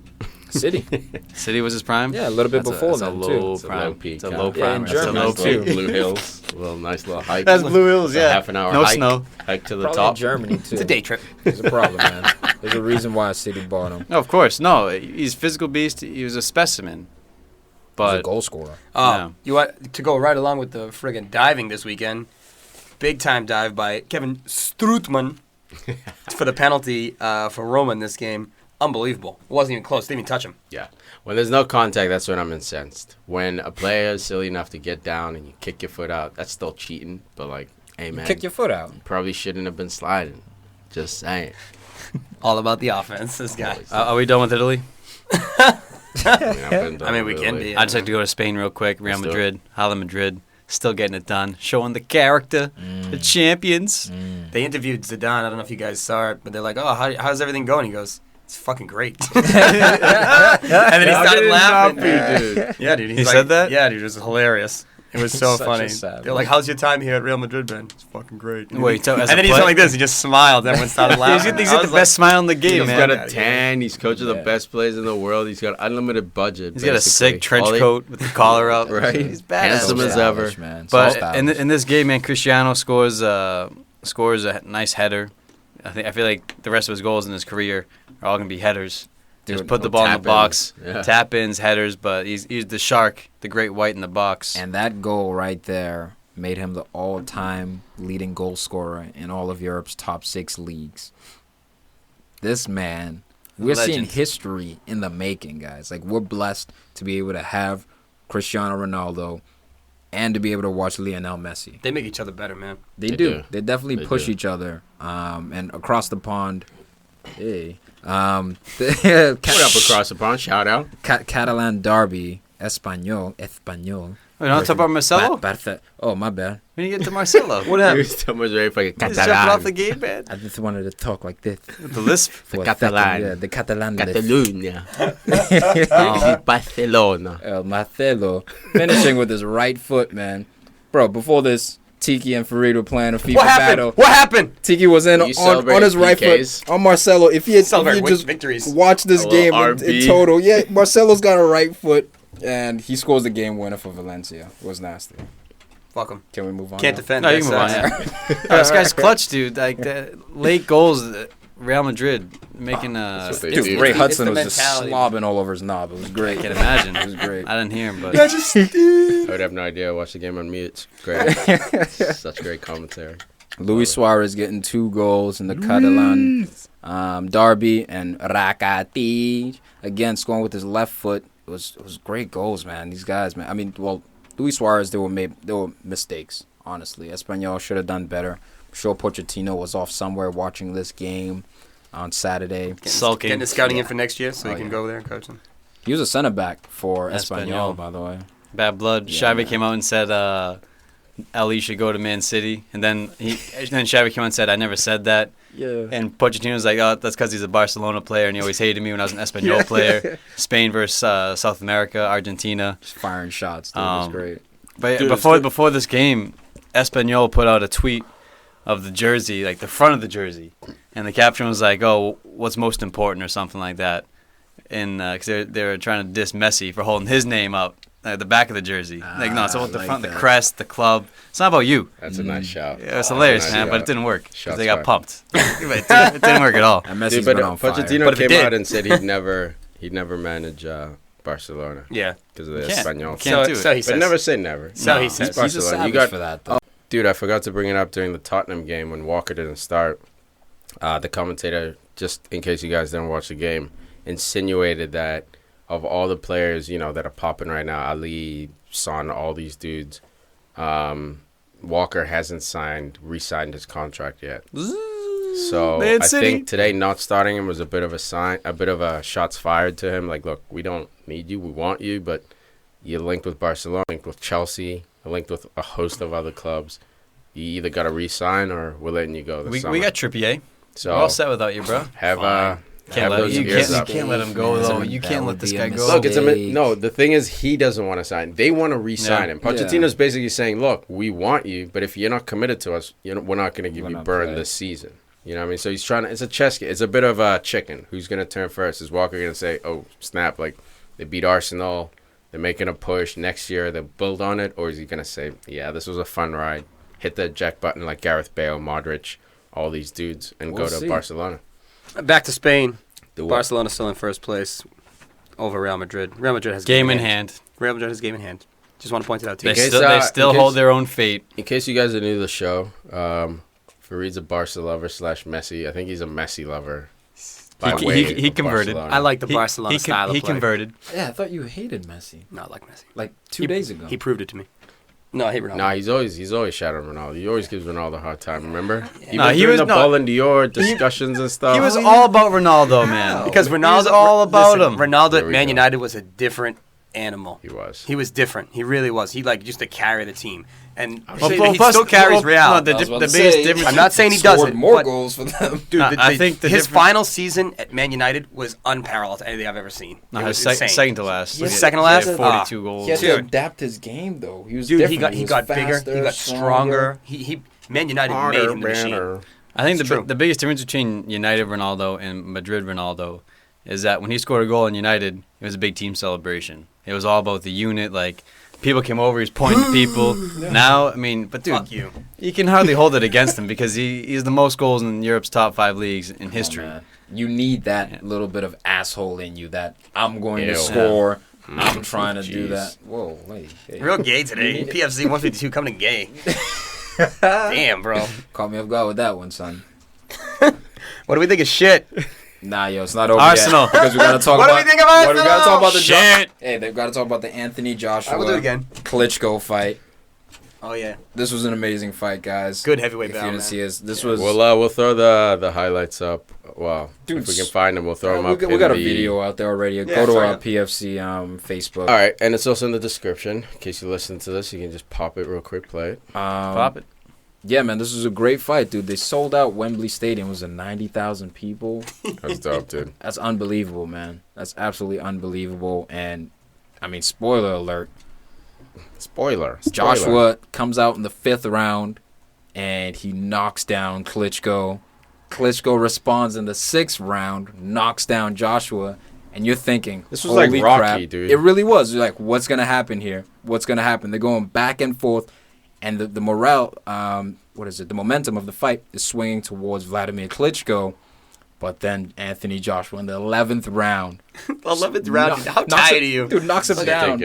F: City.
E: City was his prime.
F: Yeah, a little bit
E: That's
F: before
E: that's
F: then,
E: a low
B: It's a
E: prime.
B: low peak,
E: It's a
B: huh?
E: low
F: Yeah,
E: prime.
F: in
E: That's a
F: Germany,
E: low
F: too.
E: peak.
B: Blue Hills. nice little hike.
E: That's Blue Hills.
B: It's a
E: Yeah.
B: half an hour
E: No
B: hike.
E: snow.
B: Hike to the
F: Probably
B: top.
F: in Germany, too.
C: It's a day trip.
F: There's a problem, man. There's a reason why City bought him.
E: No, of course. No, he's a physical beast. He was a specimen.
F: He's a
E: But
F: goal scorer.
E: Yeah.
C: You want to go right along with the friggin' diving this weekend? Big time dive by Kevin Strootman for the penalty for Roma in this game. Unbelievable. It wasn't even close. Didn't even touch him.
B: Yeah. When there's no contact, that's when I'm incensed. When a player is silly enough to get down and you kick your foot out, that's still cheating. But, like, hey, man,
F: Kick your foot out.
B: probably shouldn't have been sliding. Just saying.
C: All about the offense, this guy.
E: Are we done with Italy?
C: I mean, we can be.
E: I'd just like to go to Spain real quick. Real
B: Let's do it.
E: Madrid, Hala Madrid, still getting it done, showing the character, the champions.
C: They interviewed Zidane. I don't know if you guys saw it, but they're like, "Oh, how's everything going?" He goes, "It's fucking great." And then he started laughing.
B: dude.
C: Yeah, dude. He's
E: He
C: like,
E: said that?
C: Yeah, dude. It was hilarious. It was so
F: Such a
C: funny.
F: savage.
C: They're like, "How's your time here at Real Madrid, man?" It's fucking great.
E: Wait,
C: and
E: as a
C: then he
E: player-
C: went like this. He just smiled. Everyone started
E: He's
C: laughing.
E: got, he's
C: I
E: got the
C: was like,
E: best smile in the game,
B: He's
E: man.
B: got a tan. He's coaching the
F: Yeah.
B: best players in the world. He's got unlimited budget.
E: He's got a
B: basically.
E: sick trench
B: All he-
E: coat with the collar up.
B: Right.
E: He's badass.
B: Handsome as ever.
F: Stylish, man.
E: But
F: So
E: in this game, man, Cristiano scores a nice header. I feel like the rest of his goals in his career are all gonna be headers. Just
F: Dude,
E: put the ball in the
B: tap-ins.
E: box,
B: Yeah.
E: tap ins, headers. But he's the shark, the great white in the box.
F: And that goal right there made him the all-time leading goal scorer in all of Europe's top 6 leagues. This man, we're seeing
E: Legend.
F: history in the making, guys. Like, we're blessed to be able to have Cristiano Ronaldo and to be able to watch Lionel Messi.
C: They make each other better, man.
F: They
B: They
F: do.
B: do.
F: They definitely
B: They
F: push
B: do.
F: each other. And across the pond, hey, the
B: Put up across the pond. Shout out.
F: Catalan derby, Espanol.
E: Wait, don't talk about Marcelo?
F: Oh, my bad.
E: When you get to Marcelo, what
B: He
E: happened?
B: was so much ready for
E: He's jumping off the game, man.
F: I just wanted to talk like this.
E: The lisp.
F: For a
B: Catalan.
F: second, yeah, the Catalan.
B: Catalunya. Barcelona.
F: El Marcelo finishing with his right foot, man. Bro, before this, Tiki and Farid were playing a FIFA
C: What happened?
F: battle.
C: What happened?
F: Tiki was in
B: You
F: on
B: celebrating
F: his right
B: PKs?
F: foot on Marcelo. If he had
C: Celebrate
F: just
C: victories.
F: watched this
B: A
F: game
B: little
F: in
B: RB.
F: total, yeah, Marcelo's got a right foot, and he scores the game winner for Valencia. It was nasty.
C: Fuck him.
F: Can we move on?
C: Can't
F: now?
C: defend.
E: No, you can move on.
C: That's,
E: Yeah. This guy's clutch, dude. Like the late goals, Real Madrid making
B: That's what they
F: Dude,
B: do.
F: Ray
C: It's
F: Hudson
C: the
F: was just
C: mentality.
F: slobbing all over his knob. It was great.
E: I can imagine.
F: It was great.
E: I didn't hear him, but
B: I would have no idea. I watched the game on mute. It's great. Such great commentary.
F: Luis Suarez getting 2 goals in the Catalan derby, and Rakati again scoring with his left foot. It was great goals, man. These guys, man. I mean, well, Luis Suarez, there were mistakes. Honestly, Espanyol should have done better. I'm sure Pochettino was off somewhere watching this game on Saturday.
E: sulking.
C: Getting a scouting in for next year so
F: Oh,
C: he can
F: yeah.
C: go there and coach him.
F: He was a center back for
E: Espanyol.
F: Espanyol, by the way.
E: Bad blood.
F: Yeah,
E: Xavi
F: man.
E: came out and said Ali should go to Man City, and then Xavi came out and said, I never said that.
F: Yeah.
E: And Pochettino's like, oh, that's because he's a Barcelona player, and he always hated me when I was an Espanyol player. Spain versus South America, Argentina.
F: Just firing shots, dude. It was
E: Um,
F: great.
E: But
F: Dude,
E: before this game, Espanyol put out a tweet of the jersey, like the front of the jersey, and the caption was like, "Oh, what's most important?" or something like that. And because they were trying to diss Messi for holding his name up at the back of the jersey. Like, no, it's about the
F: like
E: front,
F: that.
E: the crest, the club. It's not about you.
B: That's a nice shout.
E: Yeah, it's hilarious,
B: Nice
E: man,
B: shout.
E: but it didn't work. 'cause
B: Shots
E: they got
B: fired.
E: pumped. It didn't work at all.
F: And Messi's
B: Dude, but
F: been on fire.
B: Pochettino
E: But if it
B: came
E: did-
B: out and said he'd never manage Barcelona
C: Yeah.
B: because of the
E: Can't.
B: Espanyol.
E: Can't do it.
C: So he
B: But
C: says.
B: never say never.
C: So he
E: No.
C: says.
B: He's Barcelona.
F: He's a savage
B: You got-
F: for that, though.
B: Dude, I forgot to bring it up during the Tottenham game when Walker didn't start. The commentator, just in case you guys didn't watch the game, insinuated that of all the players, that are popping right now, Ali, Son, all these dudes, Walker hasn't re-signed his contract yet. So
E: Man
B: I
E: City.
B: think today not starting him was a bit of a shots fired to him. Like, look, we don't need you, we want you, but you're linked with Barcelona, linked with Chelsea, linked with a host of other clubs. You either got to re-sign or we're letting you go this summer.
E: We got Trippier.
B: so
E: We're all set without you, bro.
B: have
E: Can't let
B: those
E: you
B: ears
E: can't,
B: up.
E: you can't let him go
F: Man,
E: though.
F: that
E: You can't
F: would
E: let this
F: be a
E: guy go.
B: Look,
F: mistake.
B: no. The thing is, he doesn't want to sign. They want to re-sign
E: Yeah.
B: him. Pochettino's basically saying, "Look, we want you, but if you're not committed to us, we're not going to give
F: We're
B: you
F: not
B: burn
F: play.
B: this season." You know what I mean? So he's trying to. It's a chess game. It's a bit of a chicken. Who's going to turn first? Is Walker going to say, "Oh, snap! Like they beat Arsenal, they're making a push next year. They'll build on it," or is he going to say, "Yeah, this was a fun ride. Hit the eject button like Gareth Bale, Modric, all these dudes, and
F: We'll
B: go to
F: see.
B: Barcelona."
C: Back to Spain.
B: Do what?
C: Barcelona still in first place over Real Madrid. Real Madrid has
E: Game in hand.
C: Real Madrid has game in hand. Just want to point it out to
E: They
C: you.
B: case,
E: still,
B: in
E: they still
B: case-
E: hold their own fate.
B: In case you guys are new to the show, Farid's a Barca lover / Messi. I think he's a Messi lover. by
E: He-
B: way
E: he
B: of
E: converted.
B: Barcelona.
C: I like the Barcelona style
E: He
C: of play.
E: converted.
F: Yeah, I thought you hated Messi.
C: Not like Messi.
F: Like 2 days ago.
C: He proved it to me. No, I hate Ronaldo.
B: Nah, he's always shouting Ronaldo. He always gives Ronaldo a hard time. Remember? Even
E: No, he
B: during
E: was-
B: the
E: no.
B: Ballon d'Or discussions and stuff.
E: He was all about Ronaldo, man.
C: Because
E: he
C: Ronaldo
E: was all about him.
C: Ronaldo
B: There
C: at
B: we
C: Man
B: go.
C: United was a different animal.
B: He was.
C: He was different. He really was. He used to carry the team, and
E: Well,
C: he
E: plus-
C: still carries
E: well,
C: Real.
E: no, the
F: I was
E: dif-
F: about
E: the
F: to
E: biggest
F: say,
E: difference.
C: I'm not saying he
F: Scored
C: doesn't.
F: more
C: but-
F: goals for them.
C: Dude,
E: I think the
C: his
E: difference-
C: final season at Man United was unparalleled to anything I've ever seen.
E: No,
C: It
E: his
C: was insane.
E: second to last.
C: Was it second to last?
E: He had
C: Ah.
E: 42 goals.
F: He had to
C: Dude.
F: adapt his game, though. He was
C: Dude,
F: different.
C: he
F: was
C: got bigger.
F: faster,
C: He got stronger. He Man United made him the machine.
E: I think
C: It's true.
E: the biggest difference between United Ronaldo and Madrid Ronaldo is that when he scored a goal in United, it was a big team celebration. It was all about the unit. Like, people came over, he was pointing to people. Now, I mean, but dude,
C: Fuck you.
E: you can hardly hold it against him because he's the most goals in Europe's top 5 leagues in history.
F: Oh, man. You need that little bit of asshole in you that I'm going
B: Ew.
F: to score.
B: Mm.
F: I'm trying to do
B: Jeez.
F: that. Whoa, lady. Hey.
C: Real gay today. PFC 152 coming in gay. Damn, bro.
F: Caught me off guard with that one, son.
C: What do we think of shit?
F: Nah, yo, it's not over
E: Arsenal.
F: yet. Because we gotta talk
C: What do
F: about.
C: we think of
F: What do we gotta
C: Arsenal?
F: talk about the
E: Shit.
F: Hey, they've got to talk about the Anthony Joshua.
C: I will do it again.
F: Klitschko fight.
C: Oh yeah,
F: This was an amazing fight, guys.
C: good heavyweight
F: If you
C: battle,
F: didn't
C: man.
F: see us, this was.
B: We'll throw the highlights up. Well,
F: Dude,
B: if we can find them, we'll throw them
F: we
B: up.
F: got, we
B: in
F: got a
B: the-
F: video out there already.
C: Yeah,
F: Go to
C: sorry.
F: our PFC Facebook.
B: All right, and it's also in the description. In case you listen to this, you can just pop it real quick, play it.
E: Pop it.
F: Yeah, man, this was a great fight, dude. They sold out Wembley Stadium. It was 90,000 people.
B: That's dope, dude.
F: That's unbelievable, man. That's absolutely unbelievable. And, I mean, spoiler alert,
B: Spoiler.
F: Joshua comes out in the 5th round, and he knocks down Klitschko. Klitschko responds in the 6th round, knocks down Joshua, and you're thinking,
B: This was like
F: holy
B: Rocky,
F: crap.
B: dude.
F: It really was. You're like, what's going to happen here? What's going to happen? They're going back and forth, and the morale, the momentum of the fight is swinging towards Vladimir Klitschko. But then Anthony Joshua in the 11th round.
C: 11th round? How tired are you?
F: Dude, knocks him down.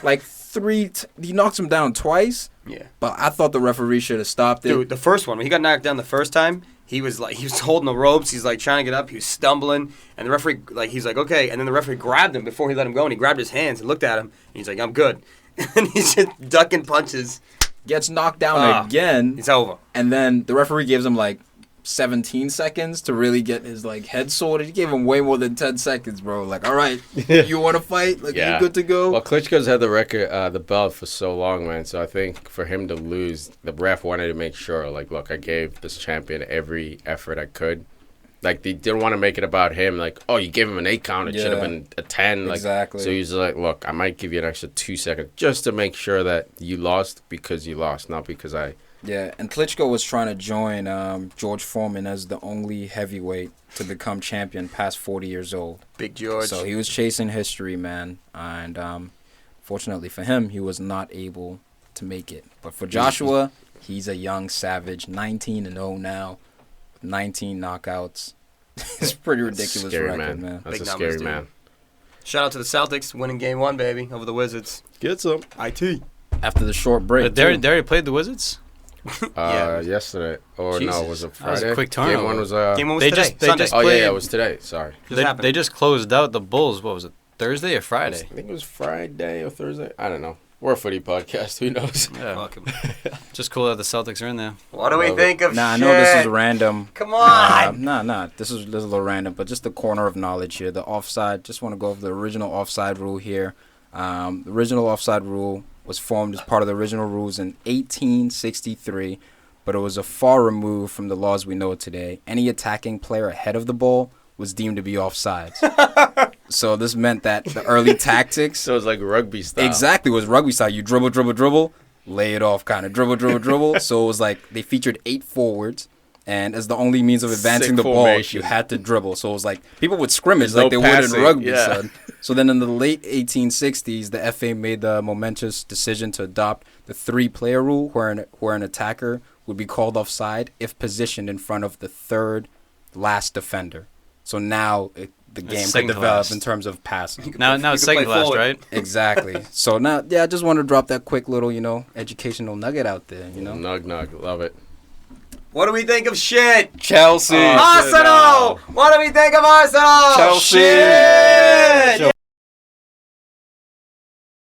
F: Like he knocks him down twice.
C: Yeah.
F: But I thought the referee should have stopped it.
C: Dude, the first one, when he got knocked down the first time, he was holding the ropes. He's like trying to get up. He was stumbling, and the referee, he's like, okay. And then the referee grabbed him before he let him go, and he grabbed his hands and looked at him. And he's like, I'm good. And he's just ducking punches.
F: Gets knocked down again.
C: It's over.
F: And then the referee gives him 17 seconds to really get his head sorted. He gave him way more than 10 seconds, bro. All right, you want to fight? You good to go?
B: Well, Klitschko's had the record, the belt for so long, man. So I think for him to lose, the ref wanted to make sure, look, I gave this champion every effort I could. They didn't want to make it about him. You gave him an 8 count. It should have been a 10.
F: Exactly.
B: So he's like, look, I might give you an extra 2 seconds just to make sure that you lost because you lost, not because I...
F: Yeah, and Klitschko was trying to join George Foreman as the only heavyweight to become champion past 40 years old.
C: Big George.
F: So he was chasing history, man. And fortunately for him, he was not able to make it. But for Joshua, he's a young savage, 19-0 now, 19 knockouts. It's a pretty ridiculous
B: scary,
F: record, man.
B: That's
C: Big
B: a
C: numbers,
B: scary
C: dude.
B: man.
C: Shout out to the Celtics winning Game 1, baby, over the Wizards.
B: Get some.
C: IT.
F: After the short break,
E: But they already played the Wizards?
C: Yeah.
B: Yesterday. Or
C: Jesus.
B: no, was it
E: That was
B: Friday?
E: a quick turnover.
B: Game 1 was...
C: Game 1 was
E: They
C: today.
E: just- they
C: Sunday.
E: just-
B: Oh, yeah,
E: played-
B: it was today. Sorry.
C: Just
E: They just closed out the Bulls. What was it? Thursday or
B: I
E: Friday?
B: think it was Friday or Thursday. I don't know. We're a footy podcast. Who knows?
E: Yeah.
C: Fuck 'em.
E: Just cool that the Celtics are in there.
C: What do we think of
F: Nah, I
C: shit?
F: know this is random.
C: Come on.
F: Nah. This is a little random, but just the corner of knowledge here. The offside. Just want to go over the original offside rule here. The original offside rule was formed as part of the original rules in 1863, but it was a far removed from the laws we know today. Any attacking player ahead of the ball was deemed to be offsides. So this meant that the early tactics...
B: So it was like rugby style.
F: Exactly, it was rugby style. You dribble, lay it off, kind of dribble. So it was they featured 8 forwards, and as the only means of advancing
B: Sick
F: the
B: formation.
F: ball, you had to dribble. So it was people would scrimmage
B: There's
F: like
B: no
F: they would
B: passing,
F: in rugby,
B: yeah.
F: son. So then in the late 1860s, the FA made the momentous decision to adopt the 3-player rule, where an attacker would be called offside if positioned in front of the third last defender. So now the game could
E: second to
F: develop
E: last.
F: in terms of passing.
E: Now
C: You
E: it's
C: can
E: second
C: play
E: last,
C: forward.
E: right?
F: Exactly. So now, I just want to drop that quick little, educational nugget out there,
B: Nug. Love it.
C: What do we think of shit?
F: Chelsea.
C: Arsenal! What do we think of Arsenal?
F: Chelsea.
C: Shit!